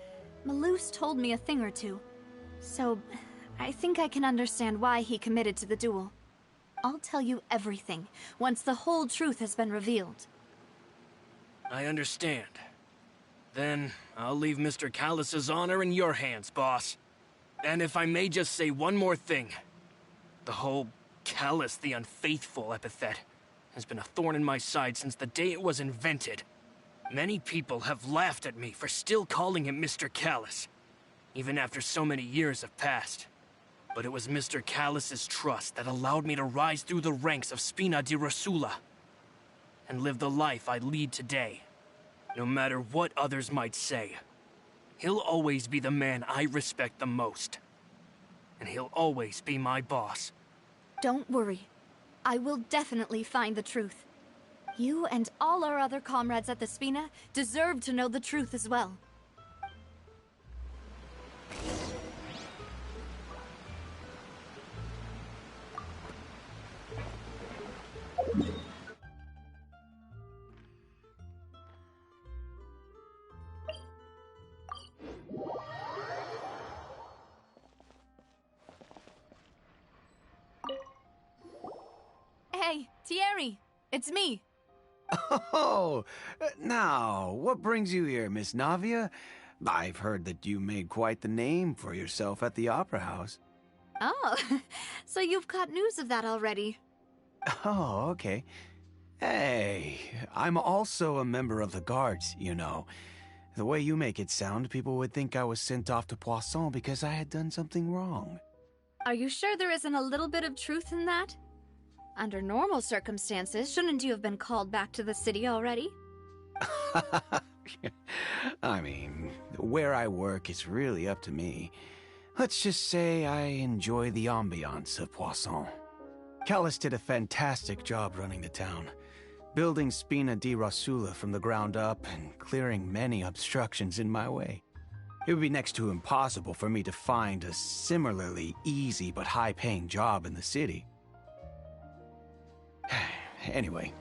Speaker 14: Malus told me a thing or two. So, I think I can understand why he committed to the duel. I'll tell you everything once the whole truth has been revealed.
Speaker 19: I understand. Then, I'll leave Mr. Callus's honor in your hands, boss. And if I may just say one more thing. The whole Callus the Unfaithful epithet has been a thorn in my side since the day it was invented. Many people have laughed at me for still calling him Mr. Callus, even after so many years have passed. But it was Mr. Callus's trust that allowed me to rise through the ranks of Spina di Rosula and live the life I lead today. No matter what others might say, he'll always be the man I respect the most. And he'll always be my boss.
Speaker 14: Don't worry. I will definitely find the truth. You and all our other comrades at the Spina deserve to know the truth as well. Hey, Thierry! It's me!
Speaker 9: Oh, now, what brings you here, Miss Navia? I've heard that you made quite the name for yourself at the Opera House.
Speaker 14: Oh, so you've caught news of that already.
Speaker 9: Oh, okay. Hey, I'm also a member of the Guards, you know. The way you make it sound, people would think I was sent off to Poisson because I had done something wrong.
Speaker 14: Are you sure there isn't a little bit of truth in that? Under normal circumstances, shouldn't you have been called back to the city already?
Speaker 9: I mean, where I work is really up to me. Let's just say I enjoy the ambiance of Poisson. Callus did a fantastic job running the town, building Spina di Rosula from the ground up and clearing many obstructions in my way. It would be next to impossible for me to find a similarly easy but high-paying job in the city. Anyway,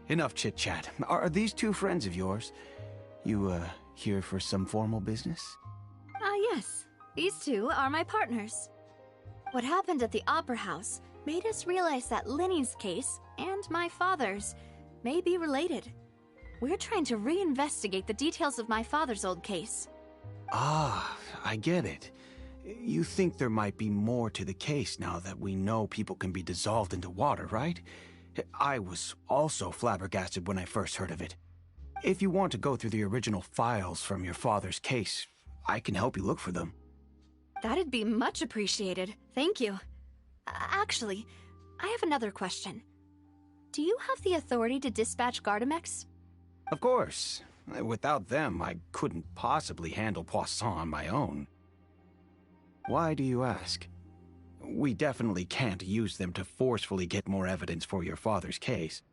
Speaker 9: enough chit-chat. Are these 2 friends of yours? You, here for some formal business?
Speaker 14: Yes. These 2 are my partners. What happened at the Opera House made us realize that Linny's case, and my father's, may be related. We're trying to reinvestigate the details of my father's old case.
Speaker 9: Ah, I get it. You think there might be more to the case now that we know people can be dissolved into water, right? I was also flabbergasted when I first heard of it. If you want to go through the original files from your father's case, I can help you look for them.
Speaker 14: That'd be much appreciated. Thank you. Actually, I have another question. Do you have the authority to dispatch Gardamex?
Speaker 9: Of course. Without them, I couldn't possibly handle Poisson on my own. Why do you ask? We definitely can't use them to forcefully get more evidence for your father's case.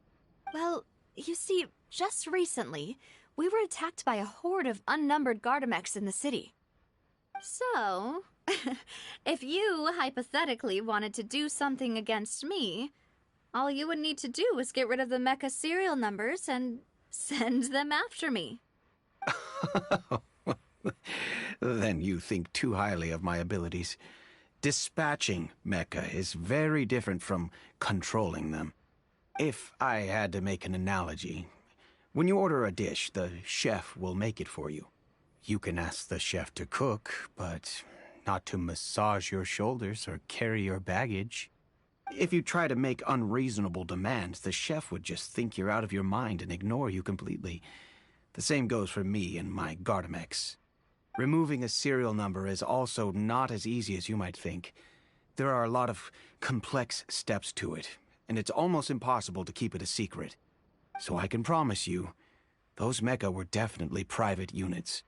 Speaker 14: Well, you see, just recently, we were attacked by a horde of unnumbered Gardamex in the city. So, if you hypothetically wanted to do something against me, all you would need to do is get rid of the mecha serial numbers and send them after me.
Speaker 9: Then you think too highly of my abilities. Dispatching mecha is very different from controlling them. If I had to make an analogy, when you order a dish, the chef will make it for you. You can ask the chef to cook, but not to massage your shoulders or carry your baggage. If you try to make unreasonable demands, the chef would just think you're out of your mind and ignore you completely. The same goes for me and my Gardamex. Removing a serial number is also not as easy as you might think. There are a lot of complex steps to it, and it's almost impossible to keep it a secret. So I can promise you, those mecha were definitely private units.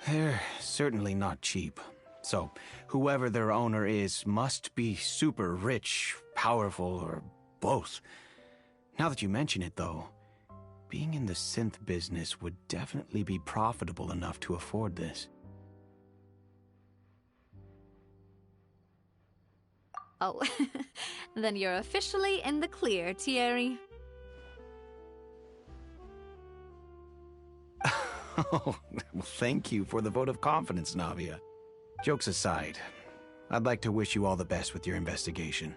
Speaker 9: They're certainly not cheap. So, whoever their owner is must be super rich, powerful, or both. Now that you mention it, though, being in the synth business would definitely be profitable enough to afford this.
Speaker 14: Oh, then you're officially in the clear, Thierry.
Speaker 9: Oh, well, thank you for the vote of confidence, Navia. Jokes aside, I'd like to wish you all the best with your investigation.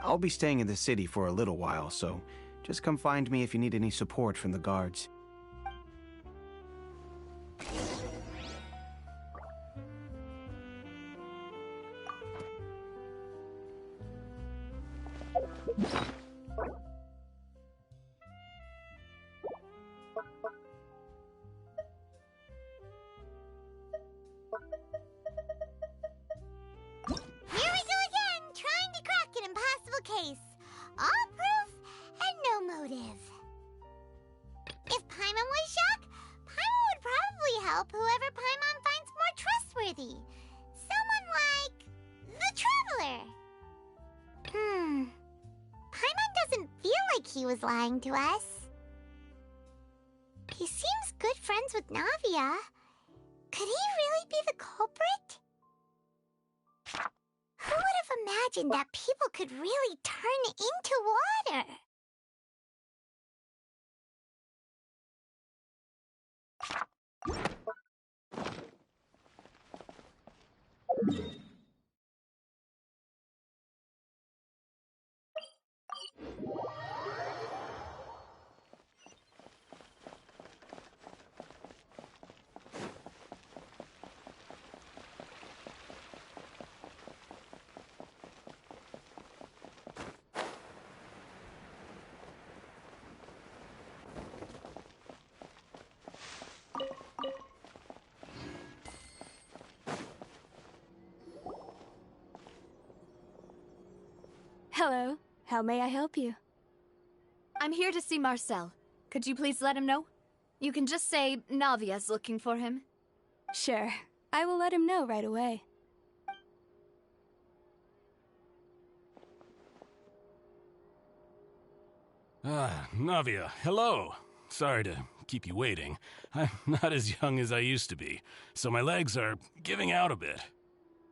Speaker 9: I'll be staying in the city for a little while, so just come find me if you need any support from the guards.
Speaker 4: Case. All proof and no motive. If Paimon was Jacques, Paimon would probably help whoever Paimon finds more trustworthy. Someone like the Traveler. Paimon doesn't feel like he was lying to us. He seems good friends with Navia. Could he really be the culprit? Who would have imagined that people could really turn into water?
Speaker 11: Hello. How may I help you?
Speaker 14: I'm here to see Marcel. Could you please let him know? You can just say Navia's looking for him.
Speaker 11: Sure. I will let him know right away.
Speaker 20: Navia, hello. Sorry to keep you waiting. I'm not as young as I used to be, so my legs are giving out a bit.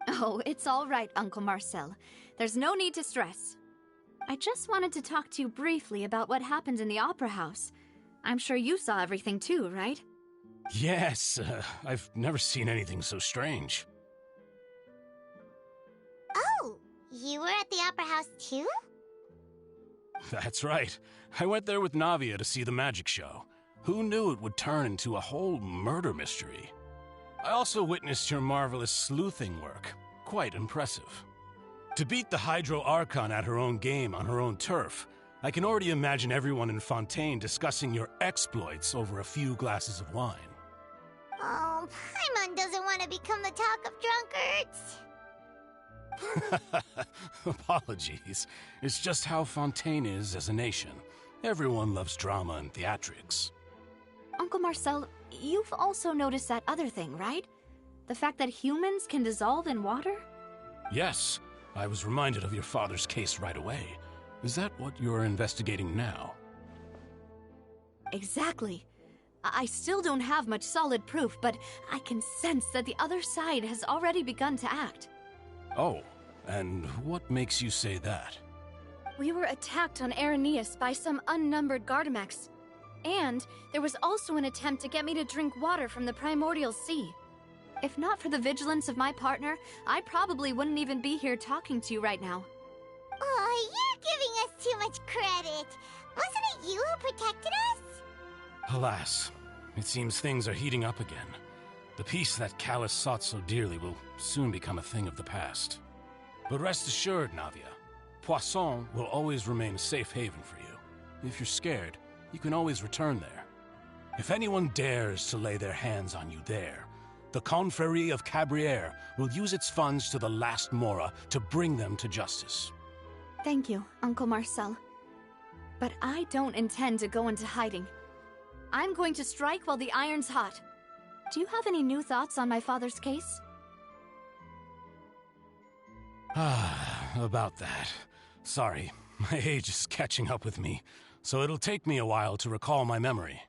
Speaker 14: Oh, it's all right, Uncle Marcel. There's no need to stress. I just wanted to talk to you briefly about what happened in the Opera House. I'm sure you saw everything too, right?
Speaker 20: Yes, I've never seen anything so strange.
Speaker 4: Oh, you were at the Opera House too?
Speaker 20: That's right. I went there with Navia to see the magic show. Who knew it would turn into a whole murder mystery? I also witnessed your marvelous sleuthing work. Quite impressive. To beat the Hydro Archon at her own game on her own turf, I can already imagine everyone in Fontaine discussing your exploits over a few glasses of wine.
Speaker 4: Oh, Paimon doesn't want to become the talk of drunkards.
Speaker 20: Apologies. It's just how Fontaine is as a nation. Everyone loves drama and theatrics.
Speaker 14: Uncle Marcel, you've also noticed that other thing, right? The fact that humans can dissolve in water?
Speaker 20: Yes, I was reminded of your father's case right away. Is that what you're investigating now?
Speaker 14: Exactly. I still don't have much solid proof, but I can sense that the other side has already begun to act.
Speaker 20: Oh, and what makes you say that?
Speaker 11: We were attacked on Araneus by some unnumbered Gardamex. And there was also an attempt to get me to drink water from the Primordial Sea.
Speaker 14: If not for the vigilance of my partner, I probably wouldn't even be here talking to you right now.
Speaker 4: Oh, you're giving us too much credit. Wasn't it you who protected us?
Speaker 20: Alas, it seems things are heating up again. The peace that Callus sought so dearly will soon become a thing of the past. But rest assured, Navia, Poisson will always remain a safe haven for you. If you're scared, you can always return there. If anyone dares to lay their hands on you there, the Confrérie of Cabrières will use its funds to the last Mora to bring them to justice.
Speaker 14: Thank you, Uncle Marcel. But I don't intend to go into hiding. I'm going to strike while the iron's hot. Do you have any new thoughts on my father's case?
Speaker 20: About that. Sorry, my age is catching up with me, so it'll take me a while to recall my memory.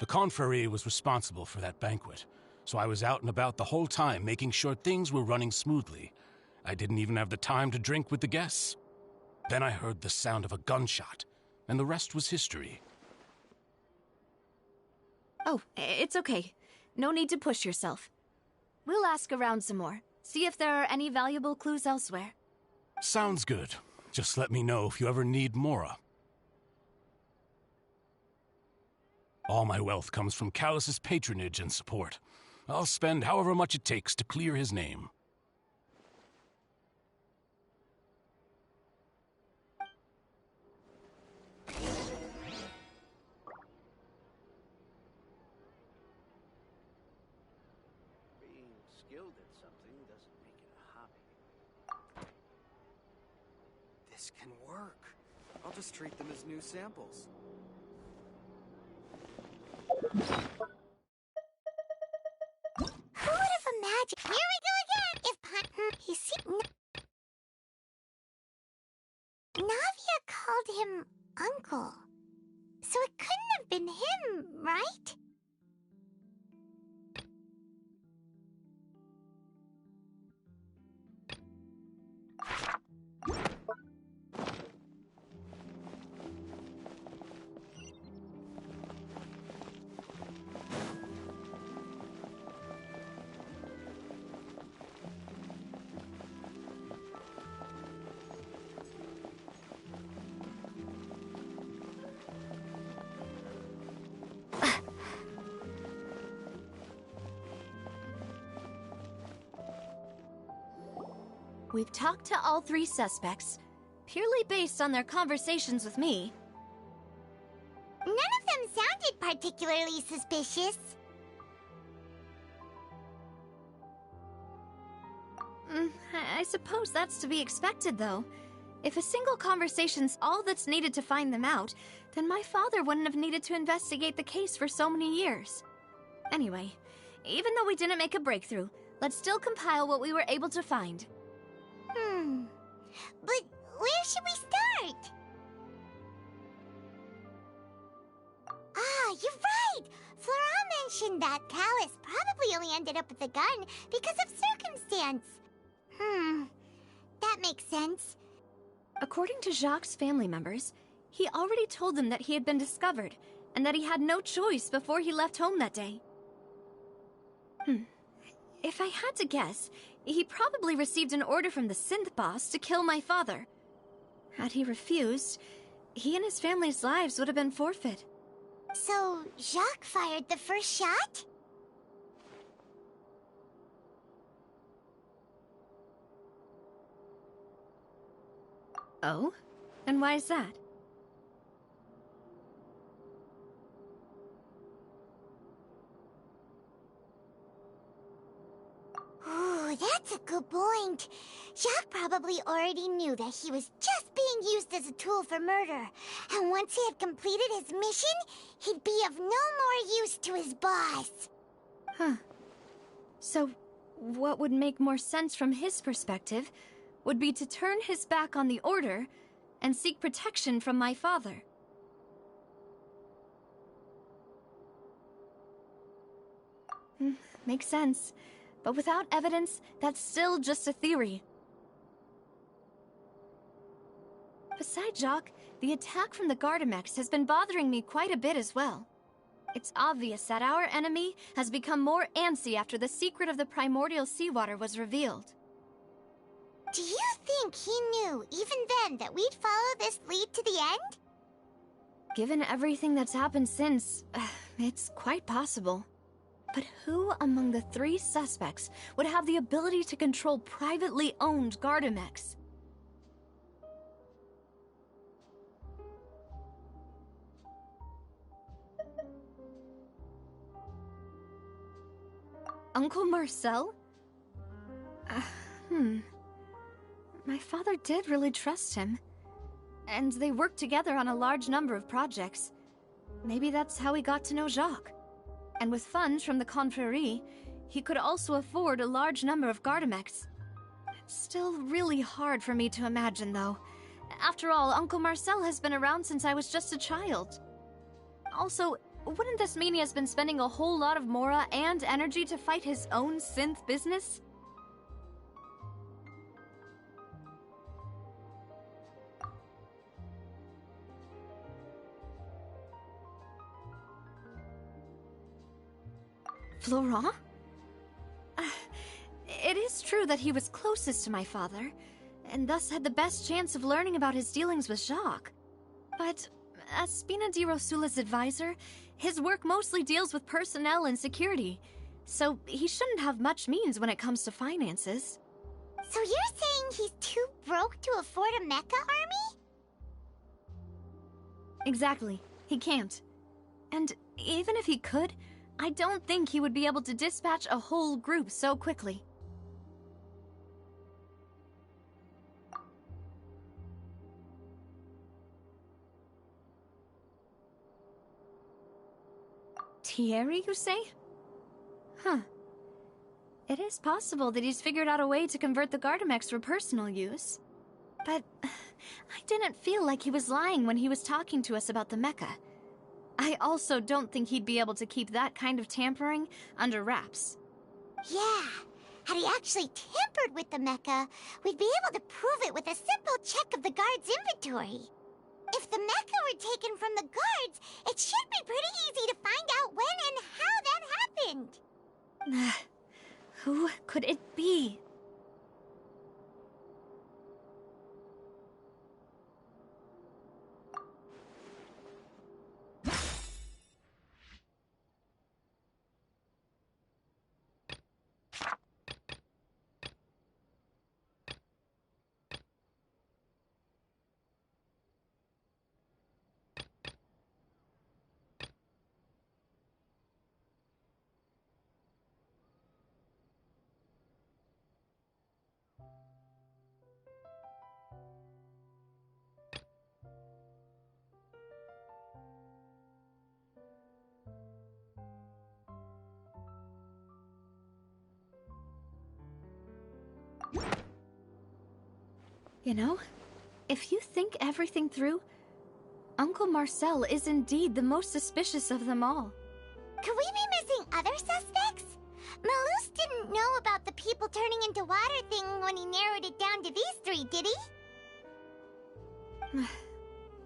Speaker 20: The Confrérie was responsible for that banquet, so I was out and about the whole time making sure things were running smoothly. I didn't even have the time to drink with the guests. Then I heard the sound of a gunshot, and the rest was history.
Speaker 14: Oh, it's okay. No need to push yourself. We'll ask around some more, see if there are any valuable clues elsewhere.
Speaker 20: Sounds good. Just let me know if you ever need Mora. All my wealth comes from Callus's patronage and support. I'll spend however much it takes to clear his name.
Speaker 21: Being skilled at something doesn't make it a hobby. This can work. I'll just treat them as new samples.
Speaker 4: Who would have imagined? Here we go again! If he see Navia called him Uncle. So it couldn't have been him, right?
Speaker 14: We've talked to all three suspects, purely based on their conversations with me.
Speaker 4: None of them sounded particularly suspicious.
Speaker 14: I suppose that's to be expected, though. If a single conversation's all that's needed to find them out, then my father wouldn't have needed to investigate the case for so many years. Anyway, even though we didn't make a breakthrough, let's still compile what we were able to find.
Speaker 4: But where should we start? Ah, you're right! Flora mentioned that Callus probably only ended up with the gun because of circumstance. That makes sense.
Speaker 14: According to Jacques' family members, he already told them that he had been discovered, and that he had no choice before he left home that day. If I had to guess, he probably received an order from the synth boss to kill my father. Had he refused, he and his family's lives would have been forfeit.
Speaker 4: So, Jacques fired the first shot?
Speaker 14: Oh? And why is that?
Speaker 4: Ooh, that's a good point. Jacques probably already knew that he was just being used as a tool for murder. And once he had completed his mission, he'd be of no more use to his boss.
Speaker 14: Huh. So, what would make more sense from his perspective would be to turn his back on the Order and seek protection from my father. Makes sense. But without evidence, that's still just a theory. Besides Jacques, the attack from the Gardamex has been bothering me quite a bit as well. It's obvious that our enemy has become more antsy after the secret of the primordial seawater was revealed.
Speaker 4: Do you think he knew, even then, that we'd follow this lead to the end?
Speaker 14: Given everything that's happened since, it's quite possible. But who among the 3 suspects would have the ability to control privately owned Gardamex? Uncle Marcel? My father did really trust him. And they worked together on a large number of projects. Maybe that's how he got to know Jacques. And with funds from the Confrérie, he could also afford a large number of Gardamex. It's still really hard for me to imagine, though. After all, Uncle Marcel has been around since I was just a child. Also, wouldn't this mean he has been spending a whole lot of mora and energy to fight his own synth business? Florent? It is true that he was closest to my father, and thus had the best chance of learning about his dealings with Jacques. But as Spina di Rosula's advisor, his work mostly deals with personnel and security, so he shouldn't have much means when it comes to finances.
Speaker 4: So you're saying he's too broke to afford a mecha army?
Speaker 14: Exactly. He can't. And even if he could, I don't think he would be able to dispatch a whole group so quickly. Thierry, you say? Huh. It is possible that he's figured out a way to convert the Gardamex for personal use. But I didn't feel like he was lying when he was talking to us about the mecha. I also don't think he'd be able to keep that kind of tampering under wraps.
Speaker 4: Yeah, had he actually tampered with the mecha, we'd be able to prove it with a simple check of the guard's inventory. If the mecha were taken from the guards, it should be pretty easy to find out when and how that happened.
Speaker 14: Who could it be? You know, if you think everything through, Uncle Marcel is indeed the most suspicious of them all.
Speaker 4: Could we be missing other suspects? Malus didn't know about the people turning into water thing when he narrowed it down to these 3, did he?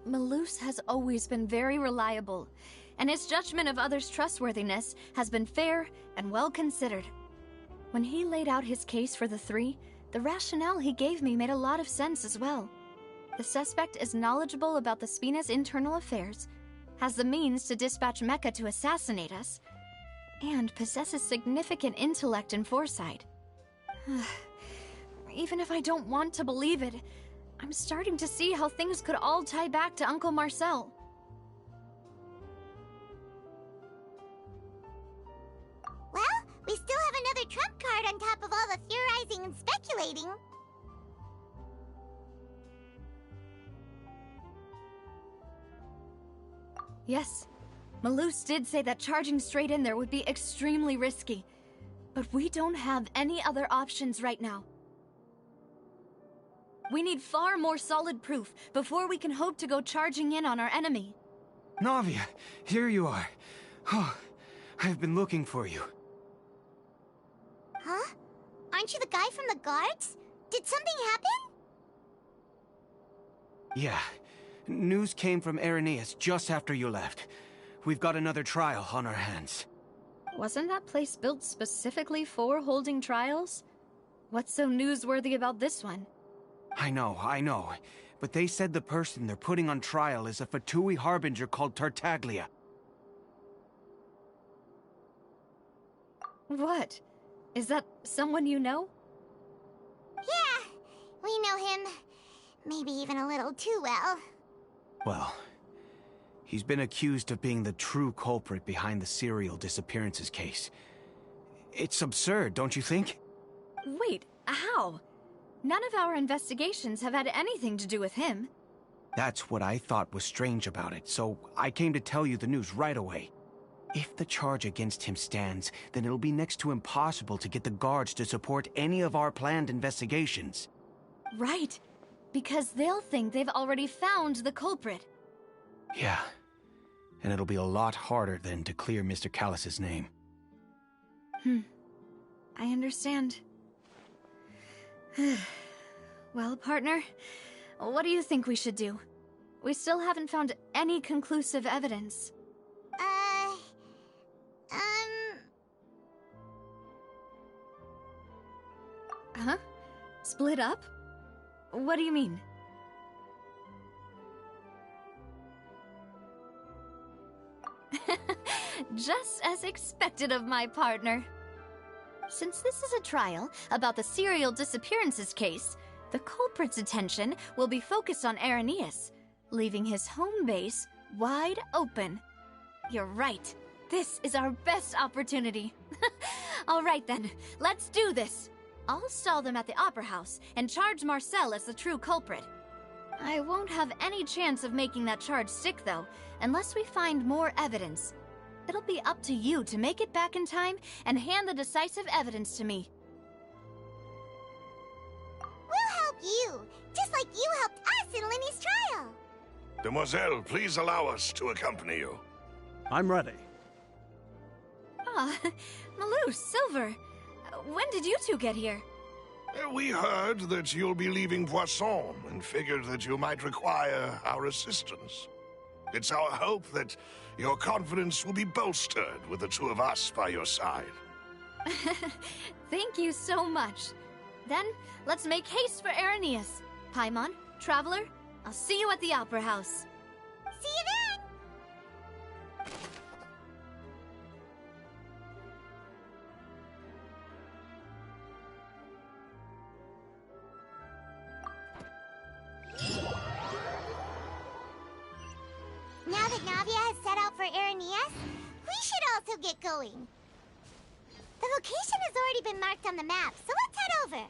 Speaker 14: Malus has always been very reliable, and his judgment of others' trustworthiness has been fair and well considered. When he laid out his case for the 3, the rationale he gave me made a lot of sense as well. The suspect is knowledgeable about the Spina's internal affairs, has the means to dispatch Mecha to assassinate us, and possesses significant intellect and foresight. Even if I don't want to believe it, I'm starting to see how things could all tie back to Uncle Marcel.
Speaker 4: Well, we still have another trump card on top of all the theorizing and speculating.
Speaker 14: Yes, Malus did say that charging straight in there would be extremely risky, but we don't have any other options right now. We need far more solid proof before we can hope to go charging in on our enemy.
Speaker 9: Navia, here you are. Oh, I've been looking for you.
Speaker 4: Huh? Aren't you the guy from the guards? Did something happen?
Speaker 9: Yeah. News came from Irenaeus just after you left. We've got another trial on our hands.
Speaker 14: Wasn't that place built specifically for holding trials? What's so newsworthy about this one?
Speaker 9: I know. But they said the person they're putting on trial is a Fatui harbinger called Tartaglia.
Speaker 14: What? Is that someone you know?
Speaker 4: Yeah, we know him. Maybe even a little too well.
Speaker 9: Well, he's been accused of being the true culprit behind the serial disappearances case. It's absurd, don't you think?
Speaker 14: Wait, how? None of our investigations have had anything to do with him.
Speaker 9: That's what I thought was strange about it, so I came to tell you the news right away. If the charge against him stands, then it'll be next to impossible to get the guards to support any of our planned investigations.
Speaker 14: Right, because they'll think they've already found the culprit.
Speaker 9: Yeah, and it'll be a lot harder then to clear Mr. Callus's name.
Speaker 14: I understand. Well, partner, what do you think we should do? We still haven't found any conclusive evidence. Huh? Split up? What do you mean? Just as expected of my partner. Since this is a trial about the serial disappearances case, the culprit's attention will be focused on Irenaeus, leaving his home base wide open. You're right. This is our best opportunity. All right then, let's do this. I'll stall them at the Opera House and charge Marcel as the true culprit. I won't have any chance of making that charge stick, though, unless we find more evidence. It'll be up to you to make it back in time and hand the decisive evidence to me.
Speaker 4: We'll help you, just like you helped us in Linny's trial.
Speaker 16: Demoiselle, please allow us to accompany you.
Speaker 5: I'm ready.
Speaker 14: Ah, Malus, Silver. When did you two get here?
Speaker 16: We heard that you'll be leaving Poisson and figured that you might require our assistance. It's our hope that your confidence will be bolstered with the two of us by your side.
Speaker 14: Thank you so much. Then, let's make haste for Irenaeus. Paimon, Traveler, I'll see you at the Opera House.
Speaker 4: See you then! Now that Navia has set out for Irenaeus, we should also get going. The location has already been marked on the map, so let's head over.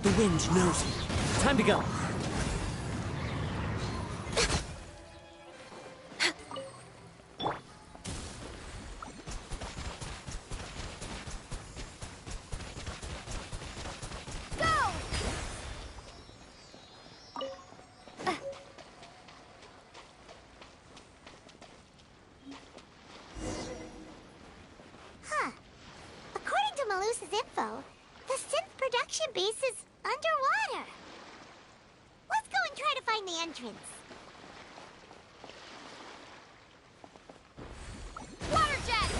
Speaker 8: The wind knows you. Time to go.
Speaker 4: info. The synth production base is underwater. Let's go and try to find the entrance.
Speaker 2: Water jet!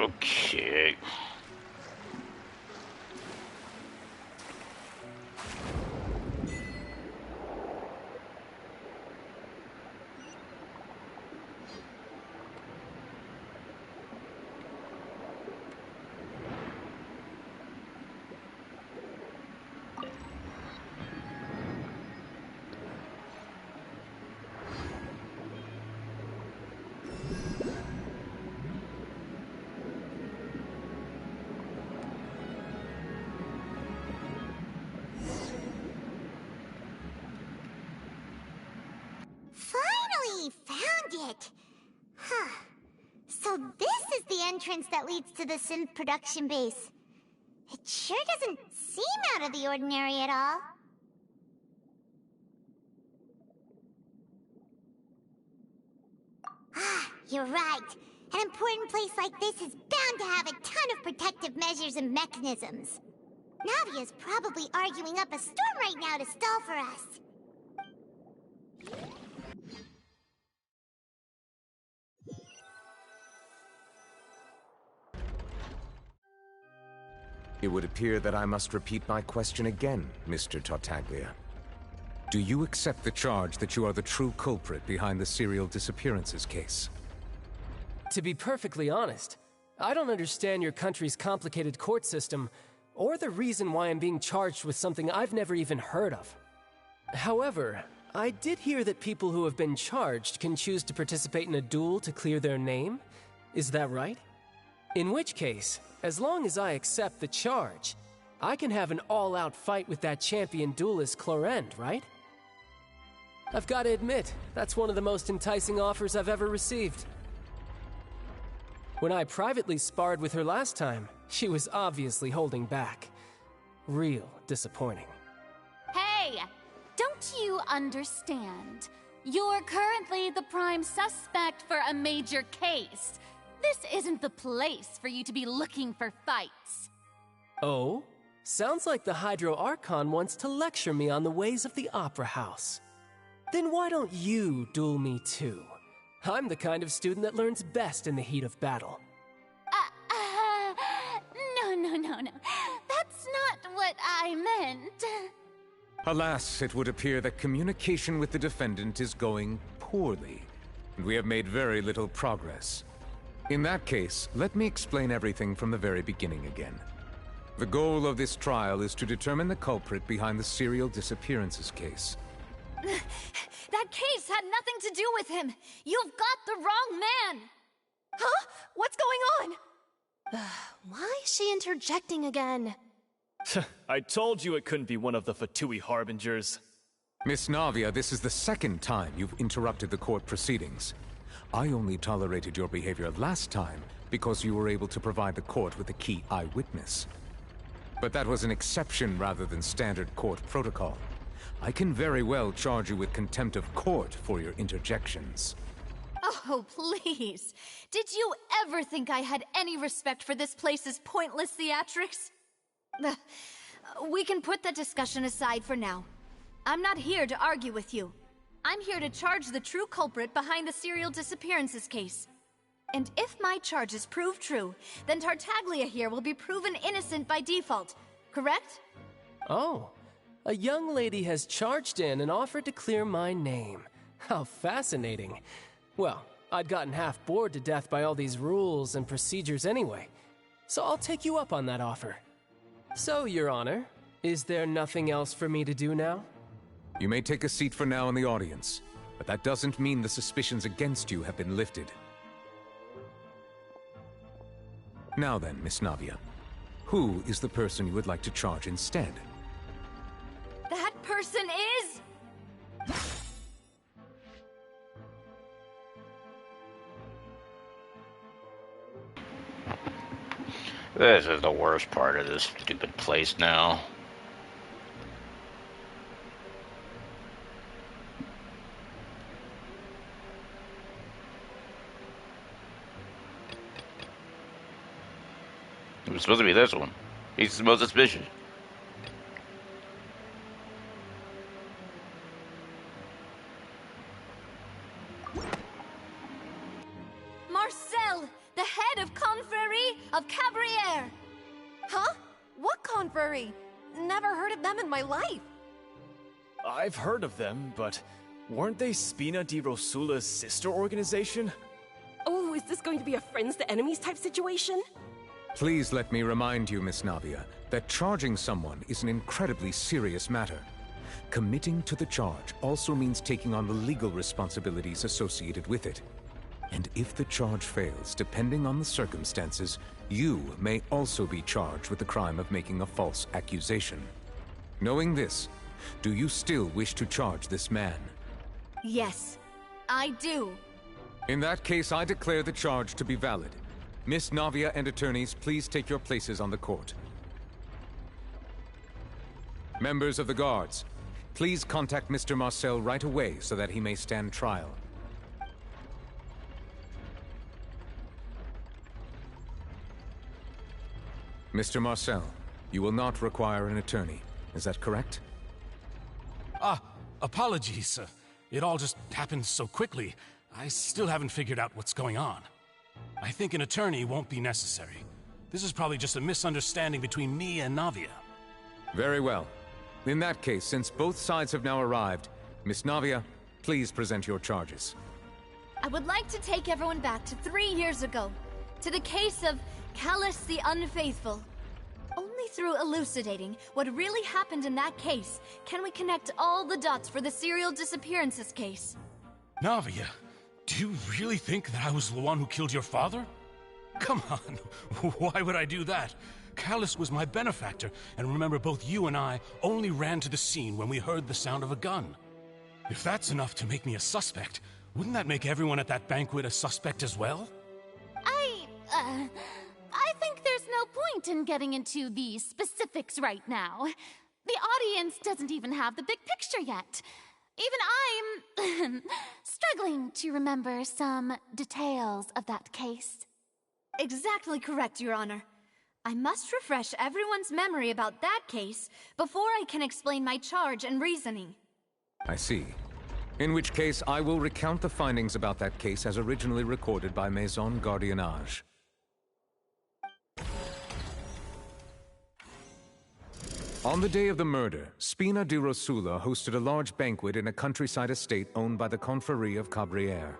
Speaker 9: Okay.
Speaker 4: Finally found it! Huh. So this is the entrance that leads to the synth production base. It sure doesn't seem out of the ordinary at all. Ah, you're right. An important place like this is bound to have a ton of protective measures and mechanisms. Navia's probably arguing up a storm right now to stall for us.
Speaker 1: It would appear that I must repeat my question again, Mr. Tartaglia. Do you accept the charge that you are the true culprit behind the serial disappearances case?
Speaker 8: To be perfectly honest, I don't understand your country's complicated court system, or the reason why I'm being charged with something I've never even heard of. However, I did hear that people who have been charged can choose to participate in a duel to clear their name. Is that right? In which case, as long as I accept the charge, I can have an all-out fight with that champion duelist Clorend, right? I've got to admit, that's one of the most enticing offers I've ever received. When I privately sparred with her last time, she was obviously holding back. Real disappointing.
Speaker 2: Hey! Don't you understand? You're currently the prime suspect for a major case. This isn't the place for you to be looking for fights.
Speaker 8: Oh? Sounds like the Hydro Archon wants to lecture me on the ways of the Opera House. Then why don't you duel me too? I'm the kind of student that learns best in the heat of battle.
Speaker 2: No. That's not what I meant.
Speaker 1: Alas, it would appear that communication with the defendant is going poorly, and we have made very little progress. In that case, let me explain everything from the very beginning again. The goal of this trial is to determine the culprit behind the serial disappearances case.
Speaker 7: That case had nothing to do with him. You've got the wrong man. Huh? What's going on? Why is she interjecting again?
Speaker 12: I told you it couldn't be one of the Fatui Harbingers.
Speaker 1: Miss Navia, this is the second time you've interrupted the court proceedings. I only tolerated your behavior last time because you were able to provide the court with a key eyewitness. But that was an exception rather than standard court protocol. I can very well charge you with contempt of court for your interjections.
Speaker 7: Oh, please. Did you ever think I had any respect for this place's pointless theatrics? We can put that discussion aside for now. I'm not here to argue with you. I'm here to charge the true culprit behind the serial disappearances case. And if my charges prove true, then Tartaglia here will be proven innocent by default, correct?
Speaker 8: Oh, a young lady has charged in and offered to clear my name. How fascinating. Well, I'd gotten half bored to death by all these rules and procedures anyway, so I'll take you up on that offer. So, Your Honor, is there nothing else for me to do now?
Speaker 1: You may take a seat for now in the audience, but that doesn't mean the suspicions against you have been lifted. Now then, Miss Navia, Who is the person you would like to charge instead?
Speaker 14: That person is...
Speaker 3: This is the worst part of this stupid place now. It was supposed to be this one. He's the most suspicious.
Speaker 14: Marcel, the head of Confrérie of Cabriere!
Speaker 10: Huh? What confrérie? Never heard of them in my life.
Speaker 12: I've heard of them, but weren't they Spina di Rosula's sister organization?
Speaker 10: Oh, is this going to be a friends to enemies type situation?
Speaker 1: Please let me remind you, Miss Navia, that charging someone is an incredibly serious matter. Committing to the charge also means taking on the legal responsibilities associated with it. And if the charge fails, depending on the circumstances, you may also be charged with the crime of making a false accusation. Knowing this, do you still wish to charge this man?
Speaker 14: Yes, I do.
Speaker 1: In that case, I declare the charge to be valid. Miss Navia and attorneys, please take your places on the court. Members of the guards, please contact Mr. Marcel right away so that he may stand trial. Mr. Marcel, you will not require an attorney. Is that correct?
Speaker 20: Apologies. It all just happened so quickly. I still haven't figured out what's going on. I think an attorney won't be necessary. This is probably just a misunderstanding between me and Navia.
Speaker 1: Very well. In that case, since both sides have now arrived, Miss Navia, please present your charges.
Speaker 14: I would like to take everyone back to 3 years ago, to the case of Callus the Unfaithful. Only through elucidating what really happened in that case can we connect all the dots for the serial disappearances case.
Speaker 20: Navia, do you really think that I was the one who killed your father? Come on, why would I do that? Callus was my benefactor, and remember, both you and I only ran to the scene when we heard the sound of a gun. If that's enough to make me a suspect, wouldn't that make everyone at that banquet a suspect as well?
Speaker 2: I think there's no point in getting into the specifics right now. The audience doesn't even have the big picture yet. Even I'm struggling to remember some details of that case.
Speaker 14: Exactly correct, Your Honor. I must refresh everyone's memory about that case before I can explain my charge and reasoning.
Speaker 1: I see. In which case, I will recount the findings about that case as originally recorded by Maison Gardiennage. On the day of the murder, Spina di Rosula hosted a large banquet in a countryside estate owned by the Confrérie of Cabriere.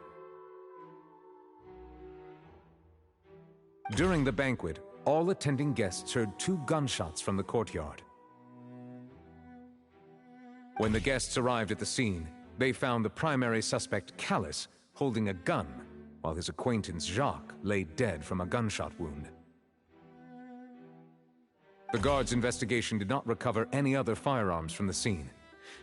Speaker 1: During the banquet, all attending guests heard 2 gunshots from the courtyard. When the guests arrived at the scene, they found the primary suspect, Callus, holding a gun, while his acquaintance, Jacques, lay dead from a gunshot wound. The guards' investigation did not recover any other firearms from the scene.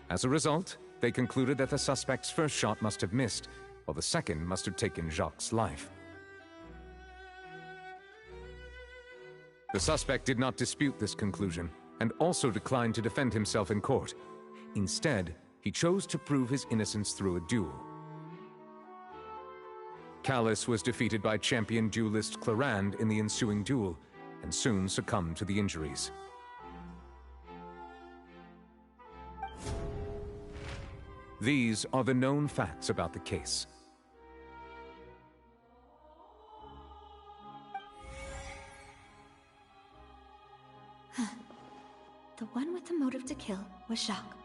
Speaker 1: As a result, they concluded that the suspect's first shot must have missed, while the second must have taken Jacques' life. The suspect did not dispute this conclusion, and also declined to defend himself in court. Instead, he chose to prove his innocence through a duel. Callus was defeated by champion duelist Clarand in the ensuing duel, and soon succumbed to the injuries. These are the known facts about the case.
Speaker 14: The one with the motive to kill was Jacques,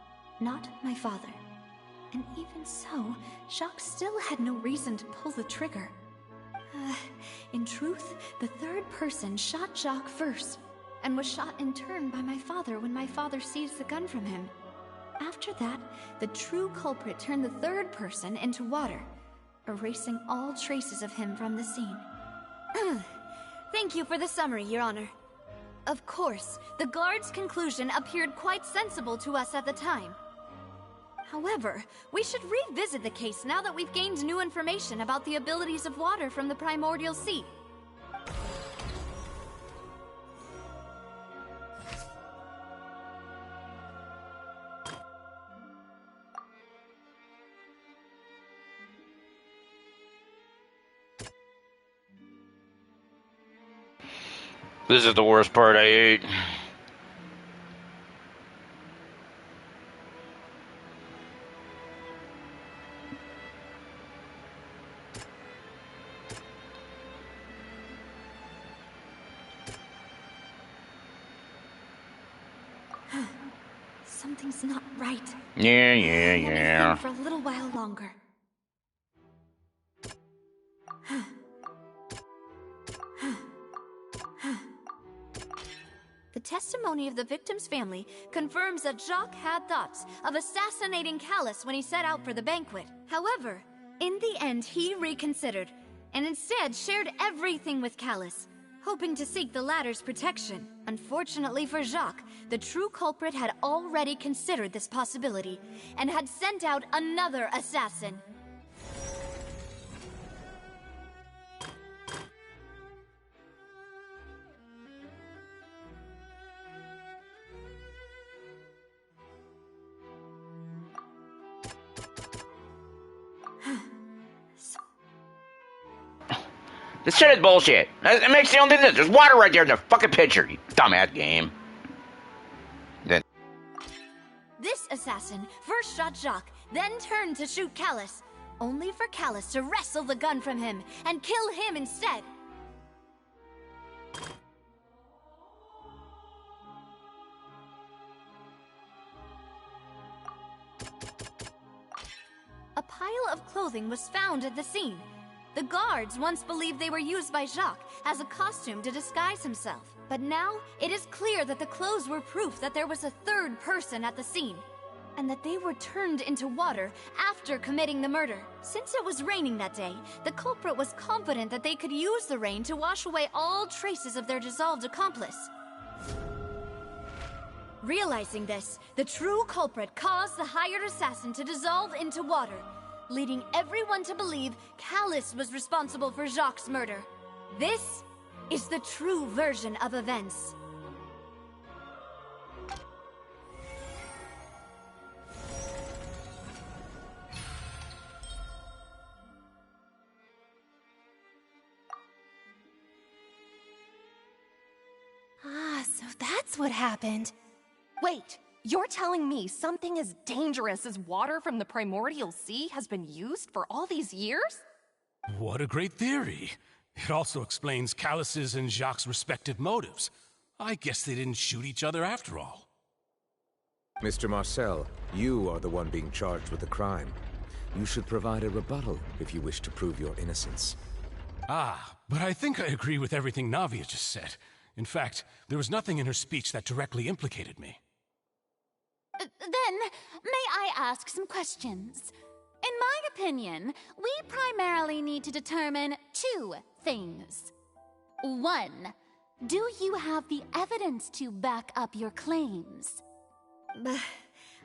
Speaker 14: not my father. And even so, Jacques still had no reason to pull the trigger. In truth, the third person shot Jacques first, and was shot in turn by my father when my father seized the gun from him. After that, the true culprit turned the third person into water, erasing all traces of him from the scene. Thank you for the summary, Your Honor. Of course, the guard's conclusion appeared quite sensible to us at the time. However, we should revisit the case now that we've gained new information about the abilities of water from the primordial sea.
Speaker 3: This is the worst part I ate.
Speaker 14: Something's not right.
Speaker 3: Yeah.
Speaker 14: For a little while longer. The testimony of the victim's family confirms that Jacques had thoughts of assassinating Callus when he set out for the banquet. However, in the end, he reconsidered, and instead shared everything with Callus, hoping to seek the latter's protection. Unfortunately for Jacques, the true culprit had already considered this possibility, and had sent out another assassin.
Speaker 3: This shit is bullshit. It makes you don't think this. There's water right there in the fucking picture, you dumbass game. Then
Speaker 14: This assassin first shot Jacques, then turned to shoot Callus, only for Callus to wrestle the gun from him and kill him instead. A pile of clothing was found at the scene. The guards once believed they were used by Jacques as a costume to disguise himself. But now, it is clear that the clothes were proof that there was a third person at the scene, and that they were turned into water after committing the murder. Since it was raining that day, the culprit was confident that they could use the rain to wash away all traces of their dissolved accomplice. Realizing this, the true culprit caused the hired assassin to dissolve into water, leading everyone to believe Callus was responsible for Jacques' murder. This is the true version of events.
Speaker 10: Ah, so that's what happened. Wait, you're telling me something as dangerous as water from the primordial sea has been used for all these years?
Speaker 20: What a great theory. It also explains Callus's and Jacques' respective motives. I guess they didn't shoot each other after all.
Speaker 1: Mr. Marcel, you are the one being charged with the crime. You should provide a rebuttal if you wish to prove your innocence.
Speaker 20: Ah, but I think I agree with everything Navia just said. In fact, there was nothing in her speech that directly implicated me.
Speaker 2: Then, may I ask some questions? In my opinion, we primarily need to determine two things. One, do you have the evidence to back up your claims?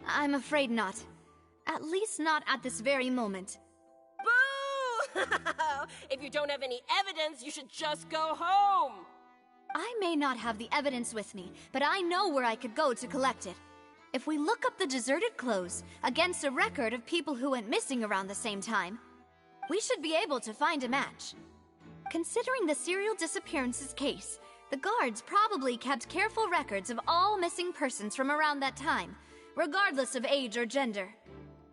Speaker 14: I'm afraid not. At least not at this very moment.
Speaker 10: Boo! If you don't have any evidence, you should just go home!
Speaker 14: I may not have the evidence with me, but I know where I could go to collect it. If we look up the deserted clothes against a record of people who went missing around the same time, we should be able to find a match. Considering the serial disappearances case, the guards probably kept careful records of all missing persons from around that time, regardless of age or gender.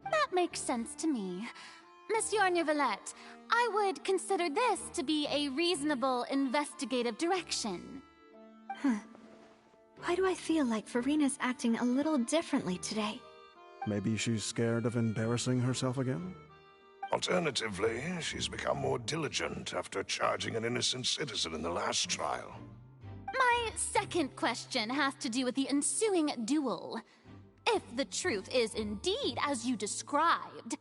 Speaker 2: That makes sense to me. Monsieur Neuvillette, I would consider this to be a reasonable investigative direction.
Speaker 14: Why do I feel like Farina's acting a little differently today?
Speaker 5: Maybe she's scared of embarrassing herself again?
Speaker 16: Alternatively, she's become more diligent after charging an innocent citizen in the last trial.
Speaker 2: My second question has to do with the ensuing duel. If the truth is indeed as you described,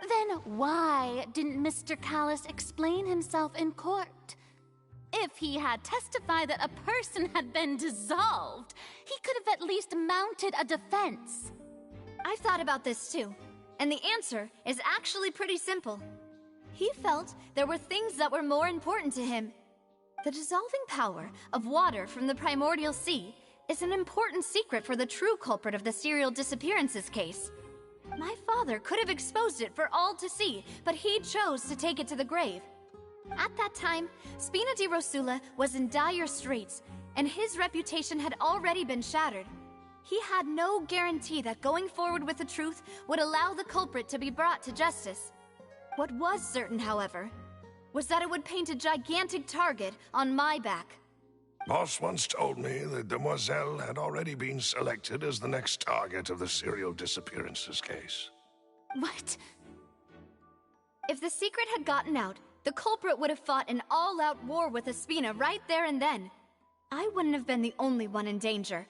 Speaker 2: then why didn't Mr. Callus explain himself in court? If he had testified that a person had been dissolved, he could have at least mounted a defense.
Speaker 7: I've thought about this too, and the answer is actually pretty simple. He felt there were things that were more important to him. The dissolving power of water from the primordial sea is an important secret for the true culprit of the serial disappearances case. My father could have exposed it for all to see, but he chose to take it to the grave. At that time, Spina di Rosula was in dire straits, and his reputation had already been shattered. He had no guarantee that going forward with the truth would allow the culprit to be brought to justice. What was certain, however, was that it would paint a gigantic target on my back.
Speaker 16: Boss once told me that Demoiselle had already been selected as the next target of the serial disappearances case.
Speaker 2: What?
Speaker 7: If the secret had gotten out, the culprit would have fought an all-out war with Espina right there and then. I wouldn't have been the only one in danger.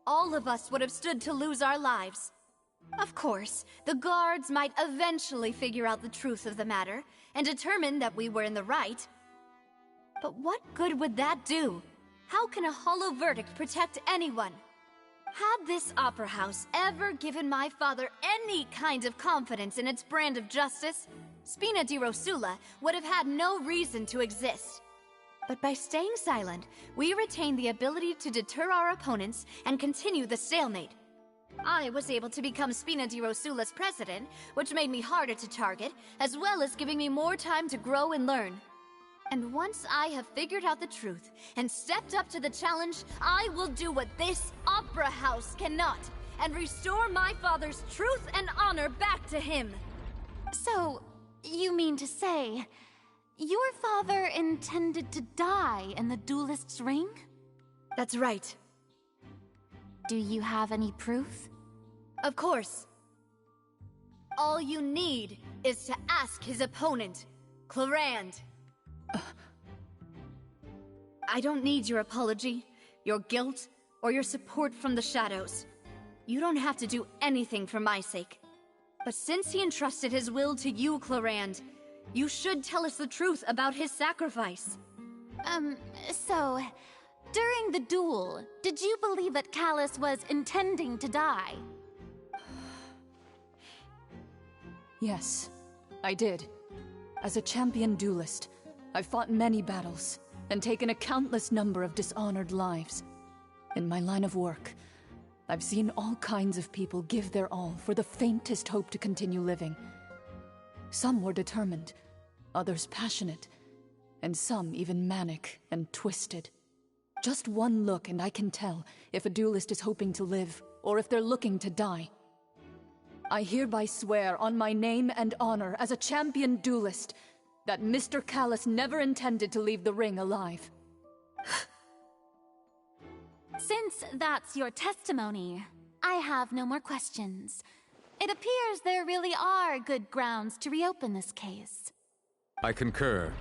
Speaker 7: All of us would have stood to lose our lives. Of course, the guards might eventually figure out the truth of the matter and determine that we were in the right. But what good would that do? How can a hollow verdict protect anyone? Had this opera house ever given my father any kind of confidence in its brand of justice, Spina di Rosula would have had no reason to exist. But by staying silent, we retained the ability to deter our opponents and continue the stalemate. I was able to become Spina di Rosula's president, which made me harder to target, as well as giving me more time to grow and learn. And once I have figured out the truth and stepped up to the challenge, I will do what this opera house cannot, and restore my father's truth and honor back to him.
Speaker 2: So, you mean to say, your father intended to die in the duelist's ring?
Speaker 7: That's right.
Speaker 2: Do you have any proof?
Speaker 7: Of course. All you need is to ask his opponent, Clarand. I don't need your apology, your guilt, or your support from the shadows. You don't have to do anything for my sake. But since he entrusted his will to you, Clarand, you should tell us the truth about his sacrifice.
Speaker 2: So, during the duel, did you believe that Callus was intending to die?
Speaker 15: Yes, I did. As a champion duelist, I've fought many battles and taken a countless number of dishonored lives. In my line of work, I've seen all kinds of people give their all for the faintest hope to continue living. Some were determined, others passionate, and some even manic and twisted. Just one look and I can tell if a duelist is hoping to live or if they're looking to die. I hereby swear on my name and honor as a champion duelist that Mr. Callus never intended to leave the ring alive.
Speaker 2: Since that's your testimony, I have no more questions. It appears there really are good grounds to reopen this case.
Speaker 1: I concur.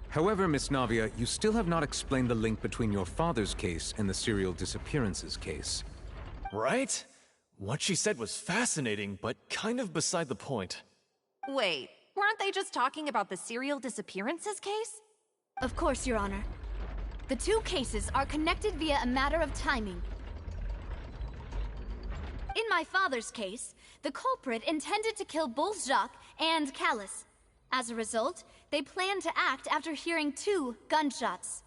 Speaker 1: However, Miss Navia, you still have not explained the link between your father's case and the serial disappearances case.
Speaker 12: Right? What she said was fascinating, but kind of beside the point.
Speaker 10: Wait, weren't they just talking about the serial disappearances case?
Speaker 7: Of course, Your Honor. The two cases are connected via a matter of timing. In my father's case, the culprit intended to kill both Jacques and Callus. As a result, they planned to act after hearing 2 gunshots.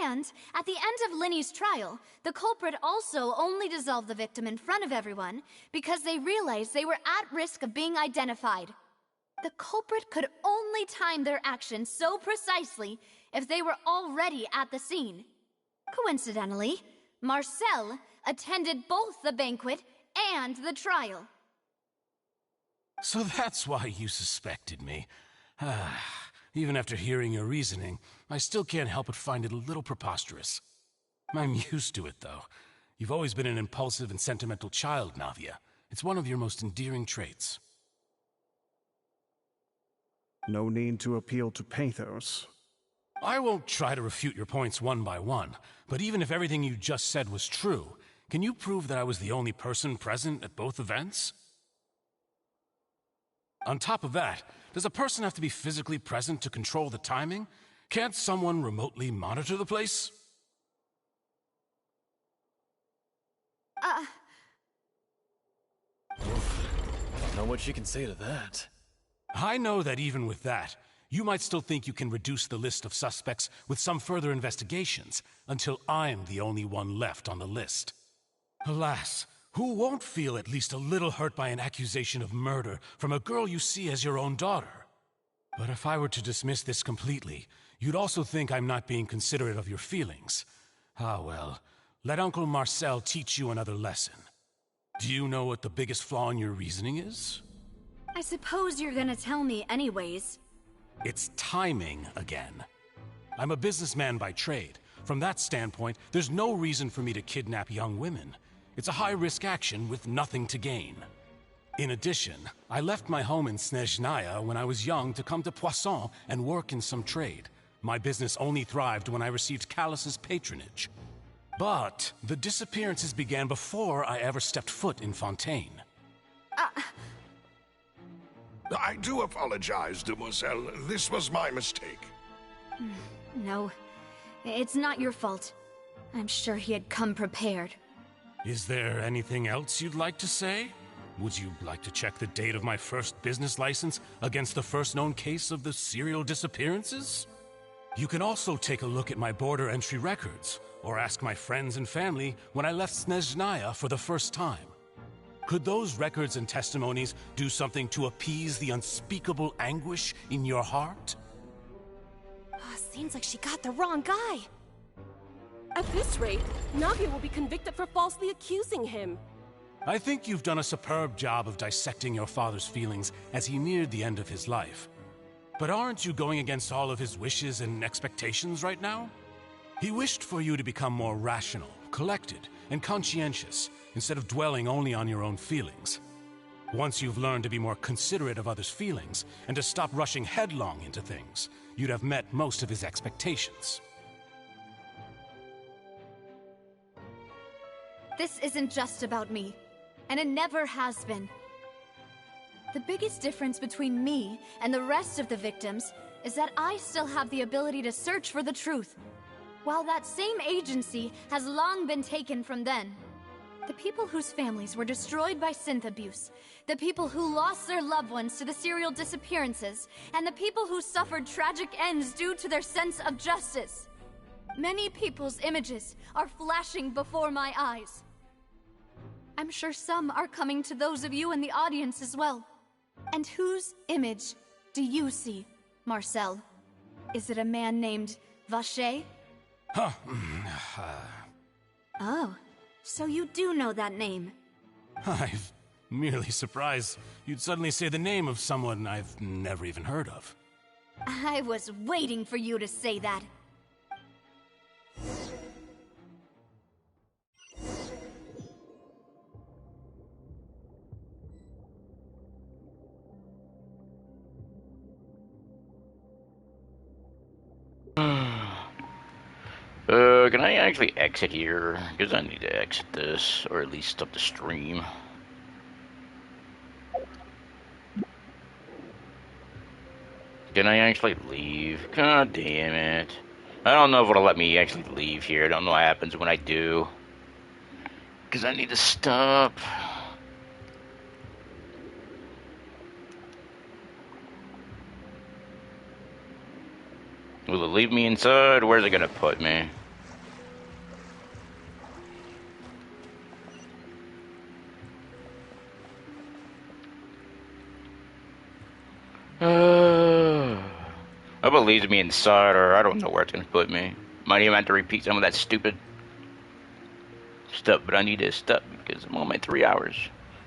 Speaker 7: And, at the end of Linny's trial, the culprit also only dissolved the victim in front of everyone because they realized they were at risk of being identified. The culprit could only time their actions so precisely if they were already at the scene. Coincidentally, Marcel attended both the banquet and the trial.
Speaker 20: So that's why you suspected me. Even after hearing your reasoning, I still can't help but find it a little preposterous. I'm used to it, though. You've always been an impulsive and sentimental child, Navia. It's one of your most endearing traits.
Speaker 5: No need to appeal to pathos.
Speaker 20: I won't try to refute your points one by one, but even if everything you just said was true, can you prove that I was the only person present at both events? On top of that, does a person have to be physically present to control the timing? Can't someone remotely monitor the place?
Speaker 12: Don't know what you can say to that.
Speaker 20: I know that even with that, you might still think you can reduce the list of suspects with some further investigations, until I'm the only one left on the list. Alas, who won't feel at least a little hurt by an accusation of murder from a girl you see as your own daughter? But if I were to dismiss this completely, you'd also think I'm not being considerate of your feelings. Ah well, let Uncle Marcel teach you another lesson. Do you know what the biggest flaw in your reasoning is?
Speaker 14: I suppose you're gonna tell me anyways.
Speaker 20: It's timing again. I'm a businessman by trade. From that standpoint, there's no reason for me to kidnap young women. It's a high-risk action with nothing to gain. In addition, I left my home in Snezhnaya when I was young to come to Poisson and work in some trade. My business only thrived when I received Callus's patronage. But the disappearances began before I ever stepped foot in Fontaine.
Speaker 16: I do apologize, demoiselle. This was my mistake.
Speaker 14: No, it's not your fault. I'm sure he had come prepared.
Speaker 20: Is there anything else you'd like to say? Would you like to check the date of my first business license against the first known case of the serial disappearances? You can also take a look at my border entry records, or ask my friends and family when I left Snezhnaya for the first time. Could those records and testimonies do something to appease the unspeakable anguish in your heart?
Speaker 10: Seems like she got the wrong guy.
Speaker 6: At this rate, Navia will be convicted for falsely accusing him.
Speaker 20: I think you've done a superb job of dissecting your father's feelings as he neared the end of his life. But aren't you going against all of his wishes and expectations right now? He wished for you to become more rational, collected, and conscientious, instead of dwelling only on your own feelings. Once you've learned to be more considerate of others' feelings, and to stop rushing headlong into things, you'd have met most of his expectations.
Speaker 14: This isn't just about me, and it never has been. The biggest difference between me and the rest of the victims is that I still have the ability to search for the truth, while that same agency has long been taken from them. The people whose families were destroyed by synth abuse, the people who lost their loved ones to the serial disappearances, and the people who suffered tragic ends due to their sense of justice. Many people's images are flashing before my eyes. I'm sure some are coming to those of you in the audience as well. And whose image do you see, Marcel? Is it a man named Vacher? Oh, so you do know that name.
Speaker 20: I'm merely surprised you'd suddenly say the name of someone I've never even heard of.
Speaker 14: I was waiting for you to say that.
Speaker 3: Can I actually exit here? Because I need to exit this, or at least stop the stream. Can I actually leave? God damn it. I don't know if it'll let me actually leave here. I don't know what happens when I do. Because I need to stop. Will it leave me inside? Where's it gonna put me? I hope it leaves me inside, or I don't know where it's gonna put me. Might even have to repeat some of that stupid stuff, but I need to stop because I'm on my 3 hours.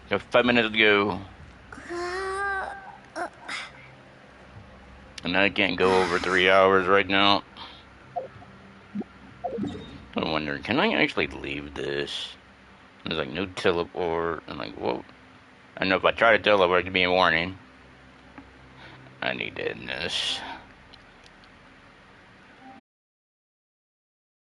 Speaker 3: Got 5 minutes to go. And I can't go over 3 hours right now. I'm wondering, can I actually leave this? There's like no teleport. I'm like, whoa. I know if I try to teleport, it could be a warning. I need to end this.